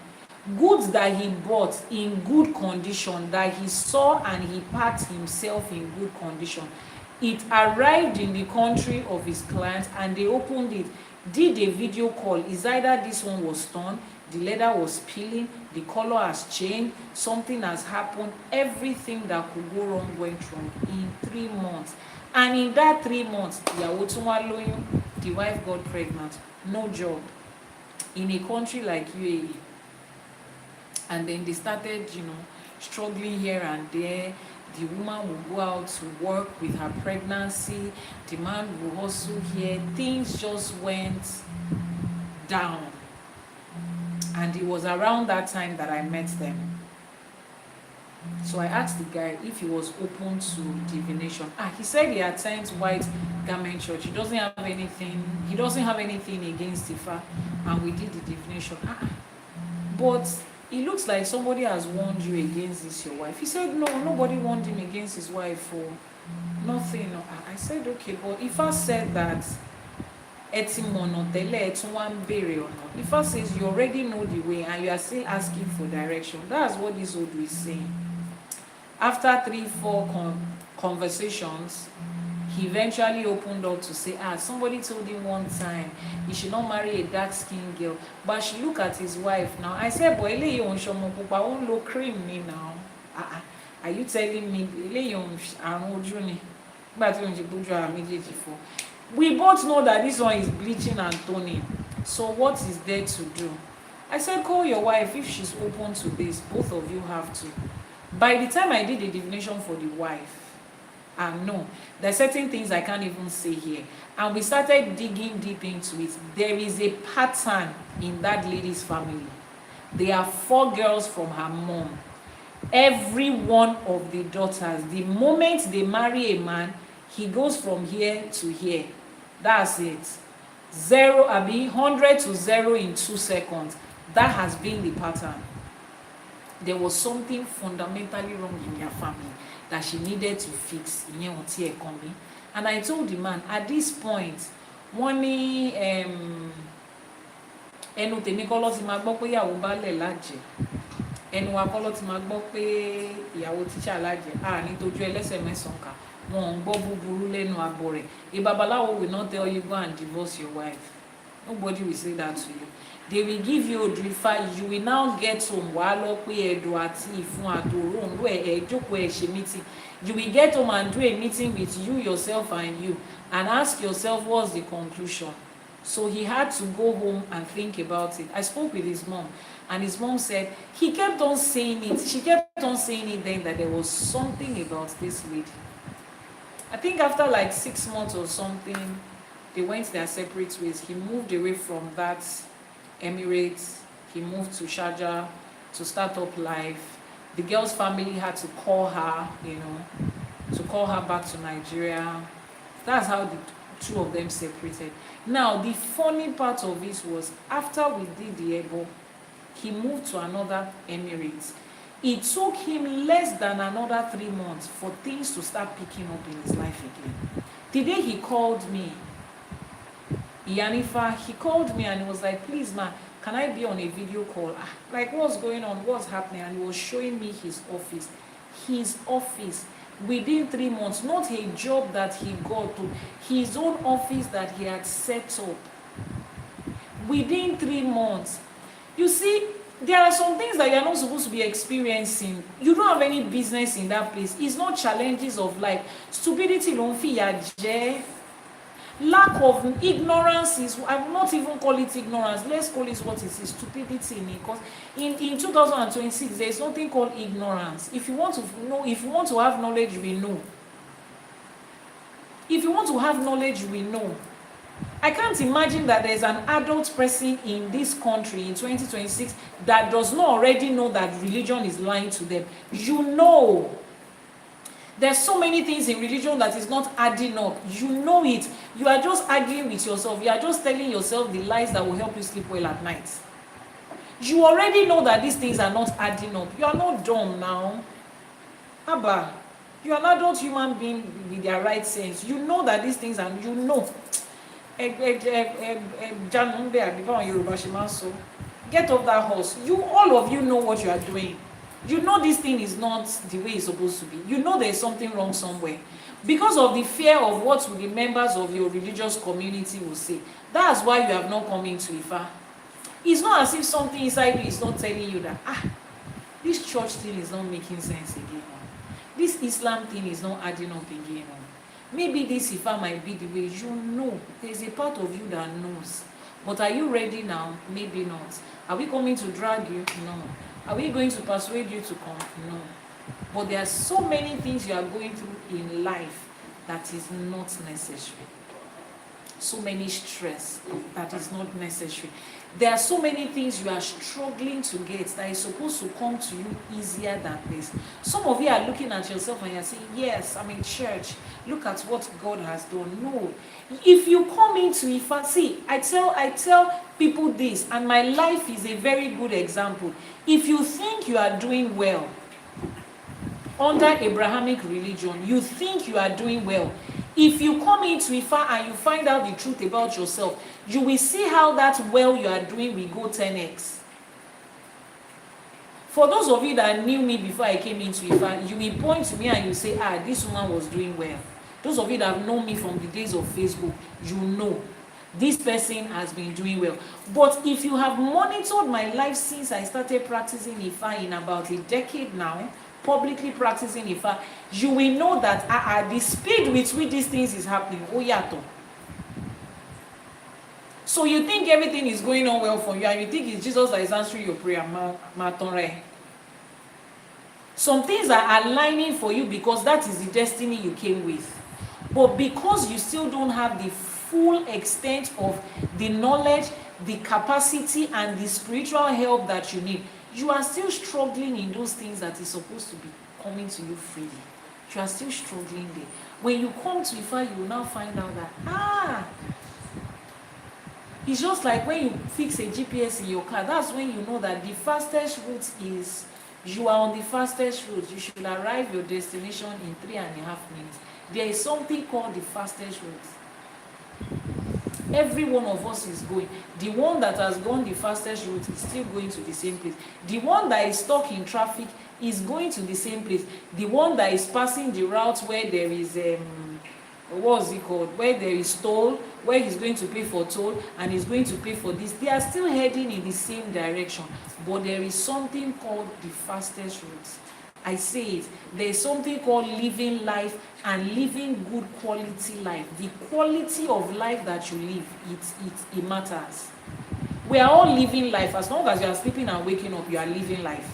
[SPEAKER 1] Goods that he bought in good condition, that he saw and he packed himself in good condition, it arrived in the country of his clients and they opened it, did a video call. Is either this one was torn, the leather was peeling, the color has changed, something has happened. Everything that could go wrong went wrong in 3 months. And in that 3 months, the wife got pregnant, no job, in a country like UAE. And then they started, you know, struggling here and there. The woman will go out to work with her pregnancy. The man will hustle here. Things just went down. And it was around that time that I met them. So I asked the guy if he was open to divination. He said he attends white garment church. He doesn't have anything against Ifa. And we did the divination. But it looks like somebody has warned you against this, your wife. He said, no, nobody warned him against his wife for nothing. I said, okay, but Ifa said that ẹ ti mọ̀nà tẹ́lẹ̀, ẹ tún wá ń béèrè ọ̀nà. Ifá says you already know the way and you are still asking for direction. That's what this Odù is saying. After 3-4 conversations, he eventually opened up to say, somebody told him one time he should not marry a dark-skinned girl. But she look at his wife now. I said, boy, eléyìí ò ń ṣọmọ pupa, ó ń lo cream ni now. Are you telling me eléyìí ò ń àrùn ojú ni? Nígbà tí ó ń ṣe bójú ara méjèèjì fọ́. We both know that this one is bleaching and toning. So what is there to do? I said, call your wife if she's open to this. Both of you have to. By the time I did the divination for the wife, no, there are certain things I can't even say here. And we started digging deep into it. There is a pattern in that lady's family. There are 4 girls from her mom. Every one of the daughters, the moment they marry a man, he goes from here to here. That's it. 100 to 0 in 2 seconds. That has been the pattern. There was something fundamentally wrong in their family that she needed to fix. And I told the man, at this point, wọ́n ní ẹnu tèmi kọ́ ló ti máa gbọ́ pé ìyàwó baálẹ̀ lájẹ̀, ẹnu wa kọ́ ló ti máa gbọ́ pé ìyàwó tíṣà lájẹ̀, ní tójú ẹlẹ́sẹ̀ mẹ́sàn-án kà, wọn ò gbọ́ búburú lẹ́nu abọ́ rẹ̀. A babaláwo will not tell you go and divorce your wife. Nobody will say that to you. They will give you Odù Ifá. You will now get home. Wàá lọ pé Ẹ̀dọ̀ àti Ìfun àtòrò òun ló jókòó ẹ̀ ṣe meeting. You will get home and do a meeting with you, yourself, and you, and ask yourself what's the conclusion. So he had to go home and think about it. I spoke with his mom, and his mom said he kept on saying it. She kept on saying it then that there was something about this lady. I think after like 6 months or something, they went their separate ways. He moved away from that Emirates. He moved to Sharjah to start up life. The girl's family had to call her, to call her back to Nigeria. That's how the 2 of them separated. Now, the funny part of this was after we did the Ebo, he moved to another Emirates. It took him less than another 3 months for things to start picking up in his life again. The day he called me, Iyanifa, he called me and he was like, please ma, can I be on a video call? Like, what's going on? What's happening? And he was showing me his office. His office. Within 3 months, not a job that he got to, his own office that he had set up. Within 3 months. You see, there are some things that you're not supposed to be experiencing. You don't have any business in that place. It's not challenges of life. Stupidity don't fear. Lack of ignorance is, I will not even call it ignorance. Let's call it what it is, stupidity. Because in 2026, there is nothing called ignorance. If you want to know, if you want to have knowledge, you will know. If you want to have knowledge, you will know. I can't imagine that there's an adult person in this country in 2026 that does not already know that religion is lying to them. You know. There's so many things in religion that is not adding up. You know it. You are just arguing with yourself. You are just telling yourself the lies that will help you sleep well at night. You already know that these things are not adding up. You are not dumb now. Abba, you are an adult human being with their right sense. You know that these things are, you know. Get off that horse. You, all of you know what you are doing. You know this thing is not the way it's supposed to be. You know there's something wrong somewhere. Because of the fear of what the members of your religious community will say. That's why you have not come into Ifá. It's not as if something inside you is not telling you that, this church thing is not making sense again. This Islam thing is not adding up again. Maybe this Ifá might be the way. You know, there's a part of you that knows. But are you ready now? Maybe not. Are we coming to drag you? No. Are we going to persuade you to come? No. But there are so many things you are going through in life that is not necessary. So many stress that is not necessary. There are so many things you are struggling to get that is supposed to come to you easier than this. Some of you are looking at yourself and you're saying, yes, I'm in church. Look at what God has done. No. If you come into Ifá, see, I tell people this, and my life is a very good example. If you think you are doing well under Abrahamic religion, you think you are doing well, If you come into Ifa and you find out the truth about yourself, you will see how that well you are doing will go 10x. For those of you that knew me before I came into Ifa, you will point to me and you say, ah, this woman was doing well. Those of you that have known me from the days of Facebook, you know this person has been doing well. But if you have monitored my life since I started practicing Ifa in about a decade now, publicly practicing Ifa, you will know that the speed with which these things is happening, oh yato. So you think everything is going on well for you, and you think it's Jesus that is answering your prayer, some things are aligning for you because that is the destiny you came with. But because you still don't have the full extent of the knowledge, the capacity, and the spiritual help that you need, you are still struggling in those things that is supposed to be coming to you freely. You are still struggling there. When you come to Ifa, you will now find out that, it's just like when you fix a GPS in your car. That's when you know that the fastest route is, you are on the fastest route. You should arrive your destination in 3.5 minutes. There is something called the fastest route. Every one of us is going. The one that has gone the fastest route is still going to the same place. The one that is stuck in traffic is going to the same place. The one that is passing the route where there is what's it called, where there is toll, where he's going to pay for toll and he's going to pay for this, they are still heading in the same direction. But there is something called the fastest route. I say it, there is something called living life and living good quality life. The quality of life that you live, it matters. We are all living life. As long as you are sleeping and waking up, you are living life.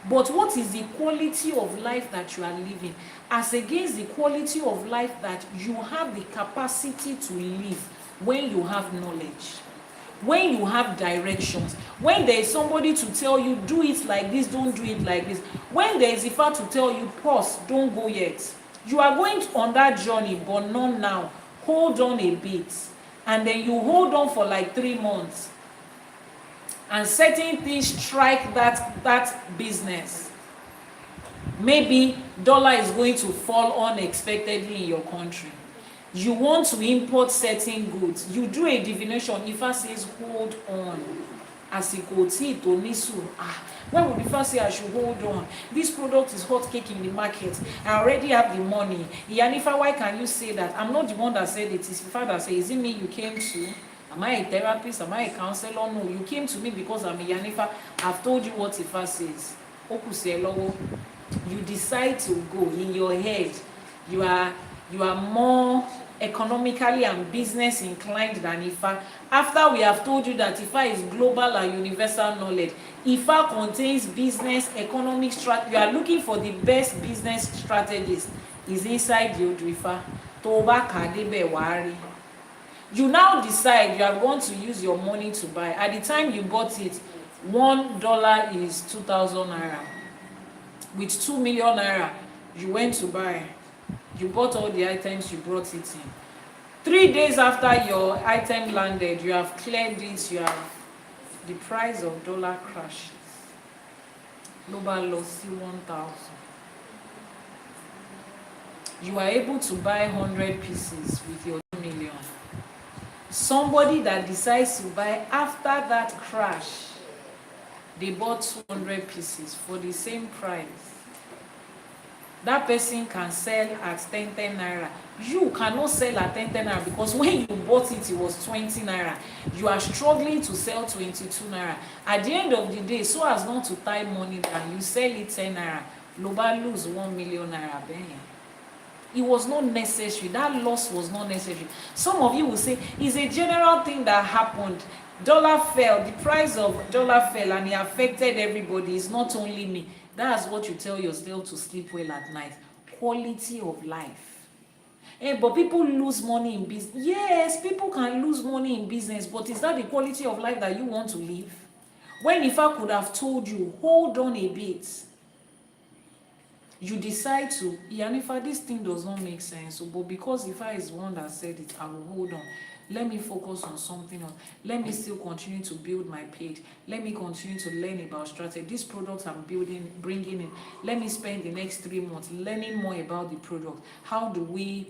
[SPEAKER 1] But what is the quality of life that you are living as against the quality of life that you have the capacity to live when you have knowledge, when you have directions, when there is somebody to tell you, do it like this, don't do it like this, when there is Ifa to tell you, pause, don't go yet. You are going on that journey, but not now. Hold on a bit. And then you hold on for like 3 months. And certain things strike that business. Maybe dollar is going to fall unexpectedly in your country. You want to import certain goods. You do a divination. Ifa says, hold on. Asikoti to nisu. When would Ifa say I should hold on? This product is hot cake in the market. I already have the money. Iyanifa, why can you say that? I'm not the one that said it. It's Ifa that said, is it me you came to? Am I a therapist? Am I a counselor? No, you came to me because I'm Iyanifa. I've told you what Ifa says. You decide to go in your head. You are more economically and business inclined than Ifa. After we have told you that Ifa is global and universal knowledge, Ifa contains business, economic strategy. You are looking for the best business strategist. Is inside the Odù Ifá. Toba kadebe wari. You now decide you are going to use your money to buy. At the time you bought it, $1 is 2,000 naira. With 2 million naira, you went to buy. You bought all the items, you brought it in. 3 days after your item landed, you have cleared it, you have the price of dollar crashes. Global loss 1,000. You are able to buy 100 pieces with your 2 million. Somebody that decides to buy after that crash, they bought 200 pieces for the same price. That person can sell at 10 naira. You cannot sell at 10 naira because when you bought it, it was 20 naira. You are struggling to sell 22 naira. At the end of the day, so as not to tie money down, you sell it 10 naira. Loba lose 1 million naira. It was not necessary. That loss was not necessary. Some of you will say it's a general thing that happened. Dollar fell, the price of dollar fell and it affected everybody. It's not only me. That's what you tell yourself to sleep well at night. Quality of life. But people lose money in business. Yes, people can lose money in business, but is that the quality of life that you want to live? When Ifa could have told you, hold on a bit, you decide to, Iyanifa, this thing does not make sense. But because Ifa is the one that said it, I will hold on. Let me focus on something else. Let me still continue to build my page. Let me continue to learn about strategy. These products I'm building, bringing in. Let me spend the next 3 months learning more about the product. How do we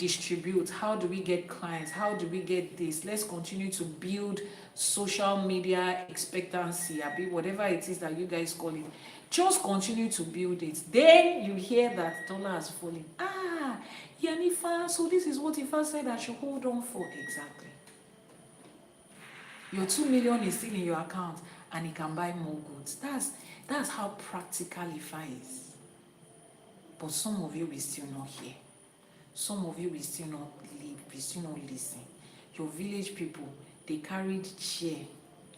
[SPEAKER 1] distribute? How do we get clients? How do we get this? Let's continue to build social media expectancy, whatever it is that you guys call it. Just continue to build it. Then you hear that dollar has fallen. Iyanifa, so this is what Ifa said I should hold on for. Exactly. Your 2 million is still in your account and you can buy more goods. That's how practical Ifa is. But some of you will still not hear. Some of you will still not live, will still not listen. Your village people, they carried chair,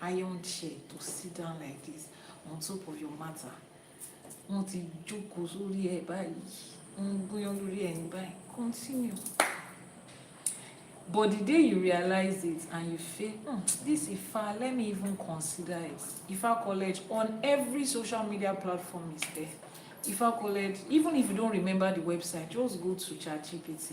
[SPEAKER 1] iron chair to sit down like this on top of your matter. Continue. But the day you realize it and you feel, this Ifa, let me even consider it. Ifa College on every social media platform is there. Ifa College, even if you don't remember the website, just go to ChatGPT.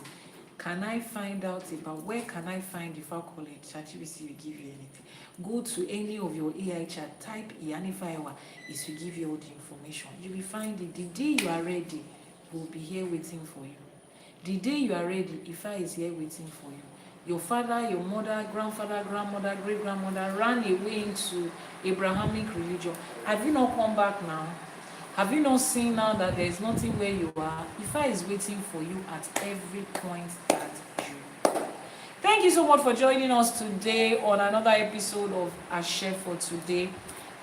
[SPEAKER 1] Can I find out about where can I find Ifa College? ChatGPT will give you anything. Go to any of your AI chat, type Iyanifa Ewa, it will give you all the information. You will find it. The day you are ready, we'll be here waiting for you. The day you are ready, Ifa is here waiting for you. Your father, your mother, grandfather, grandmother, great-grandmother ran away into Abrahamic religion. Have you not come back now? Have you not seen now that there is nothing where you are? Ifa is waiting for you at every point that you are. Thank you so much for joining us today on another episode of ÌŞẸÉ for Today.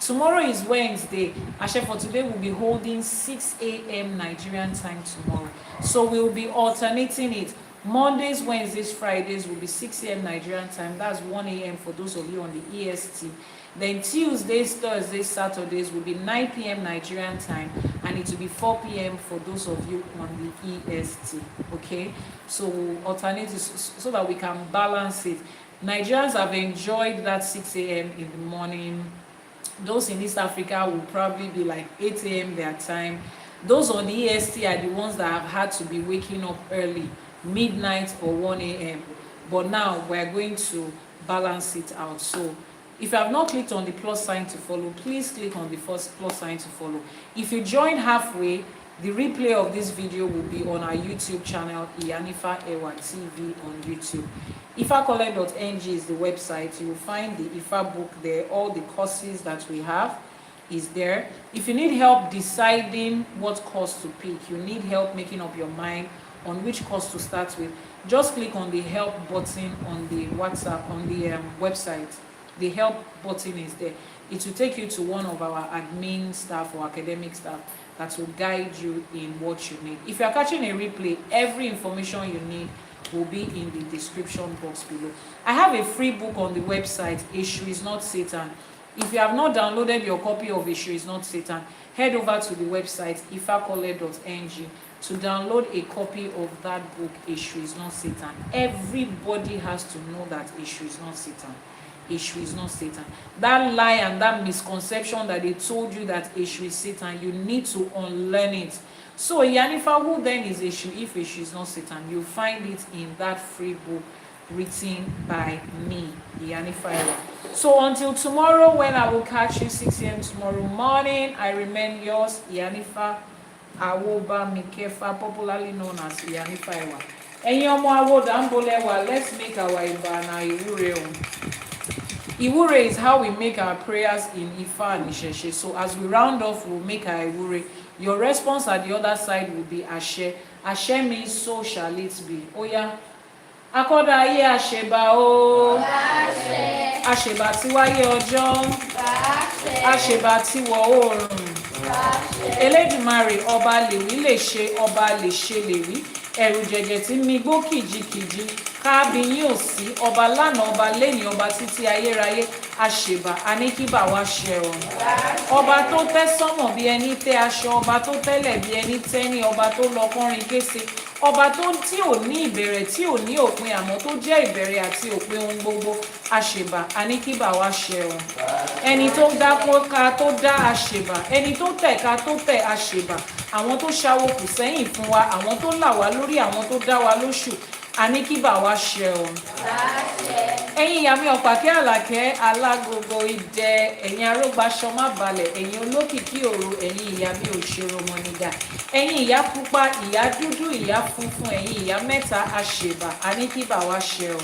[SPEAKER 1] Tomorrow is Wednesday. ԻŞÄÉ for Today will be holding 6 a.m. Nigerian time tomorrow. So we'll be alternating it. Mondays, Wednesdays, Fridays will be 6 a.m. Nigerian time. That's 1 a.m. for those of you on the EST. Then Tuesdays, Thursdays, Saturdays will be 9 p.m. Nigerian time, and it will be 4 p.m. for those of you on the EST. Okay, so we'll alternate so that we can balance it. Nigerians have enjoyed that 6 a.m. in the morning. Those in East Africa will probably be like 8 a.m. their time. Those on the EST are the ones that have had to be waking up early, midnight or 1 a.m. But now we're going to balance it out. So if you have not clicked on the plus sign to follow, please click on the first plus sign to follow. If you join halfway, the replay of this video will be on our YouTube channel, Iyanifa Ewa TV on YouTube. IFACollege.ng is the website. You will find the Ifa book there. All the courses that we have is there. If you need help deciding what course to pick, you need help making up your mind on which course to start with, just click on the help button on the WhatsApp, on the website. The help button is there. It will take you to one of our admin staff or academic staff that will guide you in what you need. If you are catching a replay, every information you need will be in the description box below. I have a free book on the website, Issue is Not Satan. If you have not downloaded your copy of Issue is Not Satan, head over to the website, IFACollege.ng, to download a copy of that book, Issue is Not Satan. Everybody has to know that Issue is not Satan. Issue is not Satan. That lie and that misconception that they told you that Issue is Satan, you need to unlearn it. So Iyanifa, who then is Issue if Issue is not Satan? You'll find it in that free book written by me, Iyanifa Ewa. So until tomorrow, when I will catch you 6 a.m. tomorrow morning, I remain yours, Iyanifa Awoba Mikefa, popularly known as Iyanifa Ewa. Enyomo Awoda Mbolewa, let's make our Ibana Iwure. Iwure is how we make our prayers in Ifa and իշẹṣẹ. So as we round off, we'll make our Iwure. Your response at the other side will be Àṣẹ. Àṣẹ means so shall it be. Oya. Akọ́dá ayé àṣẹbà o. Àṣẹ. Àṣẹbà tí wáyé ọjọ́. Àṣẹ. Àṣẹbà tí wọ̀ oòrùn. Àṣẹ. Elédùmarè ọba lèwí lè ṣe, ọba lè ṣe lèwí. Ẹ̀rù jẹ̀jẹ̀ tí mi gbó kìjikìji. Kábíyín ò sí, ọba lánàá, ọba lẹ́yìn, ọba títí ayérayé, àṣèbà, aníkíbà wá ṣẹ̀rùn. Ọba tó tẹ́ sánmọ̀ bí ẹni tẹ́ aṣọ, ọba tó tẹ́lẹ̀ bí ẹni tẹ́ni, ọba tó lọ kọrin kése, ọba tó tí ò ní ìbẹ̀rẹ̀, tí ò ní òpin, àmọ́ tó jẹ́ ìbẹ̀rẹ̀ àti òpin ohun gbogbo, àṣèbà, aníkíbà wá ṣẹ̀rùn. Ẹni tó dá ká tó dá àṣèbà, ẹni tó tẹ̀ ká tó tẹ̀ àṣèbà, àwọn tó ṣàwòkù sẹ́yìn fún wa, àwọn tó là wá lórí, àwọn tó dá wa lóṣù, àní kí bà wá ṣe o. ẹ̀yin ìyá mi ọ̀pàkẹ́ àlàkẹ́ alágogo idẹ, ẹ̀yin arógbáṣọ má balẹ̀, ẹ̀yin olókìkí òru, ẹ̀yin ìyá mi òṣèrò mọ̀nìgà, ẹ̀yin ìyá pupa, ìyá dúdú, ìyá funfun, ẹ̀yin ìyá mẹ́ta àṣèbà, àní kí bà wá ṣe o.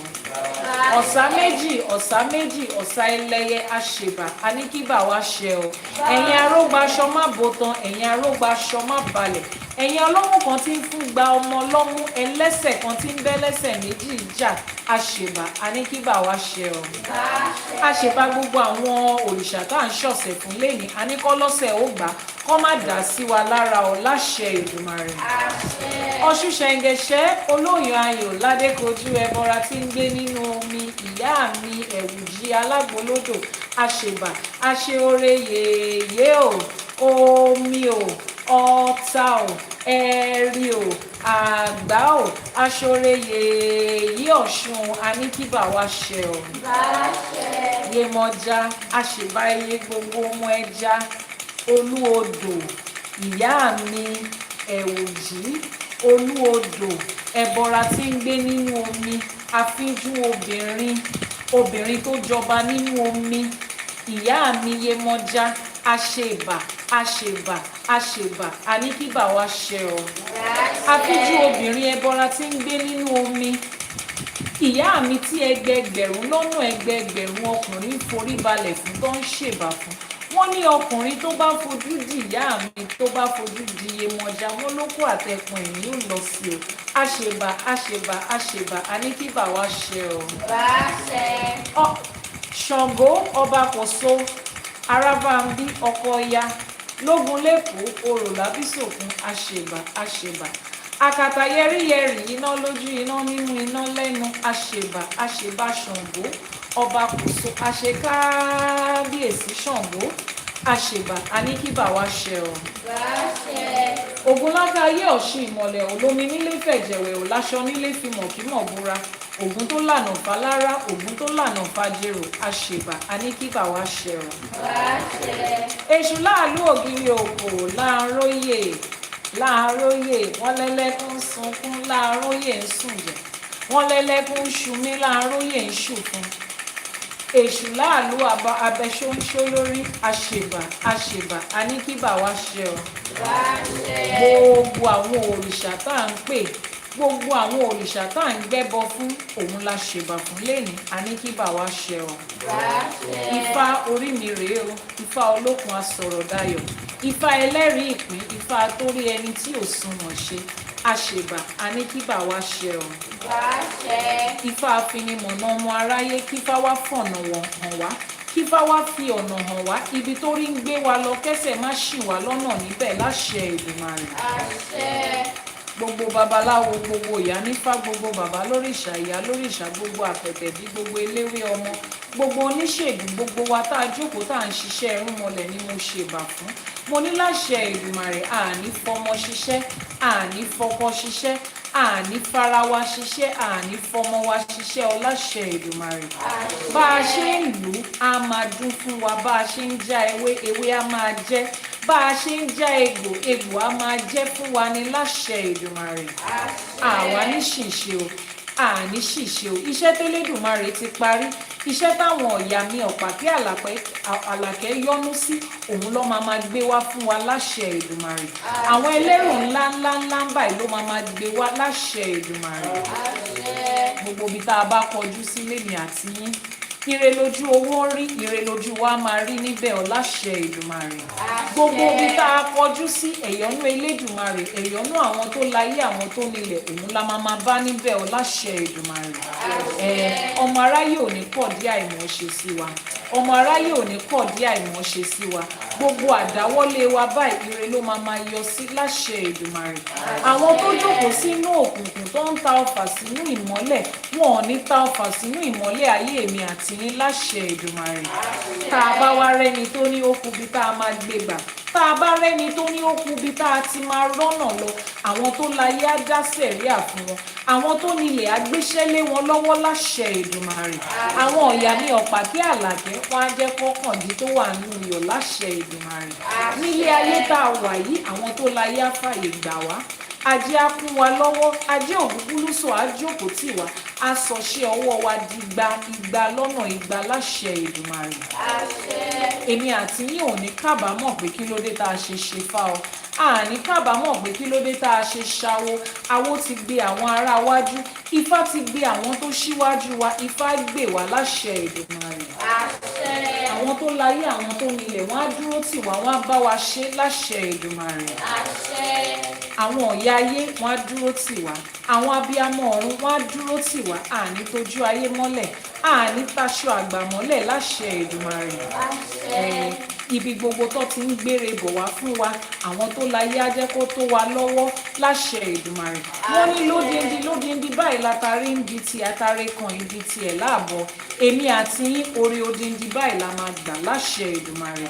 [SPEAKER 1] ọ̀sá méjì ọ̀sá ẹlẹ́yẹ àṣèbà, àní kí bà wá ṣe o. ẹ̀yin arógbáṣọ má bòtán, ẹ̀yin arógbáṣọ má balẹ̀, ẹ̀yin ọlọ́mú kan tí ń fún gba ọmọ ọlọ́mú, ẹlẹ́sẹ̀ kan tí ń bẹ́lẹ́sẹ̀ méjì jà àṣèbà, àní kí bà wá ṣe o. àṣèbà gbogbo àwọn òrìṣà tá à ń ṣọ̀sẹ̀ fún lẹ́yìn, àní kọ́ lọ́sẹ̀ ó gbà kọ́ má dà sí wa lára o láṣẹ Èdùmàrè. Ọ̀ṣun ṣẹ̀ǹgẹ̀ṣẹ́ olóyún ayò ládékojú ẹbọra tí ń gbé nínú omi, ìyá mi ẹ̀wùjí alágbolódò àṣèbà, àṣeore yèyé o, omi o, ọ̀tá o, ẹ̀rí o, àgbá o, aṣore yèyí Ọ̀ṣun, àní kí bà wá ṣe o. Yemọja àṣèbà iye gbogbo ọmọ ẹja, olú odò, ìyá mi ẹ̀wùjí olú odò ẹbọra tí ń gbé nínú omi, afínjú obìnrin tó jọba nínú omi, ìyá mi Yemọja àṣèbà, àní kí bà wá ṣe o. afínjú obìnrin ẹbọra tí ń gbé nínú omi, ìyá mi tí ẹgbẹẹgbẹ̀rún lọ́nà ẹgbẹẹgbẹ̀rún ọkùnrin forí balẹ̀ fún tó ń ṣèbà fún. wọ́n ní ọkùnrin tó bá fojú di ìyá mi, tó bá fojú di Yemọja, wọ́n ló kó àtẹkùn ẹ̀yìn yóò lọ sí o. àṣèbà, àní kí bà wá ṣe o. Ṣàngó ọba Kòso, Arábàmbí ọkọ Ọya, lógun lẹ́kọ̀ọ́ orò lábísòkun, àṣèbà. àkàtà yẹ́rìyẹ́rì, iná lójú, iná nínú, iná lẹ́nu, àṣèbà Ṣàngó ọba Kòso, àṣekábíyèsí Ṣàngó, àṣèbà, àní kí bà wá ṣe o. Ògúnláka ayé ọ̀ṣun ìmọ̀lẹ̀, olómi nílé fẹ̀jẹ̀wẹ̀, ò láṣọ nílé fi mọ̀kímọ̀ búra, ògún tó lànà falára, ògún tó lànà fàjèrò, àṣèbà, àní kí bà wá ṣe o. èṣù láàlú ògiri òkò, láàróyè wọ́n lẹ́lẹ́kún sunkún, láàróyè ń sùn jẹ, wọ́n lẹ́lẹ́kún ṣumí, láàróyè ń ṣùfún. èṣù láàlú abẹ́ṣóńṣó lórí, àṣèbà, àní kí bà wá ṣe o. gbogbo àwọn òrìṣà tá à ń pè, gbogbo àwọn òrìṣà tá à ń gbẹ́bọ fún, òun la ṣèbà fún lẹ́ni, àní kí bà wá ṣe o. Ifá orí mi rèé o, Ifá olókun asọ̀rọ̀ dayọ̀, Ifá ẹlẹ́rìí ìpín, Ifá torí ẹni tí ò sunwọ̀n ṣe, àṣèbà, àní kí bà wá ṣe o. Ifá afinimọ̀nà ọmọ aráyé, kífá wá fọ̀nà hàn wá, kífá wá fi ọ̀nà hàn wá, ibi tó rí ń gbé wa lọ kẹ́sẹ̀ má ṣì wá lọ́nà níbẹ̀ láṣẹ Èdùmàrè. gbogbo babaláwo, gbogbo Iyanifa, gbogbo bàbá lórìṣà, ìyá lórìṣà, gbogbo àpẹ̀tẹ̀bí, gbogbo eléwé ọmọ, gbogbo oníṣègùn, gbogbo wa tá a jókòó tá à ń ṣiṣẹ́ irúnmọlẹ̀ ni mo ṣèbà fún. mo ní láṣẹ Èdùmàrè, àní fọmọ ṣiṣẹ́, àní fọkọ ṣiṣẹ́, àní fara wa ṣiṣẹ́, àní fọmọ wa ṣiṣẹ́ o láṣẹ Èdùmàrè. bá a ṣe ń lù ú á máa dún fún wa, bá a ṣe ń já ewé á máa jẹ́, bá a ṣe ń já egbò á máa jẹ́ fún wa ní láṣẹ Èdùmàrè. àwa ní ṣìṣe o, àní ṣìṣe o. iṣẹ́ tẹ́lẹ́dùmarè ti parí, iṣẹ́ táwọn ọ̀yà mi ọ̀pàkẹ́ àlàkẹ́ yọ́nú sí, òun ló máa gbé wá fún wa láṣẹ Èdùmàrè. àwọn ẹlẹ́rù ńlá báyìí ló máa gbé wá láṣẹ Èdùmàrè. gbogbo ibi tá a bá kọjú sí lèmi àti yín, ire lójú owó rí, ire lójú wa máa rí níbẹ̀ ọ láṣẹ Èdùmàrè. gbogbo ibi tá a kọjú sí, ẹ̀yọ́nú Elédùmarè, ẹ̀yọ́nú àwọn tó láyé, àwọn tó nílẹ̀, òun la máa bá níbẹ̀ ọ láṣẹ Èdùmàrè. ọmọ aráyé ò ní kọ̀ dí àìmọ̀ ṣe sí wa, ọmọ aráyé ò ní kọ̀ dí àìmọ̀ ṣe sí wa. gbogbo àdáwọ́lé wa báyìí ire ló máa yọ sí láṣẹ Èdùmàrè. àwọn tó jókòó sínú òkùnkùn tó ń ta ọfà sínú ìmọ́lẹ̀, wọn ò ní ta ọfà sínú ìmọ́lẹ̀ ayé mi àti ní láṣẹ Èdùmàrè. tá a bá wá rẹ́ni tó ní ó kù bí tá a máa gbé gbà, tá a bá rẹ́ni tó ní ó kù bí tá a ti máa rọ́nà lọ, àwọn tó láyé á dá sẹ̀ríà fún wọn, àwọn tó nílẹ̀ á gbéṣẹ́ lé wọn lọ́wọ́ láṣẹ Èdùmàrè. àwọn ọ̀yà mi ọ̀pàkẹ́ àlàkẹ́, wọn á jẹ́ kọ́kàndí tó wà nínú iyọ̀ láṣẹ Èdùmàrè. nílé ayé tá a wà yìí, àwọn tó láyé á fàyè gbà wá, ajé á kún wa lọ́wọ́, ajé ògúngúlùsọ á jókòó tì wá, á sọṣẹ́ ọwọ́ wa di igba lọ́nà igba láṣẹ Èdùmàrè. Èmi àti yín ò ní kábàámọ̀ pé kí ló dé tá a ṣe ṣe fá o, àní kábàámọ̀ pé kí ló dé tá a ṣe ṣáwó. Awo ti gbé àwọn ará wájú, Ifá ti gbé àwọn tó ṣíwájú wa, Ifá gbè wá láṣẹ Èdùmàrè. Àwọn tó láyé àwọn tó nílẹ̀ wọ́n á dúró tì wá, wọ́n á bá wa ṣe láṣẹ Èdùmàrè. Àwọn ọ̀yà ayé wọ́n á dúró tì wá, àwọn abiyamọ ọ̀run wọ́n á dúró tì wá, àní tójú ayé mọ́lẹ̀, àní taṣọ àgbà mọ́lẹ̀ láṣẹ Èdùmàrè. Ibi gbogbo tó ti ń gbére bọ̀ wá fún wa, àwọn tó láyé á jẹ́ kó tó wa lọ́wọ́ láṣẹ Èdùmàrè. Wọ́n ní lódindi báyìí látàrí ń di ti àtàrí kan ìdí tiẹ̀ láàbọ̀. Èmi àti yín orí odindi báyìí la máa gbà láṣẹ Èdùmàrè.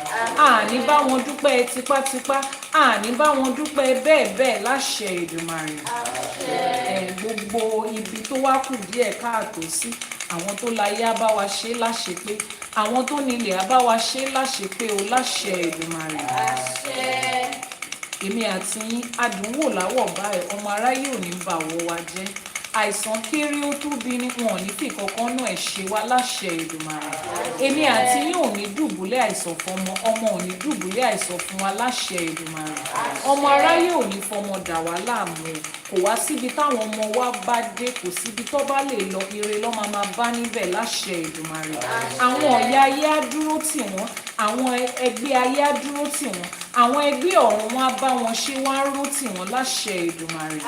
[SPEAKER 1] Àní bá wọn dúpẹ́ tipátipá, àní bá wọn dúpẹ́ bẹ́ẹ̀ láṣẹ Èdùmàrè. Gbogbo ibi tó wá kù díẹ̀ káàtó sí, àwọn tó láyé á bá wa ṣe láṣepé, àwọn tó nílẹ̀ á bá wa ṣe láṣepé o láṣẹ Èdùmàrè. Èmi àti yín adùnwò láwọ̀ báyìí, ọmọ aráyé ò ní bà wọ́ wa jẹ́. Àìsàn kéré ó tóbi ní wọn ò ní fi kankan náà ẹ̀ ṣe wá láṣẹ Èdùmàrè. Èmi àti yín ò ní dùbúlẹ̀ àìsàn fún ọmọ ò ní dùbúlẹ̀ àìsàn fún wa láṣẹ Èdùmàrè. Ọmọ aráyé ò ní fọmọ dà wá láàmú o. Kò wá síbi táwọn ọmọ wa bá dé, kò síbi tó bá lè lọ, ire ló máa bá níbẹ̀ láṣẹ Èdùmàrè. Àwọn ọ̀yà ayé á dúró tì wọ́n, àwọn ẹgbẹ́ ayé á dúró tì wọ́n, àwọn ẹgbẹ́ ọ̀run wọn á bá wọn ṣe, wọ́n á ró tì wọ́n láṣẹ Èdùmàrè.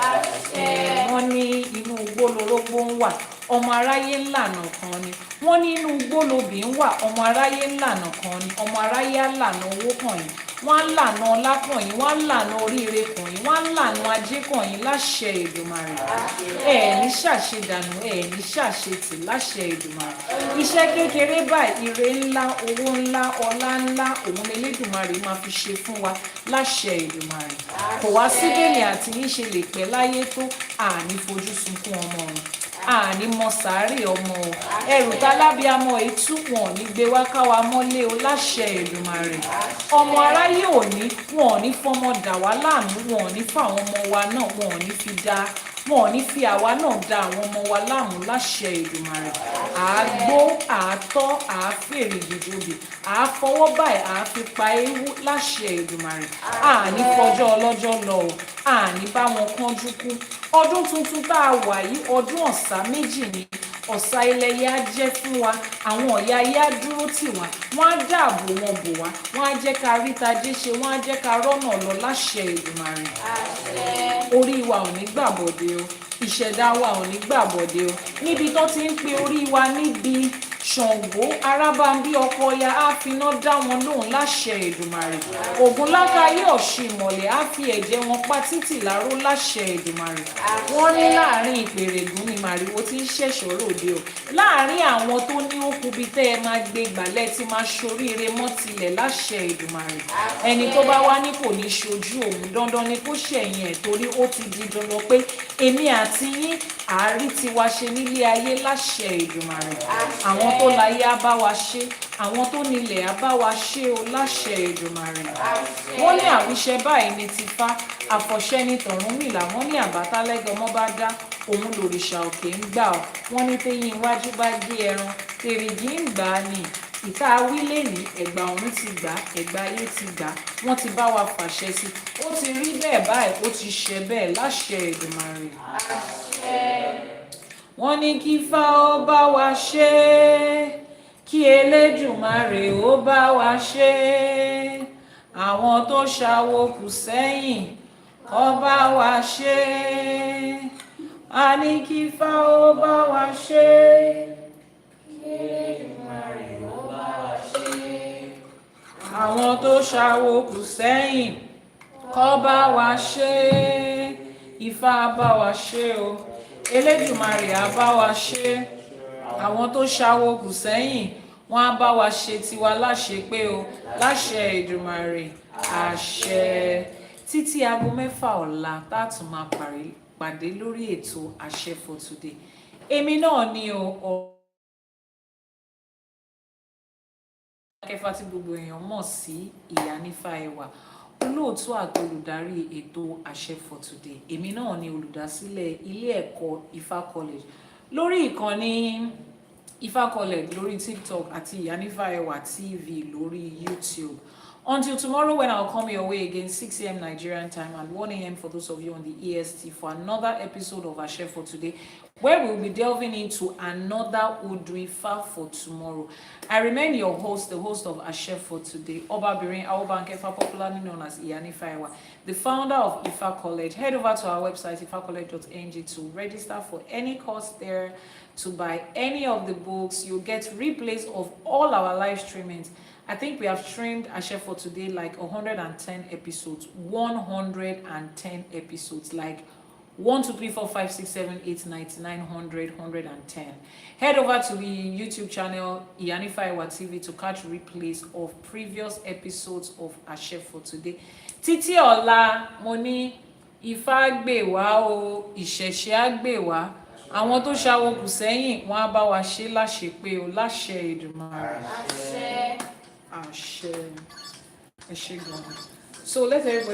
[SPEAKER 1] Wọ́n ní inú igbó lórógbó ń wà, ọmọ aráyé ńlànà kan ni. Wọ́n ní inú igbó lobì ń wà, ọmọ aráyé ńlànà kan ni. Ọmọ aráyé á lànà owó kàn yín, wọ́n á lànà ọlá kàn yín, wọ́n á lànà oríire kàn yín, wọ́n á lànà ajé kàn yín láṣẹ Èdùmàrè. Ní ṣàṣedànù, ní ṣàṣetì láṣẹ Èdùmàrè. Iṣẹ́ kékeré báyìí, ire ńlá, owó ńlá, ọlá ńlá, òun Elédùmarè máa fi ṣe fún wa láṣẹ Èdùmàrè. Kò wá sí bẹ́ẹ̀ni àti yín ṣe lè pẹ́ láyé tó, àní fojú sunkún ọmọ ọ̀run, àní mọ sàárè ọmọ o. Ẹrù tálábíàmọ ètú wọn ò ní gbé wá káwa mọ́lé o láṣẹ Èdùmàrè. Ọmọ aráyé wọn ò ní fọmọ dà wá láàmú, wọn ò ní fáwọn ọmọ wa náà, wọn ò ní fi dá, wọn ò ní fi àwa náà dá àwọn ọmọ wa láàmú láṣẹ Èdùmàrè. Àágbó, àátọ́, àáfèrè gidigidi, àáfọwọ́ báyìí, àáfi pa ewu láṣẹ Èdùmàrè. Àní fọjọ́ ọlọ́jọ́ lọ o, àní bá wọn kánjú kú. Ọdún tuntun tá a wà yìí, ọdún ọ̀sà méjì ni. Ọ̀sà ẹlẹ́yẹ á jẹ́ fún wa, àwọn ọ̀yà ayé á dúró tì wá, wọ́n á dáàbò wọn bò wá, wọ́n á jẹ́ ká rí tajé ṣe, wọ́n á jẹ́ ká rọ́nà lọ láṣẹ Èdùmàrè. Orí wa ò ní gbàbọ̀dé o, ìṣẹ̀dá wa ò ní gbàbọ̀dé o. Níbi tó ti ń pe orí wa níbi Ṣàngó, Arábámbí ọkọ ya á finá dá wọn lóhùn láṣẹ Èdùmàrè. Ògúnlákayé Ọ̀ṣun ìmọ̀lẹ̀ á fi ẹ̀jẹ̀ wọn pa títì láró láṣẹ Èdùmàrè. Wọ́n ní láàrin ìpèrègùn ni màrìwò tí ń ṣẹ̀ṣọ́ ròde o. Láàrin àwọn tó ní òkú bíi tẹ́ ẹ máa gbé gbàlẹ́ tí máa ṣoríire mọ́ tilẹ̀ láṣẹ Èdùmàrè. Ẹni tó bá wá ní kò ní ṣojú òun, dandan ni kó ṣẹ̀yìn ẹ̀, torí ó ti di dandan pé èmi àti yín àárí tiwa ṣe nílé ayé láṣẹ Èdùmàrè. Àwọn tó láyé á bá wa ṣe, àwọn tó nílẹ̀ á bá wa ṣe o láṣẹ Èdùmàrè. Wọ́n ní àwíṣẹ báyìí ní tìfá, àfọ̀ṣẹ ní t'Ọ̀rúnmìlà, wọ́n ní àbátálẹ́gọmọ bá dá, òun lòrìṣà òkè ń gbà ọ́. Wọ́n ní téyín iwájú bá gé ẹran, èrìgì ń gbà á nì. Ìta wílé ní ẹ̀gbà ọ̀run ti gbà, ẹ̀gbà ayé ti gbà, wọ́n ti bá wa fàṣẹ sí. Ó ti rí bẹ́ẹ̀ báyìí, ó ti ṣẹ bẹ́ẹ̀ láṣẹ Èdùmàrè. Wọ́n ní kí Ifá ó bá wa ṣe, kí Elédùmarè ó bá wa ṣe. Àwọn tó ṣàwo kù sẹ́yìn kó bá wa ṣe. A ní kí Ifá ó bá wa ṣe, kí Elédùmarè ó bá wa ṣe. Àwọn tó ṣàwo kù sẹ́yìn kó bá wa ṣe. Ifá bá wa ṣe o, Elédùmarè á bá wa ṣe. Àwọn tó ṣàwo kù sẹ́yìn wọ́n á bá wa ṣe tiwa láṣẹ pé o láṣẹ Èdùmàrè. Àṣẹ. Títí aago 6 ọ̀la tátún máa pàdé lórí ètò Àṣẹ for Today. Èmi náà ni o kẹfà tí gbogbo èèyàn mọ̀ sí Iyanifa Ewa. olóòtú àti olùdarí ètò àṣẹ for today. Èmi náà ni olùdásílẹ̀ ilé ẹ̀kọ́ Ifá College lórí ìkànnì Ifá College lórí TikTok àti Iyanifa Ewa TV lórí YouTube. Until tomorrow when I'll come your way again, 6 a.m. Nigerian time and 1 a.m. for those of you on the EST for another episode of Àṣẹ for Today, where we'll be delving into another Odù Ifá for tomorrow. I remain your host, the host of Àṣẹ for Today, Obabirin Awobankefa, popularly known as Iyanifa Ewa, the founder of Ifá College. Head over to our website, ifacollege.ng, to register for any course there, to buy any of the books. You'll get replays of all our live streamings. I think we have streamed Àṣẹ for Today like 110 episodes. 110 episodes. Like 1, 2, 3, 4, 5, 6, 7, 8, 99, 100, 110. Head over to the YouTube channel Iyanifa Ewa TV to catch replays of previous episodes of Àṣẹ for Today. Títí ọ̀la mo ní Ifá gbè wá o, ìṣẹ̀ṣe á gbè wá. Àwọn tó ṣàwọ̀ kù sẹ́yìn wọ́n á bá wa ṣe láṣepé o, láṣẹ Èdùmàrè.
[SPEAKER 3] Àṣẹ.
[SPEAKER 1] Àṣẹ. Ẹ ṣé gan. So let everybody